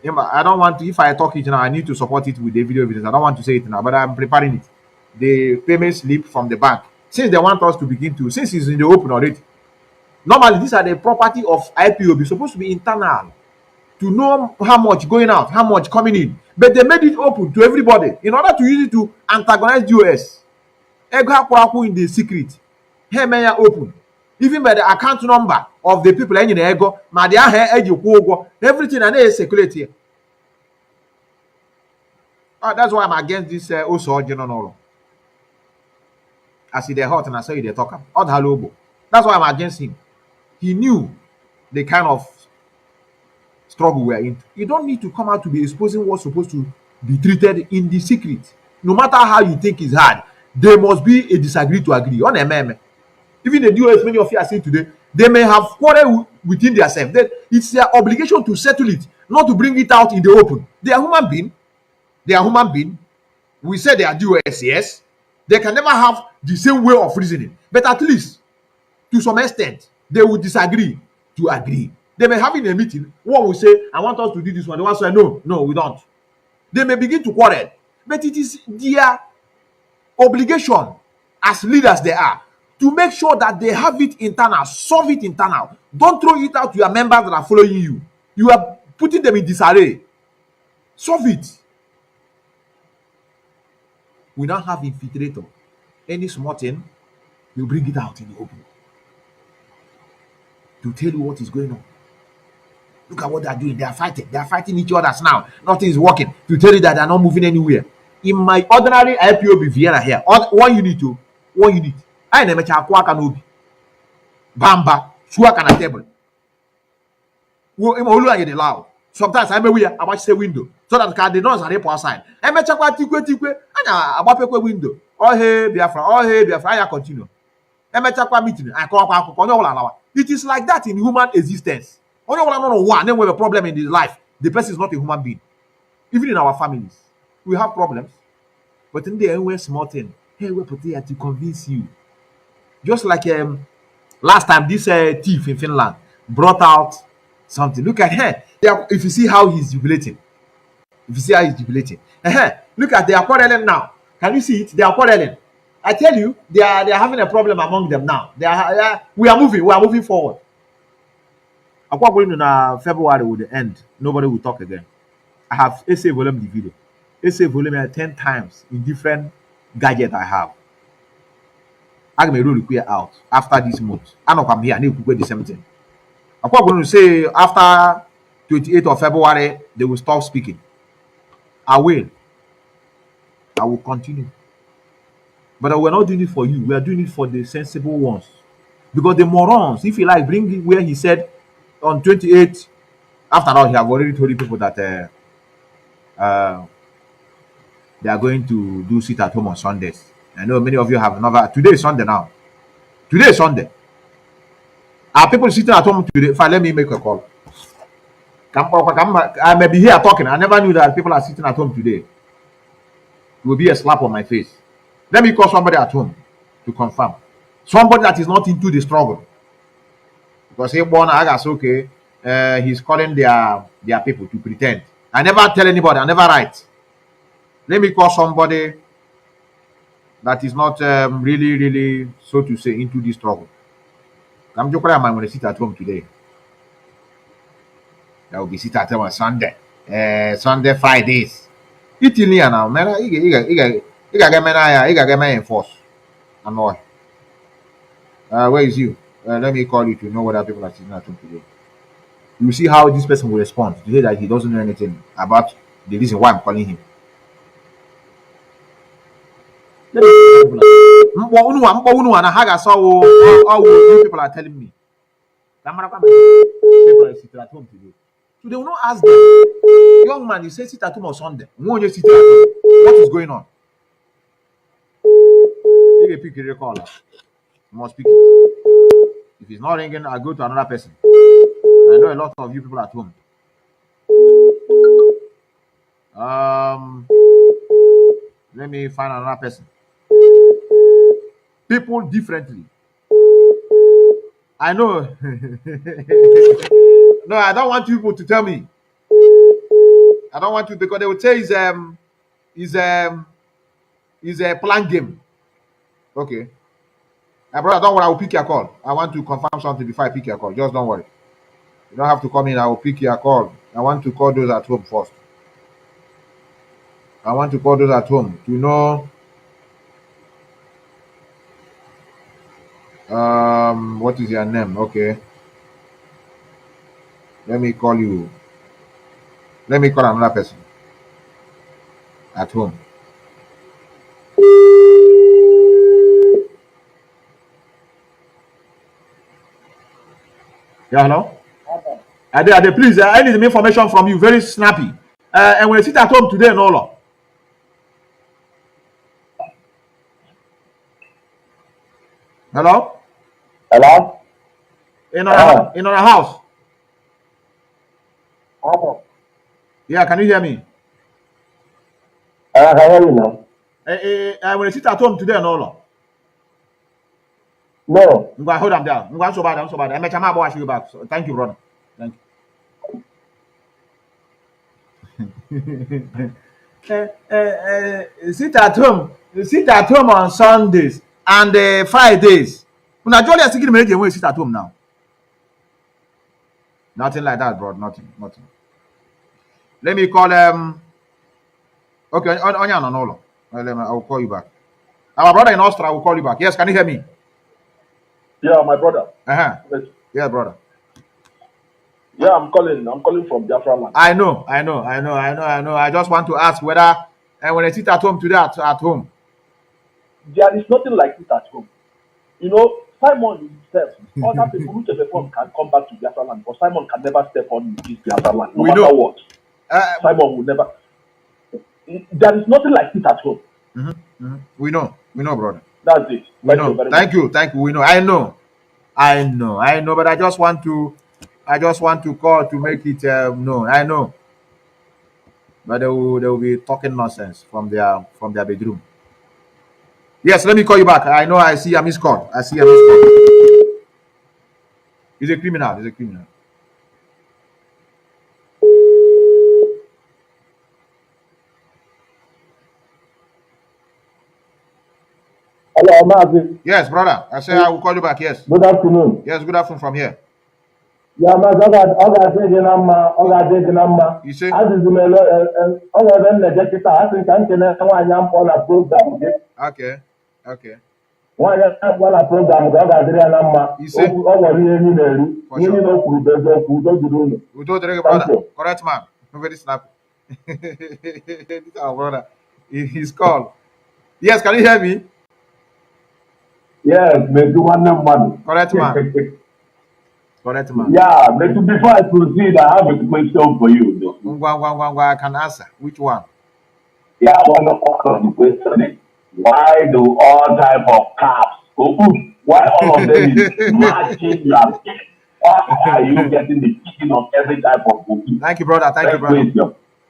Speaker 2: I don't want to. If I talk it now, I need to support it with the video evidence. I don't want to say it now, but I'm preparing it. The payment slip from the bank. Since they want us to begin to, since it's in the open already. Normally, these are the property of IPOB, supposed to be internal, to know how much going out, how much coming in. But they made it open to everybody in order to use it to antagonize the US. Ego in the secret. Hey, may open. Even by the account number of the people in the ego, everything and they circulate here. That's why I'm against this also general. I see the hot and I say they talk. That's why I'm against him. He knew the kind of struggle we're in. You don't need to come out to be exposing what's supposed to be treated in the secret. No matter how you think it's hard, there must be a disagree to agree. On MM. Even the US, many of you are saying today, they may have quarrel within themselves. It's their obligation to settle it, not to bring it out in the open. They are human beings. They are human beings. We say they are US, yes. They can never have the same way of reasoning. But at least, to some extent, they will disagree to agree. They may have in a meeting, one will say, I want us to do this one. The one will say, no, we don't. They may begin to quarrel. But it is their obligation as leaders they are to make sure that they have it internal, solve it internal. Don't throw it out to your members that are following you. You are putting them in disarray. Solve it. We now have infiltrator. Any small thing, you bring it out in the open to tell you what is going on. Look at what they are doing. They are fighting. They are fighting each other now. Nothing is working. To tell you that they are not moving anywhere. In my ordinary IPOB Vienna here, one unit. I never check Kanu. Bamba, Suaka na table. Loud. Sometimes I may wear I watch the window so that the noise are up outside. I may check what tikwe about window. Oh hey Biafra, I continue. I may check what meeting. I call. It is like that in human existence. Only one know one. Then we have a problem in his life. The person is not a human being. Even in our families, we have problems. But in the end, we're small thing. Hey, we're put here to convince you. Just like last time, this thief in Finland brought out something. Look at her. If you see how he's jubilating. Look at they are quarreling now. Can you see it? They are quarreling. I tell you, they are having a problem among them now. We are moving forward. Going to February will end. Nobody will talk again. I have essay volume the video. Essay volume 10 times in different gadget I have. I may roll the out after this month. I know come here. I need to go the same thing. I'm going to say after 28th of February they will stop speaking. I will continue. But we're not doing it for you. We are doing it for the sensible ones. Because the morons, if you like, bring it where he said on 28th. After all, he have already told the people that they are going to do sit at home on Sundays. I know many of you have never. Today is Sunday now. Today is Sunday. Are people sitting at home today? Fine, let me make a call. I may be here talking. I never knew that people are sitting at home today. It will be a slap on my face. Let me call somebody at home to confirm. Somebody that is not into the struggle. Because he born, I guess, okay, he's calling their people to pretend. I never tell anybody. I never write. Let me call somebody that is not really, so to say, into this struggle. I'm joking. I might want to sit at home today. I will be sit at home on Sunday. Sunday, 5 days. Italy now, man. You get me enforce. I'm not. Where is you? Let me call you to know whether people are sitting at home today. You see how this person will respond to say that he doesn't know anything about the reason why I'm calling him. People are telling me. People are sitting at home today. So they will not ask them, young man, you say sit at home on Sunday. What is going on? Take a pick a caller. You must speak it. If it's not ringing, I go to another person. I know a lot of you people at home. Let me find another person. People differently. I know. No, I don't want you people to tell me. I don't want to, because they will say is a plan game. Okay. Brother, don't worry, I will pick your call. I want to confirm something before I pick your call. Just don't worry. You don't have to come in. I will pick your call. I want to call those at home first. I want to call those at home to know what is your name. Okay. Let me call you. Let me call another person at home. Yeah, hello? Ade, please, I need the information from you, very snappy. And when you sit at home today, no law. Hello?
Speaker 8: Hello?
Speaker 2: In our house. Yeah, can you hear me?
Speaker 8: I hear you now.
Speaker 2: When you sit at home today, no law.
Speaker 8: No.
Speaker 2: I'm going to hold them down. I'm going so bad. I'm make my boy you back. So, thank you, brother. Thank you. Sit at home. Sit at home on Sundays and Fridays. When I join you, I when you sit at home now. Nothing like that, bro. Nothing. Let me call okay, on I will call you back. Our brother in Austria will call you back. Yes, can you hear me?
Speaker 10: Yeah, my brother.
Speaker 2: Yes. Yeah, brother.
Speaker 10: Yeah, I'm calling from Biafra land.
Speaker 2: I know. I just want to ask whether when I sit at home today at home.
Speaker 10: There is nothing like it at home. You know, Simon himself, other people who perform can come back to Biafra land, but Simon can never step on this Biafra land, no matter what. Simon will never. There is nothing like it at home.
Speaker 2: We know, brother.
Speaker 10: That's it.
Speaker 2: Thank you. We know. I know. But I just want to call to make it known. I know. But they will be talking nonsense from their bedroom. Yes, let me call you back. I know. I see a missed call. He's a criminal.
Speaker 8: Hello, Mazi.
Speaker 2: Yes, brother. I say I will call you back. Yes.
Speaker 8: Good afternoon.
Speaker 2: Yes, good afternoon from here.
Speaker 8: Yeah, Mazi,
Speaker 2: You say? Okay.
Speaker 8: Program
Speaker 2: You say? Correct, man. Very snappy. This is our brother. He's called. Yes, can you hear me?
Speaker 8: Yes,
Speaker 2: Correct, man.
Speaker 8: Yeah, but before I proceed, I have a question for you.
Speaker 2: I can answer. Which one?
Speaker 8: Yeah, one of the question is, why do all type of cops, why all of them is matching your skin? Why are you getting the kicking of every type of cookie?
Speaker 2: Thank you, brother.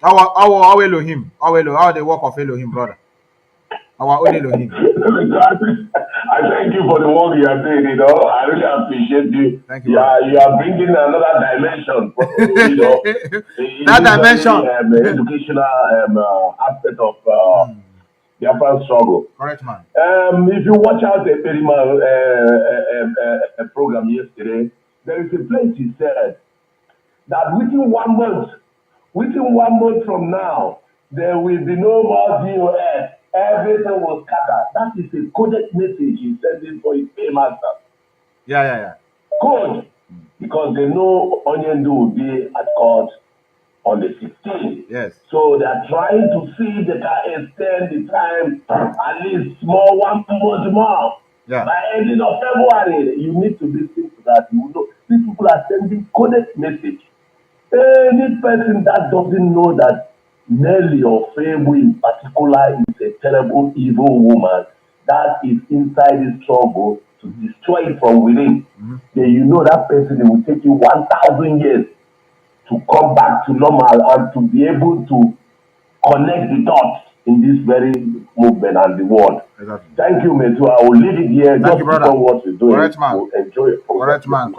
Speaker 2: How Elohim? How they work of Elohim, brother? Our own Elohim.
Speaker 8: I thank you for the work you are doing. You know, I really appreciate you.
Speaker 2: Thank you.
Speaker 8: Yeah, you are bringing another dimension. You know,
Speaker 2: that dimension,
Speaker 8: educational aspect of Biafran struggle.
Speaker 2: Correct, man.
Speaker 8: If you watch out the Perima program yesterday, there is a place he said that within 1 month, from now, there will be no more DOS. Everything will scatter. That is a coded message he's sending for his paymaster.
Speaker 2: Yeah.
Speaker 8: Code. Because they know Onyendu will be at court on the 16th.
Speaker 2: Yes.
Speaker 8: So they are trying to see if they can extend the time at least 1 month more.
Speaker 2: Yeah.
Speaker 8: By ending of February, you need to listen to that. You know, these people are sending coded message. Any person that doesn't know that Nelly or Febu in particular is a terrible, evil woman that is inside this struggle to destroy it from within, then you know that person it will take you 1,000 years to come back to normal and to be able to connect the dots in this very movement and the world.
Speaker 2: Exactly.
Speaker 8: Thank you, Methuselah. I will leave it here.
Speaker 2: Thank you, brother.
Speaker 8: What you're doing.
Speaker 2: Correct, man.
Speaker 8: We'll enjoy it.
Speaker 2: Correct, man.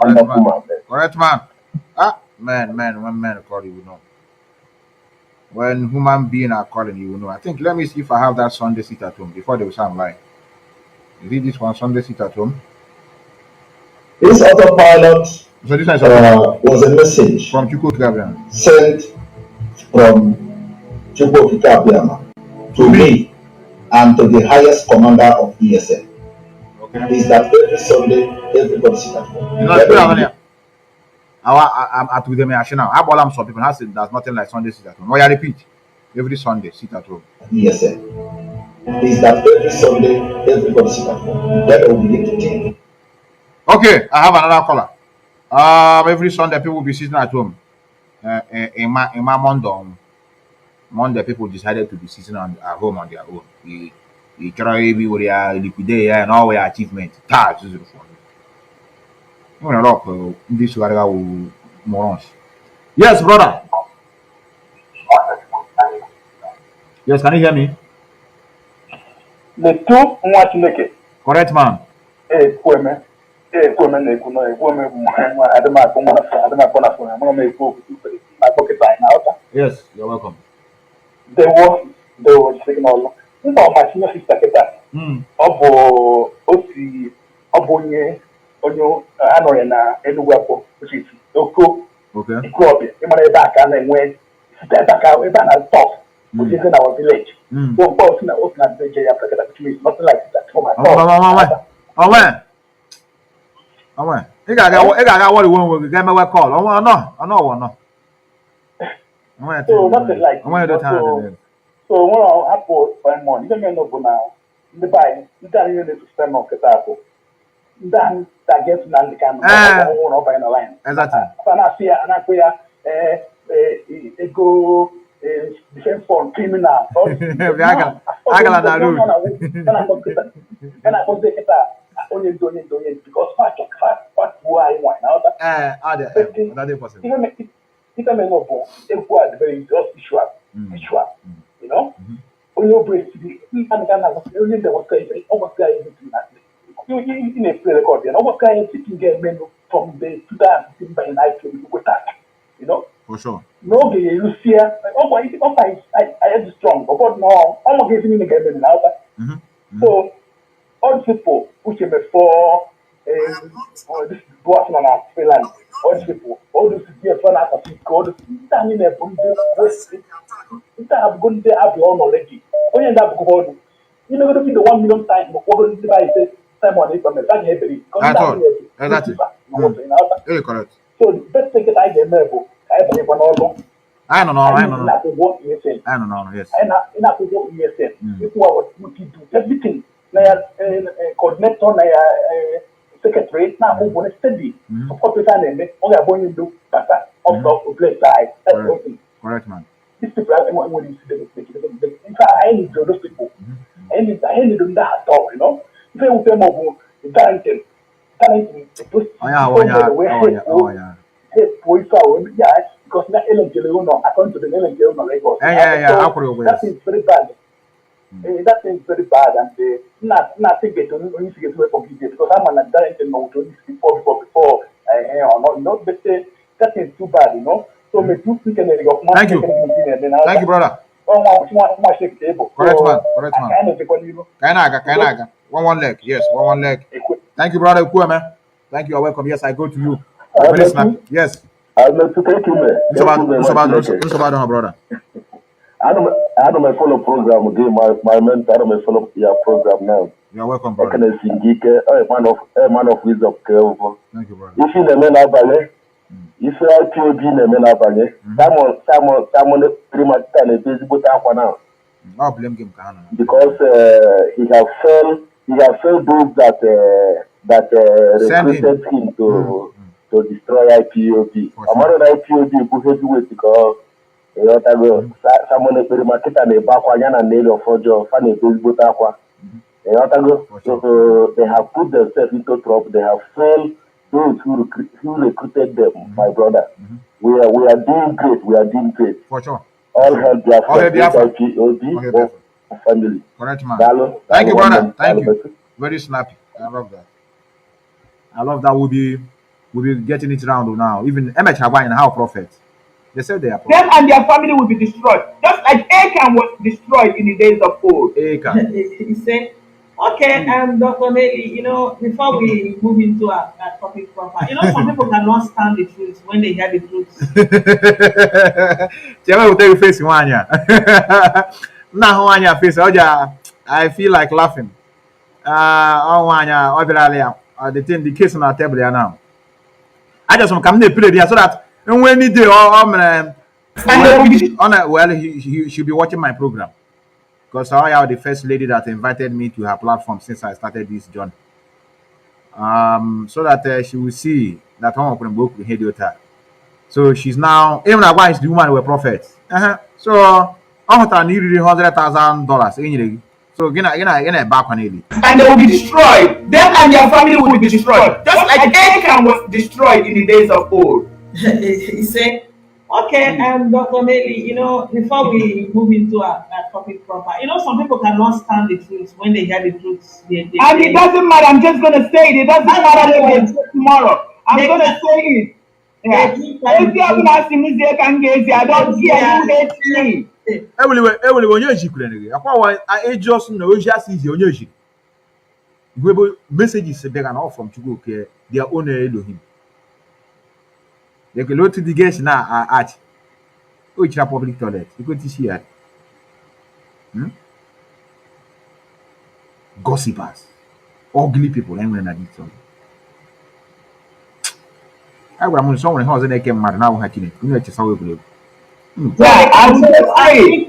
Speaker 2: Correct, man. Ah, man, when men call you, will know. When human being are calling, you will know. I think, let me see if I have that Sunday seat at home before they will sound like. Is it this one, Sunday seat at home?
Speaker 3: This autopilot
Speaker 2: So this one is
Speaker 3: was a message
Speaker 2: from Chukwuka
Speaker 3: sent from Chukwuka to me and to the highest commander of ESN. Okay. Is that every Sunday, everybody sit at home.
Speaker 2: You know, I'm at with them now. I bought some people. There's nothing like Sunday sit at home. Oh, yeah, repeat. Every Sunday sit at home.
Speaker 3: ESN. Is that every Sunday, everybody sit at home. That will begin to change.
Speaker 2: Okay, I have another caller. Every Sunday people will be sitting at home. In my Monday people decided to be sitting at home on their own. We try with their liquidate and all their achievement. This morons. Yes, brother. Yes, can you hear me?
Speaker 10: The two
Speaker 2: correct, man. Yes, you're welcome.
Speaker 10: There was signal. My senior sister Obonye Anoyana Enuwepo, which is Oko.
Speaker 2: Okay.
Speaker 10: Back and went back out and top, which is in our village. So both in the open and which means nothing like that for my
Speaker 2: I got what you want to get my call. Oh, no.
Speaker 10: So nothing like so when I bought by money, you don't know now. The buy, you don't even need to spend on Katapo. Then that gets Nnamdi Kanu over in the line.
Speaker 2: Exactly.
Speaker 10: And I see an aquia go defense for criminal.
Speaker 2: I got
Speaker 10: only doing because what who I want now. If I'm not born, if we are very just visual, you know, when you break the only there was almost you in a play record, and almost taking game from the 2015 by night to attack, you know.
Speaker 2: For sure.
Speaker 10: No, you see, I am strong, but no, I'm giving the game now. So, all people which are before this Boston and Finland, all these people, all these Biafran out of Africa, all these standing there from the West, have gone there, have your own already. When you end up going, you know, going to be the 1 million time, but what will you buy? Simon, from the back heavily.
Speaker 2: Exactly. Correct.
Speaker 10: So, the best thing that I get level, I have one all.
Speaker 2: I don't know.
Speaker 10: Yes.
Speaker 2: And
Speaker 10: in a people, yes, if what you do, everything, coordinator, secretary, now who want to study, support with an end, all are going to do better, also play side.
Speaker 2: Correct, man.
Speaker 10: These people are when you see them. In fact, I need those people. I need to do that at all, you know. If I will tell more, talented, because not according to the records.
Speaker 2: Yeah.
Speaker 10: That is very bad. That thing is very bad, and nothing get only to get away from it because I'm an adult and no to before not but that is too bad, you know. So me too speak and of
Speaker 2: Thank you. Thank you, brother.
Speaker 10: Oh, one shake table.
Speaker 2: Correct man. Correct man.
Speaker 10: Kind of you know.
Speaker 2: Kainaga. One leg. Yes, one leg. Thank you, brother. Cool, man. Thank you. You're welcome. Yes, I go to you. Very snappy. Yes.
Speaker 8: I'm to take you, man.
Speaker 2: It's about brother.
Speaker 8: I don't follow program again. My mentor, I don't follow your program now.
Speaker 2: You're welcome, brother.
Speaker 8: Excellency, man of wisdom.
Speaker 2: Thank you, brother.
Speaker 8: If you the men are if you are POB the men are someone pretty much tell a visible now.
Speaker 2: I'll blame him,
Speaker 8: because he have failed those that recruited him to destroy IPOB. Among IPOB, who heavyweight because someone is very market and a backwayan and nail of Roger, funny baseball aqua. So they have put themselves into trouble. They have failed those who recruited them, my brother. We are doing great. We are doing great.
Speaker 2: For sure.
Speaker 8: All help Biafra, IPOB, family.
Speaker 2: Correct, man. Thank you, brother. Thank you. Very snappy. I love that. I love that. We'll be getting it round now. Even MH Hawaii and how prophet. They said they are prophets.
Speaker 5: Them and their family will be destroyed. Just like Achan was destroyed in the days of old.
Speaker 2: Achan.
Speaker 4: He said, okay, Dr. Nelly, you know, before we move into our topic proper, you know, some people cannot stand the truth when they hear the truth.
Speaker 2: will tell you face Wanya face. I feel like laughing. The case on our table here now. I just want to come to play there so that when he did, he should be watching my program because I am the first lady that invited me to her platform since I started this journey. So that she will see that one can book with her. So she's now even why is the woman were prophets. So I need $100,000 So again, back on it.
Speaker 5: And they will be destroyed. Them and their family will be destroyed. Just like Achan was destroyed in the days of old.
Speaker 4: He said, okay, Dr. Nelly, you know, before we move into our topic proper, you know, some people cannot stand the truth when they hear the truth.
Speaker 5: And it doesn't matter. I'm just going to say it. It doesn't matter what they say tomorrow. I'm going to say it. Yeah. If you haven't asked me, I don't care. You hate me.
Speaker 2: Messages they can all from Chukwuka, their own Elohim. They can go to the guests now at which are public toilet. You go to see that. Gossipers, ugly people, and when I did something. I was someone who was in a game now hacking it. You know, it's how we believe.
Speaker 4: Yeah, I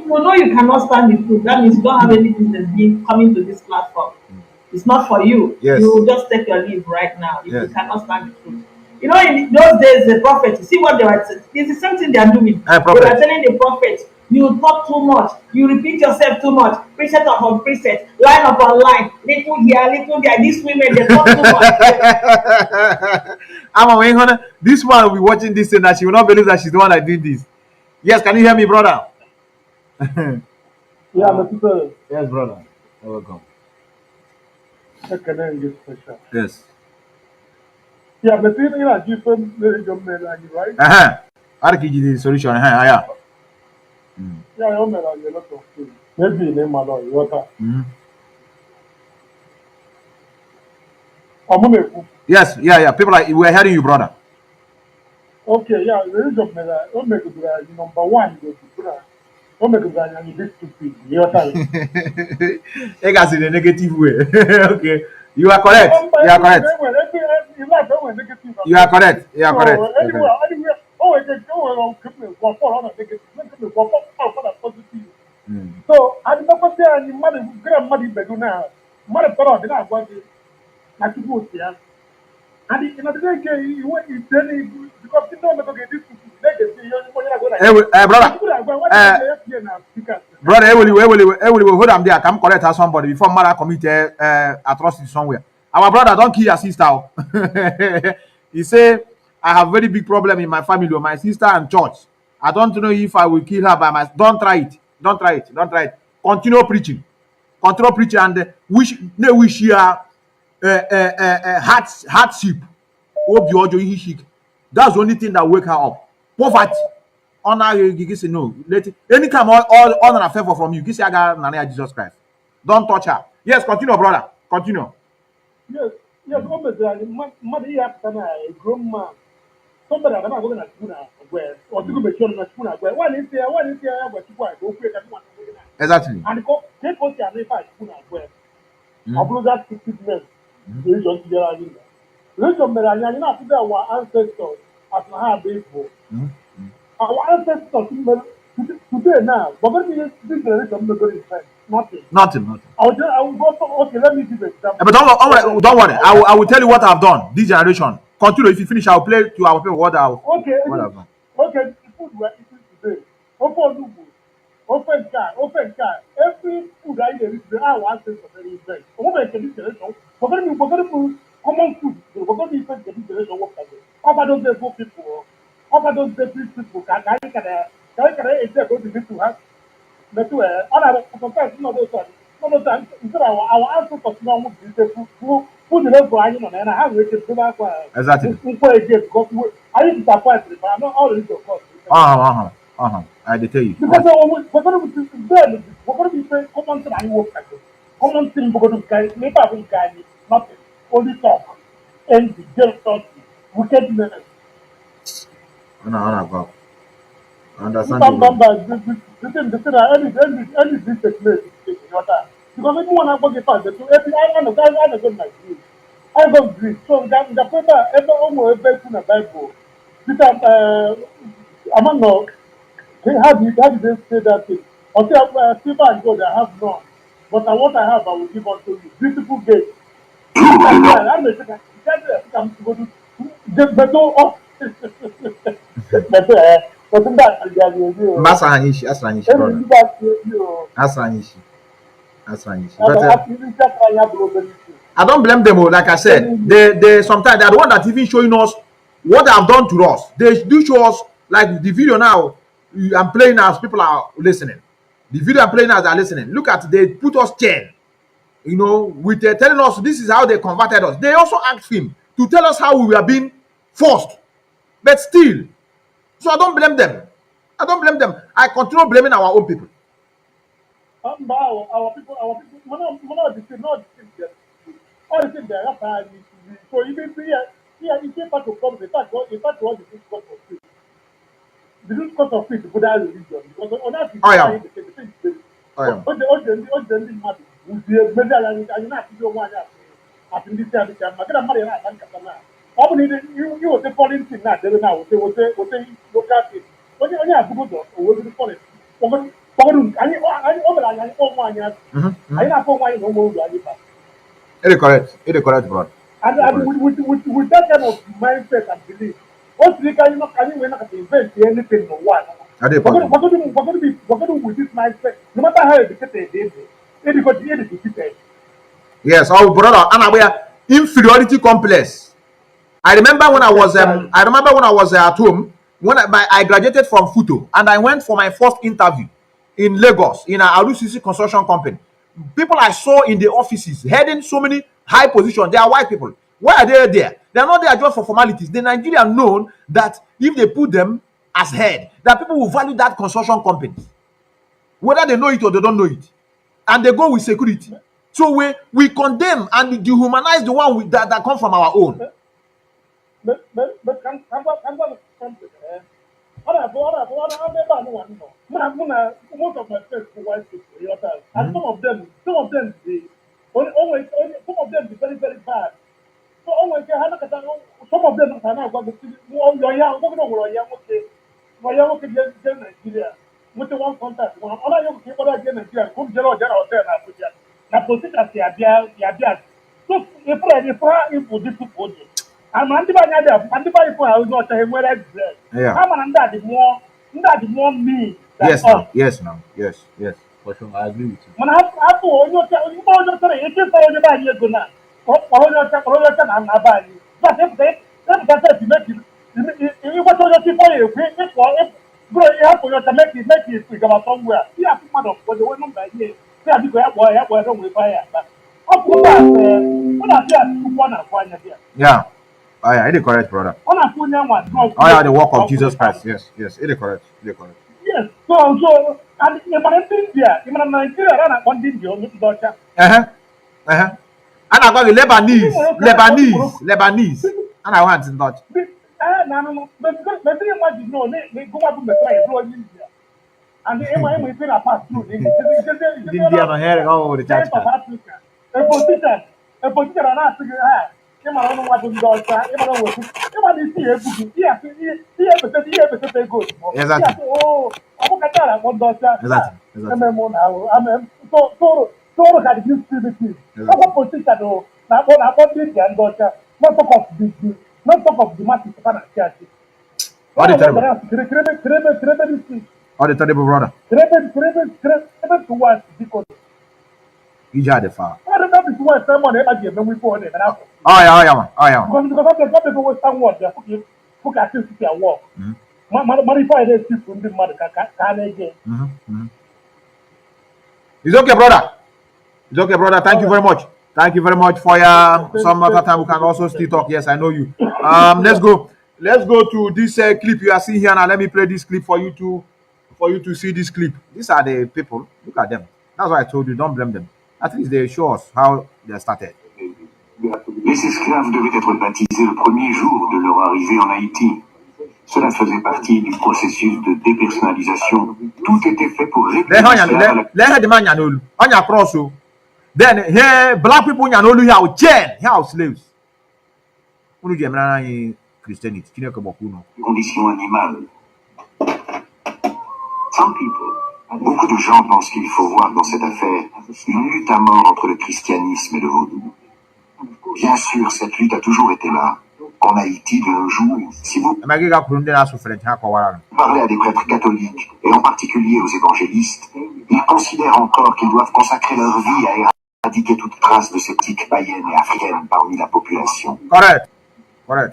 Speaker 4: know you cannot stand the truth. That means you don't have any business being coming to this platform. It's not for you.
Speaker 2: Yes.
Speaker 4: You will just take your leave right now if you cannot stand the truth. You know, in those days, the prophet, you see what they were saying. It's the same thing they are doing. They were telling the prophet, you talk too much, you repeat yourself too much, precept upon precept, line upon line, little here, these women, they talk too much.
Speaker 2: This one will be watching this and that she will not believe that she's the one that did this. Yes, can you hear me, brother?
Speaker 10: Yeah, Mr.
Speaker 2: Yes, brother. You're welcome. Yes.
Speaker 10: Yeah, but you know, different religion, right?
Speaker 2: How to give you the solution? Yeah.
Speaker 10: Yeah, I know a lot of things. Maybe name a lot. Water.
Speaker 2: Yes, yeah. People like we're hearing you, brother.
Speaker 10: Okay, yeah, religion, don't make it number one. Don't make it this stupid. Your time.
Speaker 2: I guess in a negative way. Okay, you are correct. You are correct. You are correct. You are correct.
Speaker 10: So I never say any money, grandmother beduna, mother thought I was like to go here. And in a day, you went in because you don't get this.
Speaker 2: Brother, hold on there. Come correct as somebody before mother commit atrocity somewhere. Our brother don't kill your sister. He say, I have very big problem in my family with my sister and church. I don't know if I will kill her by my. Don't try it. Don't try it. Don't try it. Continue preaching. control preacher and wish hardship. That's the only thing that wake her up. Poverty. Honor you say no. Let it, anytime all honor and favor from you, you say I got Nana Jesus Christ. Don't touch her. Yes, continue, brother. Continue.
Speaker 10: Yes, yes, mother, you have a grown man. Somebody I'm not going to school where or to be sure na school where one is here where to go go pray that one.
Speaker 2: Exactly.
Speaker 10: And go take what you are never school where abroad that sickness is just there in there. Listen, me and you know our ancestors as we have before. Our ancestors today now, but when we this generation not going to nothing.
Speaker 2: Nothing.
Speaker 10: I will go for okay, let me give an example.
Speaker 2: But don't worry. I will tell you what I've done. This generation. Continue. If you finish, I'll play to our people what I've done.
Speaker 10: Okay, the food we're eating today. Open car. Every food I eat today, I want to for very best. Over the generation, we're going to common food. We're going to different generation work again. Over those poor people, over those people, can go to this to have. But all sometimes instead of our ancestors now who the love for you and I have waited to that
Speaker 2: exactly
Speaker 10: because I didn't disappointed, but I'm not always your course.
Speaker 2: I tell you.
Speaker 10: Because we're going to be saying common thing I work at common thing we're going to carry, never carry nothing, only talk, envy, jealousy, wickedness.
Speaker 2: I understand.
Speaker 10: The thing any this place because everyone I go get past I go my Greek. I go Greek. So that the paper ever almost every in the Bible. This among no how did they say that thing? I say silver and gold I have none. But what I have I will give unto you. Beautiful gate. I may say that I'm going to but no
Speaker 2: Asranyishi, but I don't blame them. Like I said, they sometimes they're the one that even showing us what they have done to us. They do show us like the video now. I'm playing as people are listening. The video I'm playing as they're listening. Look at they put us chain, with telling us this is how they converted us. They also asked him to tell us how we were being forced, but still. So I don't blame them. I continue blaming our own people.
Speaker 10: Our people, not the same, all the things they have to be. So even here, you can't part of problem. In fact, what the root cause of faith. The root cause of faith is Buddha religion. Because on that, the thing is, all the matter. Maybe I not to do one at this time. I'm going to marry a you was the foreign thing now. They now say local thing. When you have to go to or the foreign.
Speaker 2: It is correct, bro.
Speaker 10: And with that kind of mindset and belief, what can you not invent anything for one? We're going to be with this mindset, no matter how educated they are, because they are defeated.
Speaker 2: Yes, our brother, and inferiority complex. I remember when I was at home when I graduated from Futo and I went for my first interview in Lagos in an RUCC construction company. People I saw in the offices heading so many high positions, they are white people. Why are they there? They are not there just for formalities. The Nigerian known that if they put them as head, that people will value that construction company, whether they know it or they don't know it, and they go with security. So we condemn and dehumanize the one that come from our own.
Speaker 10: But most of my friends are white people, and some of them, some of them be very, very bad. So some of them are not going to see Nigeria. One contact, one other young people Nigeria, come General Hotel in Abuja. Na position so if this people. I'm anti-by for I was not saying where I I'm under the more me.
Speaker 2: Yes, for sure, I agree with you.
Speaker 10: When I you know, it is for the year go now. I'm not buying. But if you make you what people if bro, you have to make it somewhere. You have to of for the one by here. I think we have don't we fire. But of course, what I say, one and one here.
Speaker 2: Yeah. Oh yeah, it is correct, brother.
Speaker 10: On a full one.
Speaker 2: Oh yeah, the work of Jesus Christ. Yes, yes, it is correct. It is correct.
Speaker 10: Yes. So, and in India, in Nigeria, I want this your daughter.
Speaker 2: And I got the Lebanese, and I want in Dutch.
Speaker 10: No. But imagine no, they go up to the try India. And the MIM is going pass through.
Speaker 2: India no hearing all the church.
Speaker 10: A politician, and asking her. I don't know what to do. I don't know what to do. Yes, good.
Speaker 2: Exactly.
Speaker 10: Oh, I'm going to one daughter.
Speaker 2: Exactly.
Speaker 10: So that you see the thing. How politician, though, not this daughter, not talk of this, not talk of the massive church.
Speaker 2: All the terrible. All the terrible, brother.
Speaker 10: To what? Because
Speaker 2: you just the far.
Speaker 10: I don't know if you want someone ever give them before them.
Speaker 2: Oh yeah.
Speaker 10: Because people will stand what they put at their work. Modify their system, the mother can again.
Speaker 2: It's okay, brother. It's okay, brother. Thank you very much. Thank you very much for your some other time. We can also still talk. Yes, I know you. Let's go. Let's go to this clip you are seeing here now. Let me play this clip for you to see this clip. These are the people. Look at them. That's why I told you, don't blame them. At least they show us how they started.
Speaker 11: Les esclaves devaient être baptisés le premier jour de leur arrivée en Haïti. Cela faisait partie du processus de dépersonnalisation. Tout était fait pour réprimer
Speaker 2: Then here, black people here chain, here slaves. Christianity.
Speaker 11: Conditions animales. Some people, beaucoup de gens pensent qu'il faut voir dans cette affaire une lutte à mort entre le christianisme et le vaudou. Bien sûr, cette lutte a toujours été là. En Haïti, de nos jours, si vous parlez à des prêtres catholiques, et en particulier aux évangélistes, ils considèrent encore qu'ils doivent consacrer leur vie à éradiquer toute trace de ces pratiques païennes et africaines parmi la population.
Speaker 2: Correct. Let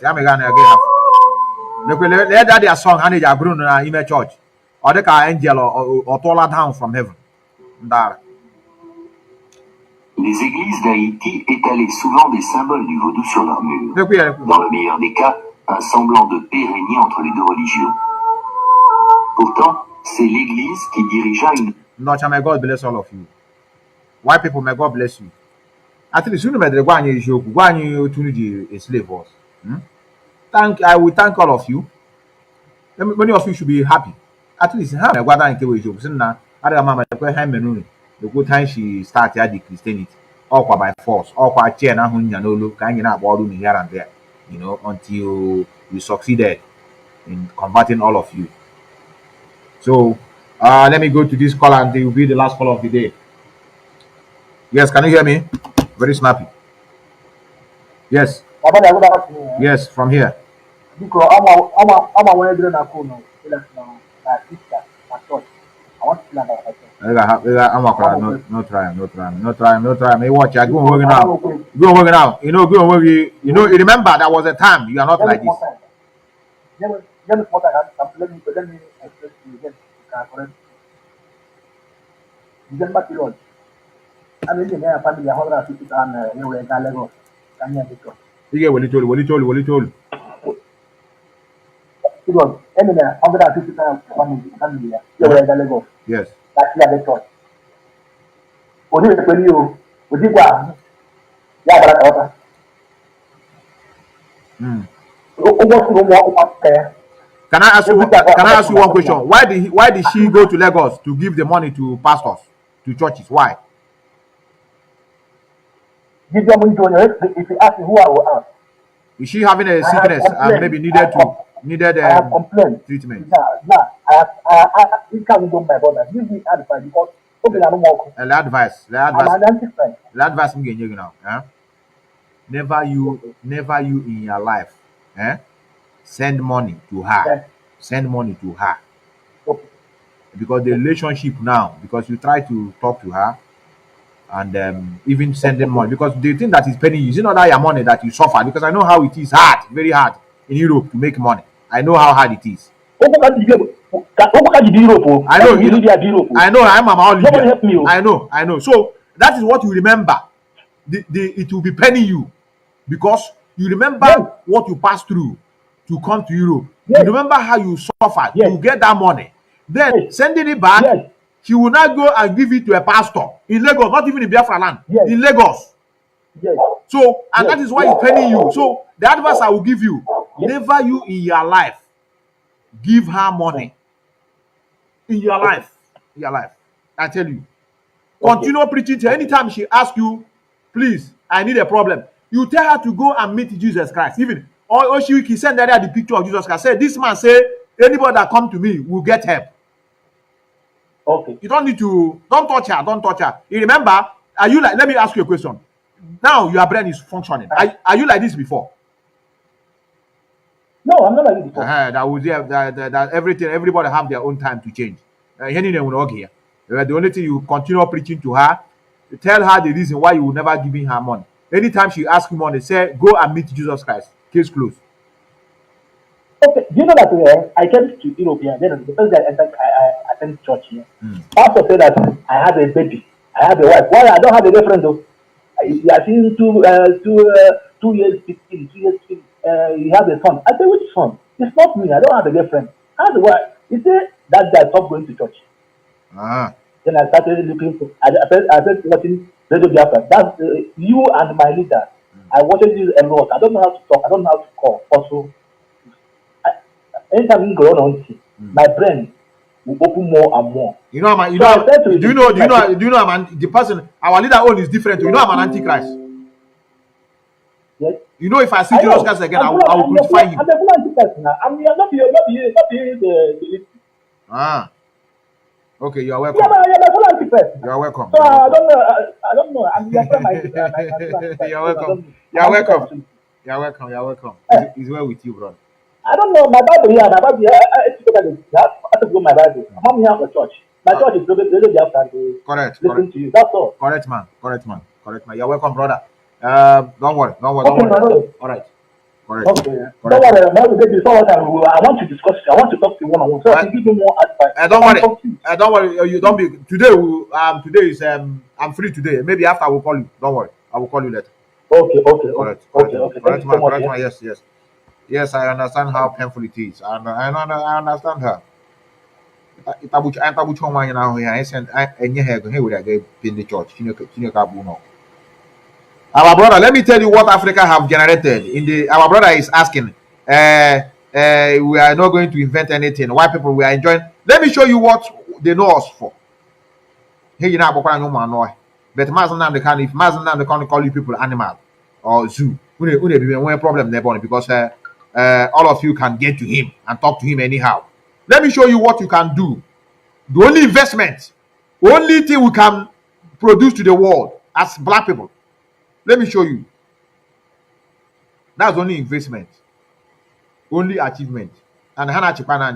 Speaker 2: that their song and they are grown in a church. Or the car angel or taller down from heaven.
Speaker 11: Les églises d'Haïti étalaient souvent des symboles du vaudou sur leurs murs. Dans le meilleur des cas, un semblant de paix régnait entre les deux religions. Pourtant, c'est l'église qui dirigea une...
Speaker 2: May God bless all of you. White people, may God bless you. At least you know that the slave was. I will thank all of you. Many of you should be happy. At least how my brother and Kewe joke. The good time she started the Christianity, all by force, all by chain and look hanging up all here and there, until we succeeded in converting all of you. So let me go to this call and it will be the last call of the day. Yes, can you hear me? Very snappy. Yes. Yes, from here. No try. May watch. I go and work now. Go and work now. Go and work. Remember that was a time you are not like this.
Speaker 10: December period. I mean, the family 150 and Lagos.
Speaker 2: Yeah, what he told.
Speaker 10: It was 150 family. Lagos.
Speaker 2: Yes.
Speaker 10: That's the church. What is it you? What is it? Yeah,
Speaker 2: Can I ask you one question? Why did she go to Lagos to give the money to pastors, to churches? Why?
Speaker 10: Give your money to if you ask me who I will ask.
Speaker 2: Is she having a sickness and maybe needed treatment?
Speaker 10: This can't go my brother. Give me advice because
Speaker 2: the advice I'm getting now. Never you in your life, send money to her.
Speaker 10: Yes.
Speaker 2: Send money to her.
Speaker 10: Okay.
Speaker 2: Because the relationship now, because you try to talk to her and even send them money, because the thing that is paying you is not that your money that you suffer, because I know how it is hard, very hard in Europe to make money. I know how hard it is. Europe. I know.
Speaker 10: Europe.
Speaker 2: I know. I'm all Libya.
Speaker 10: Nobody help me.
Speaker 2: I know. So that is what you remember. It will be penning you because you remember what you passed through to come to Europe. You remember how you suffered to get that money. Then sending it back, he will now go and give it to a pastor in Lagos, not even in Biafra land, in Lagos. So, and that is why it's penning you. So, the advice I will give you, never you in your life give her money. In your life. I tell you. Continue preaching to her. Anytime she asks you, please, I need a problem. You tell her to go and meet Jesus Christ. Even, or she send her the picture of Jesus Christ. Say, this man say, anybody that come to me will get help.
Speaker 10: Okay.
Speaker 2: You don't need to, don't touch her. You remember, are you like, let me ask you a question. Now your brain is functioning. Are you like this before?
Speaker 10: No, I'm not like this before.
Speaker 2: That everything, everybody have their own time to change. The only thing you continue preaching to her, tell her the reason why you will never giving her money. Anytime she asks you money, say, go and meet Jesus Christ. Case closed.
Speaker 10: Okay, do you know that I came to Europe here, then the first day I attended church here. Pastor said that I have a baby, I have a wife. Why I don't have a girlfriend though? You are seeing 2 years 15, 2 years 15, you have a son. I said, which son? It's not me, I don't have a girlfriend. I have a wife. He said, that guy stopped going to church. Then I started looking for, I started watching Radio Biafra. That's you and my leader. I watched you a lot. I don't know how to talk, I don't know how to call. Also, anytime you go on, my brain will open more and more.
Speaker 2: Do you know the person, our leader own is different. You know I'm an antichrist.
Speaker 10: Yes.
Speaker 2: You know, if I see Jesus Christ again, I will crucify him.
Speaker 10: I'm a full antichrist now. I'm not the
Speaker 2: okay, you are welcome.
Speaker 10: Yeah, I'm a full antichrist.
Speaker 2: You are welcome.
Speaker 10: So I don't know. I'm your friend.
Speaker 2: You are welcome. You are welcome. You are welcome. You are welcome. He's well with you, brother.
Speaker 10: I don't know. My Bible here, I have to go my Bible. I'm here for church. My church is really after
Speaker 2: correct.
Speaker 10: Listen to you. That's all.
Speaker 2: Correct, man. You're welcome, brother. Don't worry. All right. Correct.
Speaker 10: Okay. Don't worry. I want to discuss. I want to talk to you one-on-one. So I can give you more advice.
Speaker 2: Don't worry. You don't be today. Today is I'm free today. Maybe after I will call you. Don't worry. I will call you later.
Speaker 10: Okay.
Speaker 2: Correct, man. Yes, I understand how painful it is. I understand her. Our brother, let me tell you what Africa have generated. Our brother is asking, we are not going to invent anything. Why people we are enjoying? Let me show you what they know us for. Hey, you know, but Mazi Methuselah, if Mazi Methuselah call you people animal or zoo, we be one problem there, because all of you can get to him and talk to him anyhow. Let me show you what you can do. The only investment, only thing we can produce to the world as black people. Let me show you. That's only investment, only achievement. And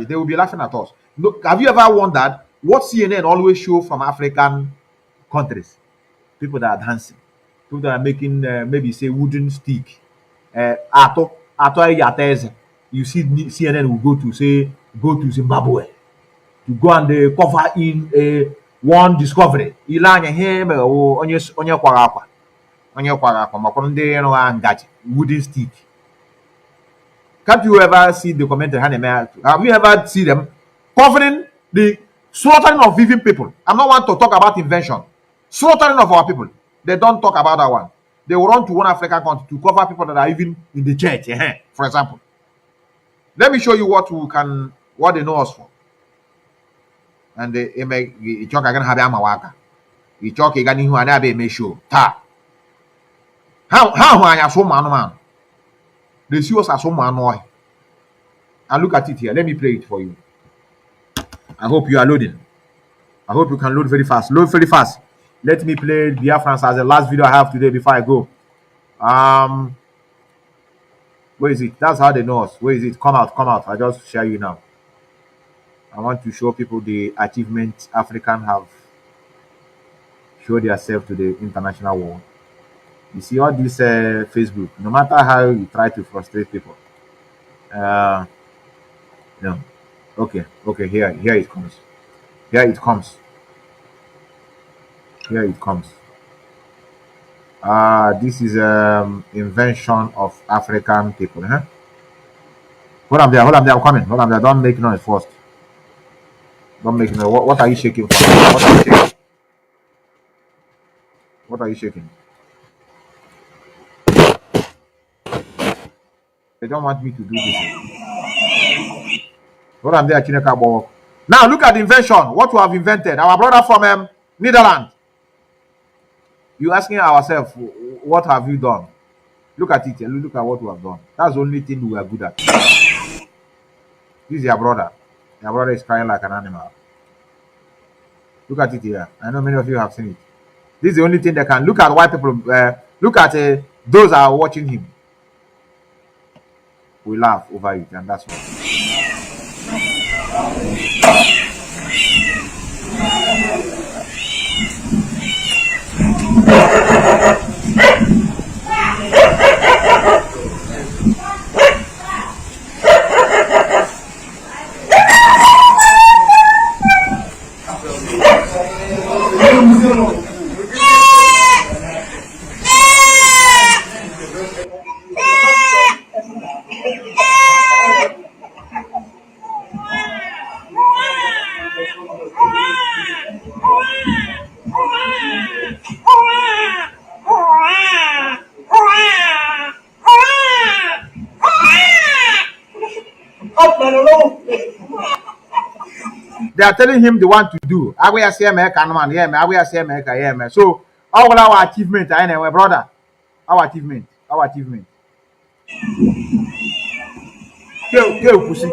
Speaker 2: they will be laughing at us. Look, have you ever wondered what CNN always show from African countries? People that are dancing, people that are making maybe say wooden stick. You see CNN will go to Zimbabwe to go and cover in one discovery. Wooden stick. Can't you ever see the commentary? Have you ever seen them covering the slaughtering of living people? I'm not want to talk about invention. Slaughtering of our people. They don't talk about that one. They will run to one African country to cover people that are even in the church, for example. Let me show you what they know us for. And they talk again have amawaka. You talk again who and make sure. How I am so man. They see us as so man. And look at it here. Let me play it for you. I hope you are loading. I hope you can load very fast. Load very fast. Let me play Biafrans as the last video I have today before I go. Where is it? That's how they know us. Where is it? Come out. I just share you now. I want to show people the achievements African have showed themselves to the international world. You see all this Facebook, no matter how you try to frustrate people, no. Okay, okay, here it comes. Here it comes. Here it comes. This is invention of African people. Huh? Hold on there, I'm coming. Hold on there, don't make noise first. Don't make noise. What are you shaking for? What are you shaking? What are you shaking? They don't want me to do this. Hold on there, Chineka Bowo. Now look at the invention. What we have invented. Our brother from Netherlands. You asking ourselves, what have you done? Look at it. Look at what we have done. That's the only thing we are good at. This is your brother. Your brother is crying like an animal. Look at it here. I know many of you have seen it. This is the only thing they can look at. White people. Look at those that are watching him. We laugh over it, and that's why. They are telling him they want to do. So all our achievement, anyway, brother. Our achievement. Our achievement. Pussy.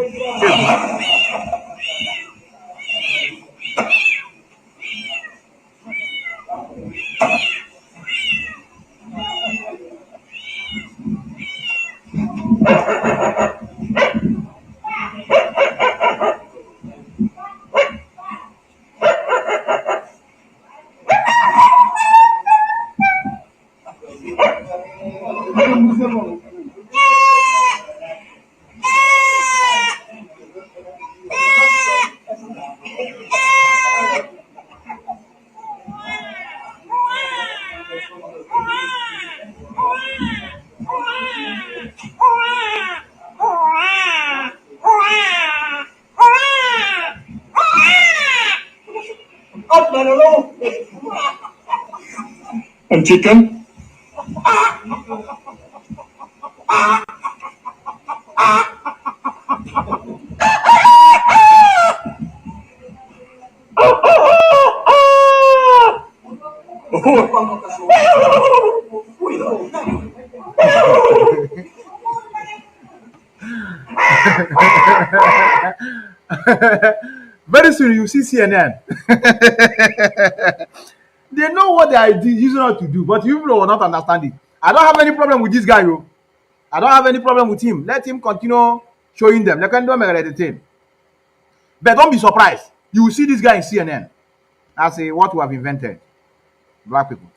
Speaker 1: And chicken.
Speaker 2: Very soon you see CNN. They know what they are using us to do, but people will not understand it. I don't have any problem with this guy, yo. I don't have any problem with him. Let him continue showing them. They can do anything. But don't be surprised. You will see this guy in CNN. That's what we have invented. Black people.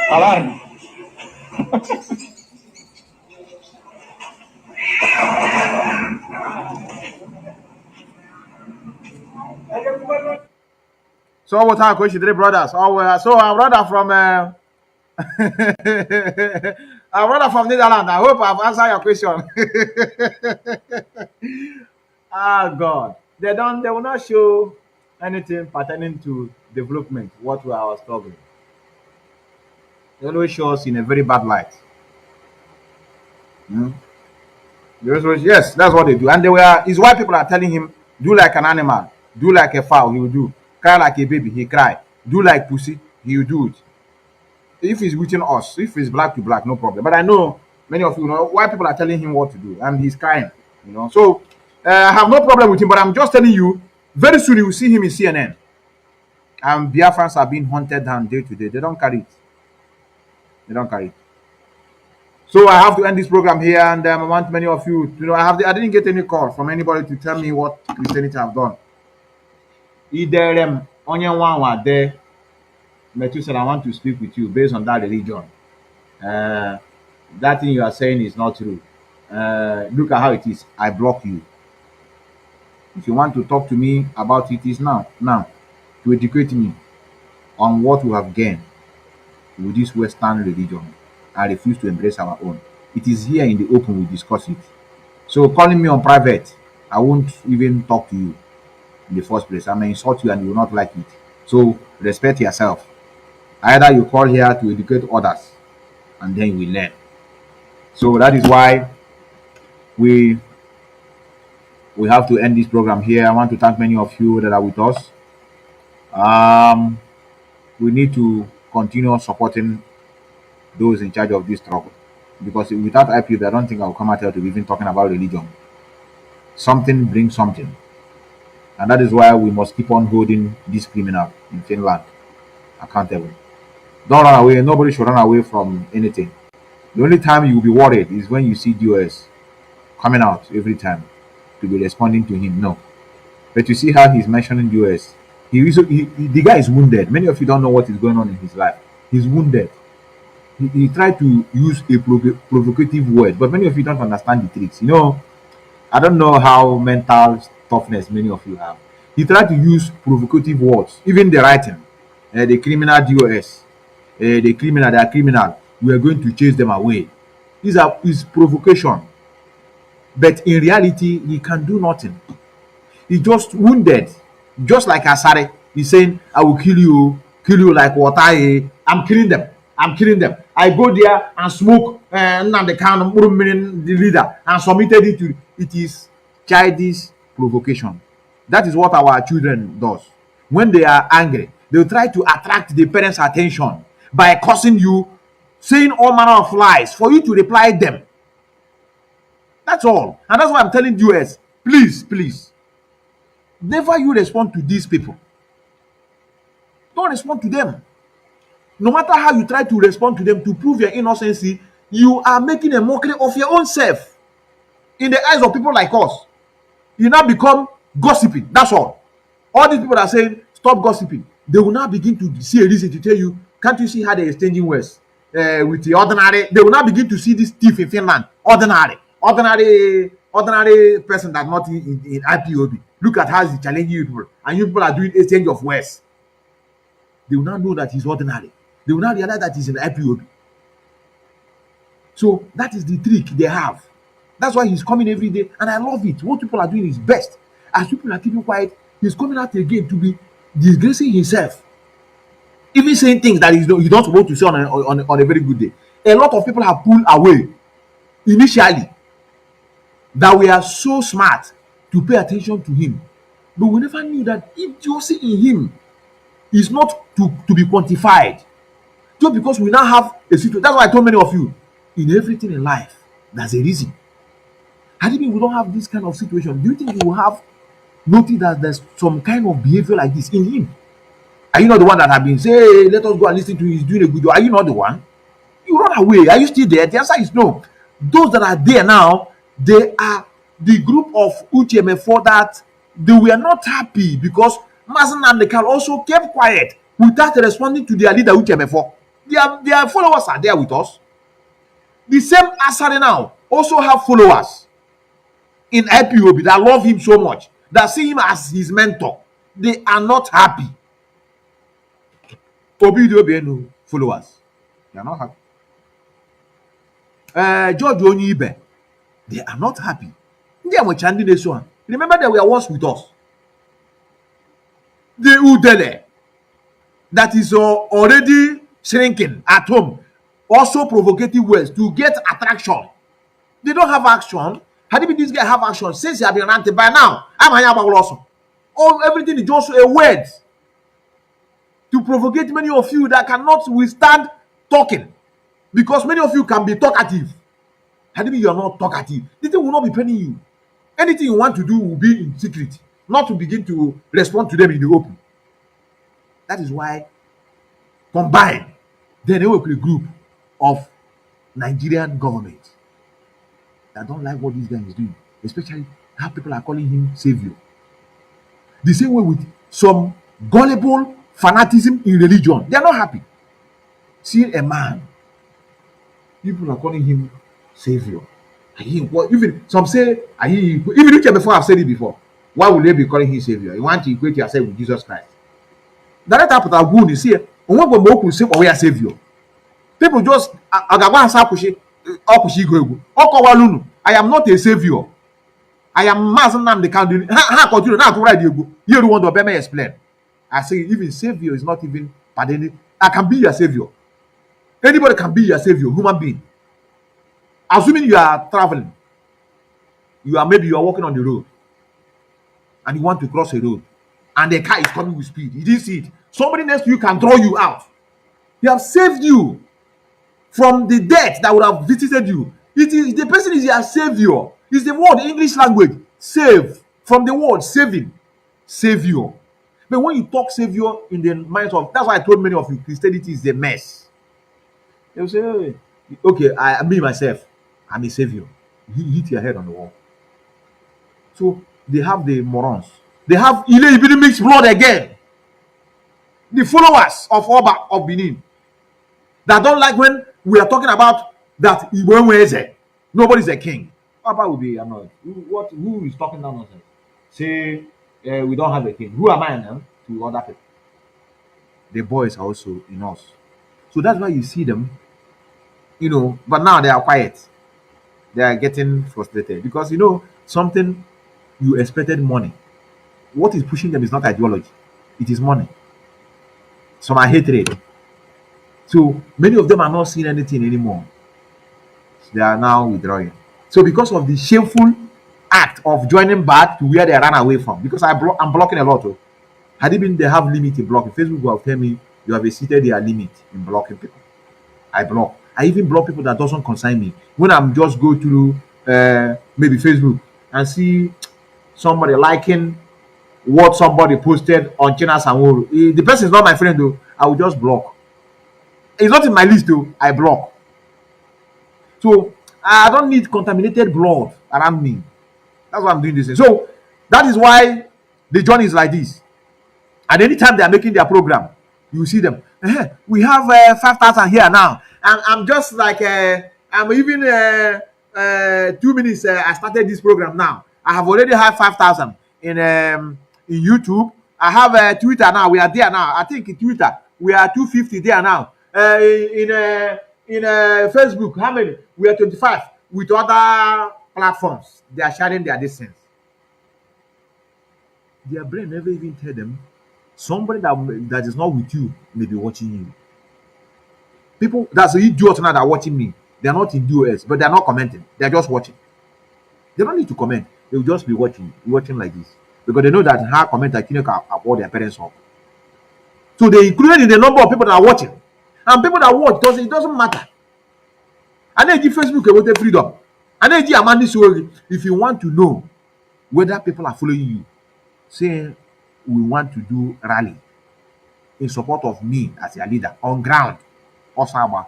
Speaker 1: Alarm.
Speaker 2: So what time question three brothers? So our brother from our brother from Netherlands. I hope I've answered your question. Ah God. They will not show anything pertaining to development, what we are struggling. They always show us in a very bad light. Yes, that's what they do. And his white people are telling him, do like an animal, do like a fowl, he will do. Cry like a baby, he cry. Do like pussy, he will do it. If he's within us, if he's black to black, no problem. But I know many of you know white people are telling him what to do, and he's crying. So I have no problem with him, but I'm just telling you, very soon you will see him in CNN. And Biafrans are being hunted down day to day. They don't carry it. They don't carry it. So I have to end this program here, and I want many of you to know I didn't get any call from anybody to tell me what Christianity have done. Either onye nwa there, Methuselah, I want to speak with you based on that religion. That thing you are saying is not true. Look at how it is. I block you. If you want to talk to me about it, is now to educate me on what we have gained with this Western religion. I refuse to embrace our own. It is here in the open we discuss it. So calling me on private, I won't even talk to you in the first place. I may insult you and you will not like it. So respect yourself. Either you call here to educate others and then you will learn. So that is why we have to end this program here. I want to thank many of you that are with us. We need to continue supporting those in charge of this struggle, because without Ipob, I don't think I'll come out here to be even talking about religion. Something brings something, and that is why we must keep on holding this criminal in Finland accountable. Don't run away. Nobody should run away from anything. The only time you will be worried is when you see DOS coming out every time to be responding to him. No, but you see how he's mentioning DOS. The guy is wounded. Many of you don't know what is going on in his life. He's wounded. He tried to use a provocative word, but many of you don't understand the tricks. You know, I don't know how mental toughness many of you have. He tried to use provocative words, even the writing, the criminal DOS, the criminal, they are criminal. We are going to chase them away. These are his provocation, but in reality, he can do nothing. He just wounded, just like Asare. He's saying, "I will kill you like water." I'm killing them. I'm killing them. I go there and smoke Nnamdi Kanu, the leader, and submitted it to. It is childish provocation. That is what our children does. When they are angry, they will try to attract the parents' attention by cursing you, saying all manner of lies for you to reply them. That's all. And that's why I'm telling you, please, never you respond to these people. Don't respond to them. No matter how you try to respond to them to prove your innocency, you are making a mockery of your own self in the eyes of people like us. You now become gossiping. That's all. All these people are saying, stop gossiping. They will now begin to see a reason to tell you, can't you see how they're exchanging words with the ordinary? They will now begin to see this thief in Finland. Ordinary person that's not in IPOB. Look at how he's challenging you people. And you people are doing exchange of words. They will now know that he's ordinary. They will now realize that he's in IPOB. So that is the trick they have. That's why he's coming every day, and I love it. What people are doing is best. As people are keeping quiet, he's coming out again to be disgracing himself, even saying things that he's not supposed to say on a very good day. A lot of people have pulled away initially that we are so smart to pay attention to him, but we never knew that idiocy in him is not to be quantified. Just because we now have a situation. That's why I told many of you, in everything in life, there's a reason. Had it been we don't have this kind of situation, do you think you will have noticed that there's some kind of behavior like this in him? Are you not the one that have been saying, hey, let us go and listen to him, he's doing a good job? Are you not the one? You run away. Are you still there? The answer is no. Those that are there now, they are the group of Uchemefo that they were not happy because Mazi Methuselah also kept quiet without responding to their leader Uchemefo. Their followers are there with us. The same Asare now also have followers in IPOB that love him so much, that see him as his mentor. They are not happy. Obidobienu followers, they are not happy. George Onyibe, they are not happy. Remember, they were once with us. The Udele that is already shrinking at home, also provocative words to get attraction. They don't have action. Had it been this guy have action since he had been ranted by now, I'm also. Oh, everything is just a word to provocate many of you that cannot withstand talking, because many of you can be talkative. Had it been you are not talkative, the thing will not be paining you. Anything you want to do will be in secret, not to begin to respond to them in the open. That is why combined, then they will be a group of Nigerian government that don't like what this guy is doing, especially how people are calling him savior. The same way with some gullible fanaticism in religion. They are not happy seeing a man. People are calling him savior. What even some say even if before I've said it before. Why would they be calling him savior? You want to equate yourself with Jesus Christ. That type of good you see. When say we are savior. People just I am not a savior. I am Mazi Nnamdi Kanu. How continue now to write you go? You don't want to be explain. I say even savior is not even pardon. I can be your savior. Anybody can be your savior, human being. Assuming you are traveling, maybe you are walking on the road and you want to cross a road and the car is coming with speed. You didn't see it. Somebody next to you can throw you out. He have saved you from the death that would have visited you. It is the person is your savior. It's the word English language. Save. From the word saving. Savior. But when you talk savior in the minds of, that's why I told many of you Christianity is a mess. They will say, hey, okay, me myself, I'm a savior. You hit your head on the wall. So they have the morons. They have Ile Ibini mixed blood again. The followers of Oba of Benin that don't like when we are talking about that nobody's a king. Oba will be annoyed. Who is talking that nonsense? Say we don't have a king. Who am I now to other people? The boys are also in us. So that's why you see them, but now they are quiet. They are getting frustrated because something you expected money. What is pushing them is not ideology, it is money. Some are hatred. So many of them are not seeing anything anymore. They are now withdrawing. So because of the shameful act of joining back to where they ran away from, because I'm blocking a lot. Had it been they have limit in blocking, Facebook will tell me you have exceeded their limit in blocking people. I block. I even block people that doesn't concern me. When I'm just go through maybe Facebook and see somebody liking what somebody posted on China Sanworo, the person is not my friend though, I will just block. It's not in my list though, I block. So I don't need contaminated blood around me. That's why I'm doing this. So that is why the journey is like this. And anytime they are making their program, you see them. We have 5,000 here now. And I'm just like, I'm even 2 minutes. I started this program now. I have already had 5,000 in YouTube. I have Twitter now. We are there now. I think in Twitter we are 250 there now. In Facebook, how many? We are 25. With other platforms, they are sharing their distance. Their brain never even tell them somebody that is not with you may be watching you. People that's the idiots now that are watching me. They are not in DOS, but they are not commenting. They are just watching. They don't need to comment. They will just be watching like this because they know that how comment can afford their parents up. So they included in the number of people that are watching, and people that watch it doesn't matter. And then give Facebook about the freedom. And then give Amandi story. If you want to know whether people are following you, say we want to do rally in support of me as your leader on ground. Osama.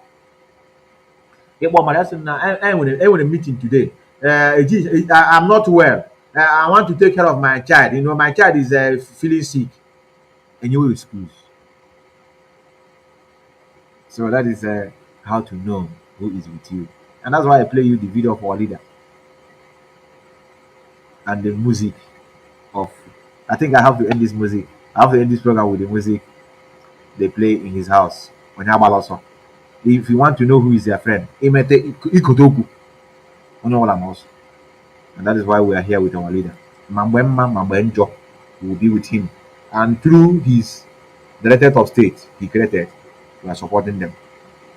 Speaker 2: I want a meeting today. I'm not well. I want to take care of my child. My child is feeling sick. And you will excuse. So that is how to know who is with you. And that's why I play you the video of our leader. And the music of, I think I have to end this music. I have to end this program with the music they play in his house. If you want to know who is their friend, Emete Ikotoku. And that is why we are here with our leader. Mambemma Mambenjo will be with him. And through his directorate of state he created, we are supporting them.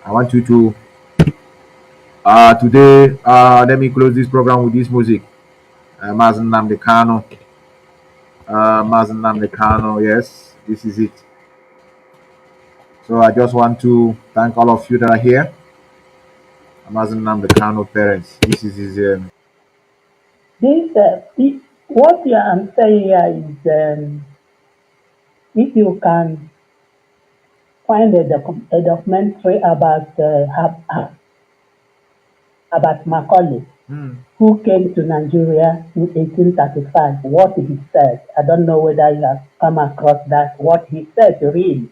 Speaker 2: I want you to today let me close this program with this music. Mazi Nnamdi Kanu. Mazi Nnamdi Kanu, yes, this is it. So I just want to thank all of you that are here. Mazi Nnamdi Kanu parents. This is his
Speaker 9: what you are saying here is if you can find a documentary about about Macaulay, who came to Nigeria in 1835, what he said. I don't know whether you have come across that, what he said really,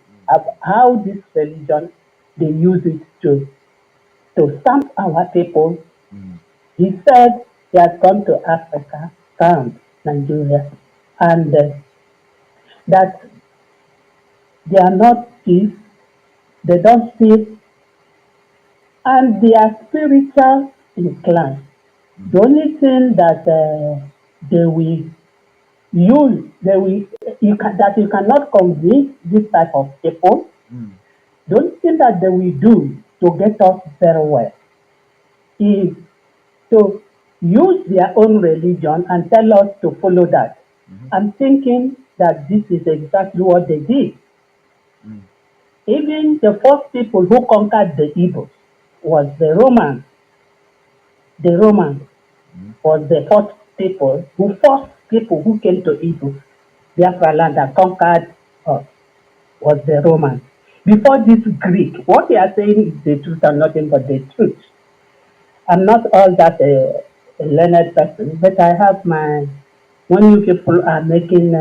Speaker 9: how this religion, they use it to stamp our people. He said he has come to Africa, found Nigeria, and that they are not thieves, they don't steal, and they are spiritual inclined. The only thing that they will use, that you cannot convince this type of people. The only thing that they will do to get us very well is to use their own religion and tell us to follow that. I'm thinking that this is exactly what they did. Even the first people who conquered the Ipob was the Romans. The Romans was the first people who came to Ipob, Biafra land, and conquered us, was the Romans. Before this Greek, what they are saying is the truth and nothing but the truth. I'm not all that a learned person, but I have my, when you people are making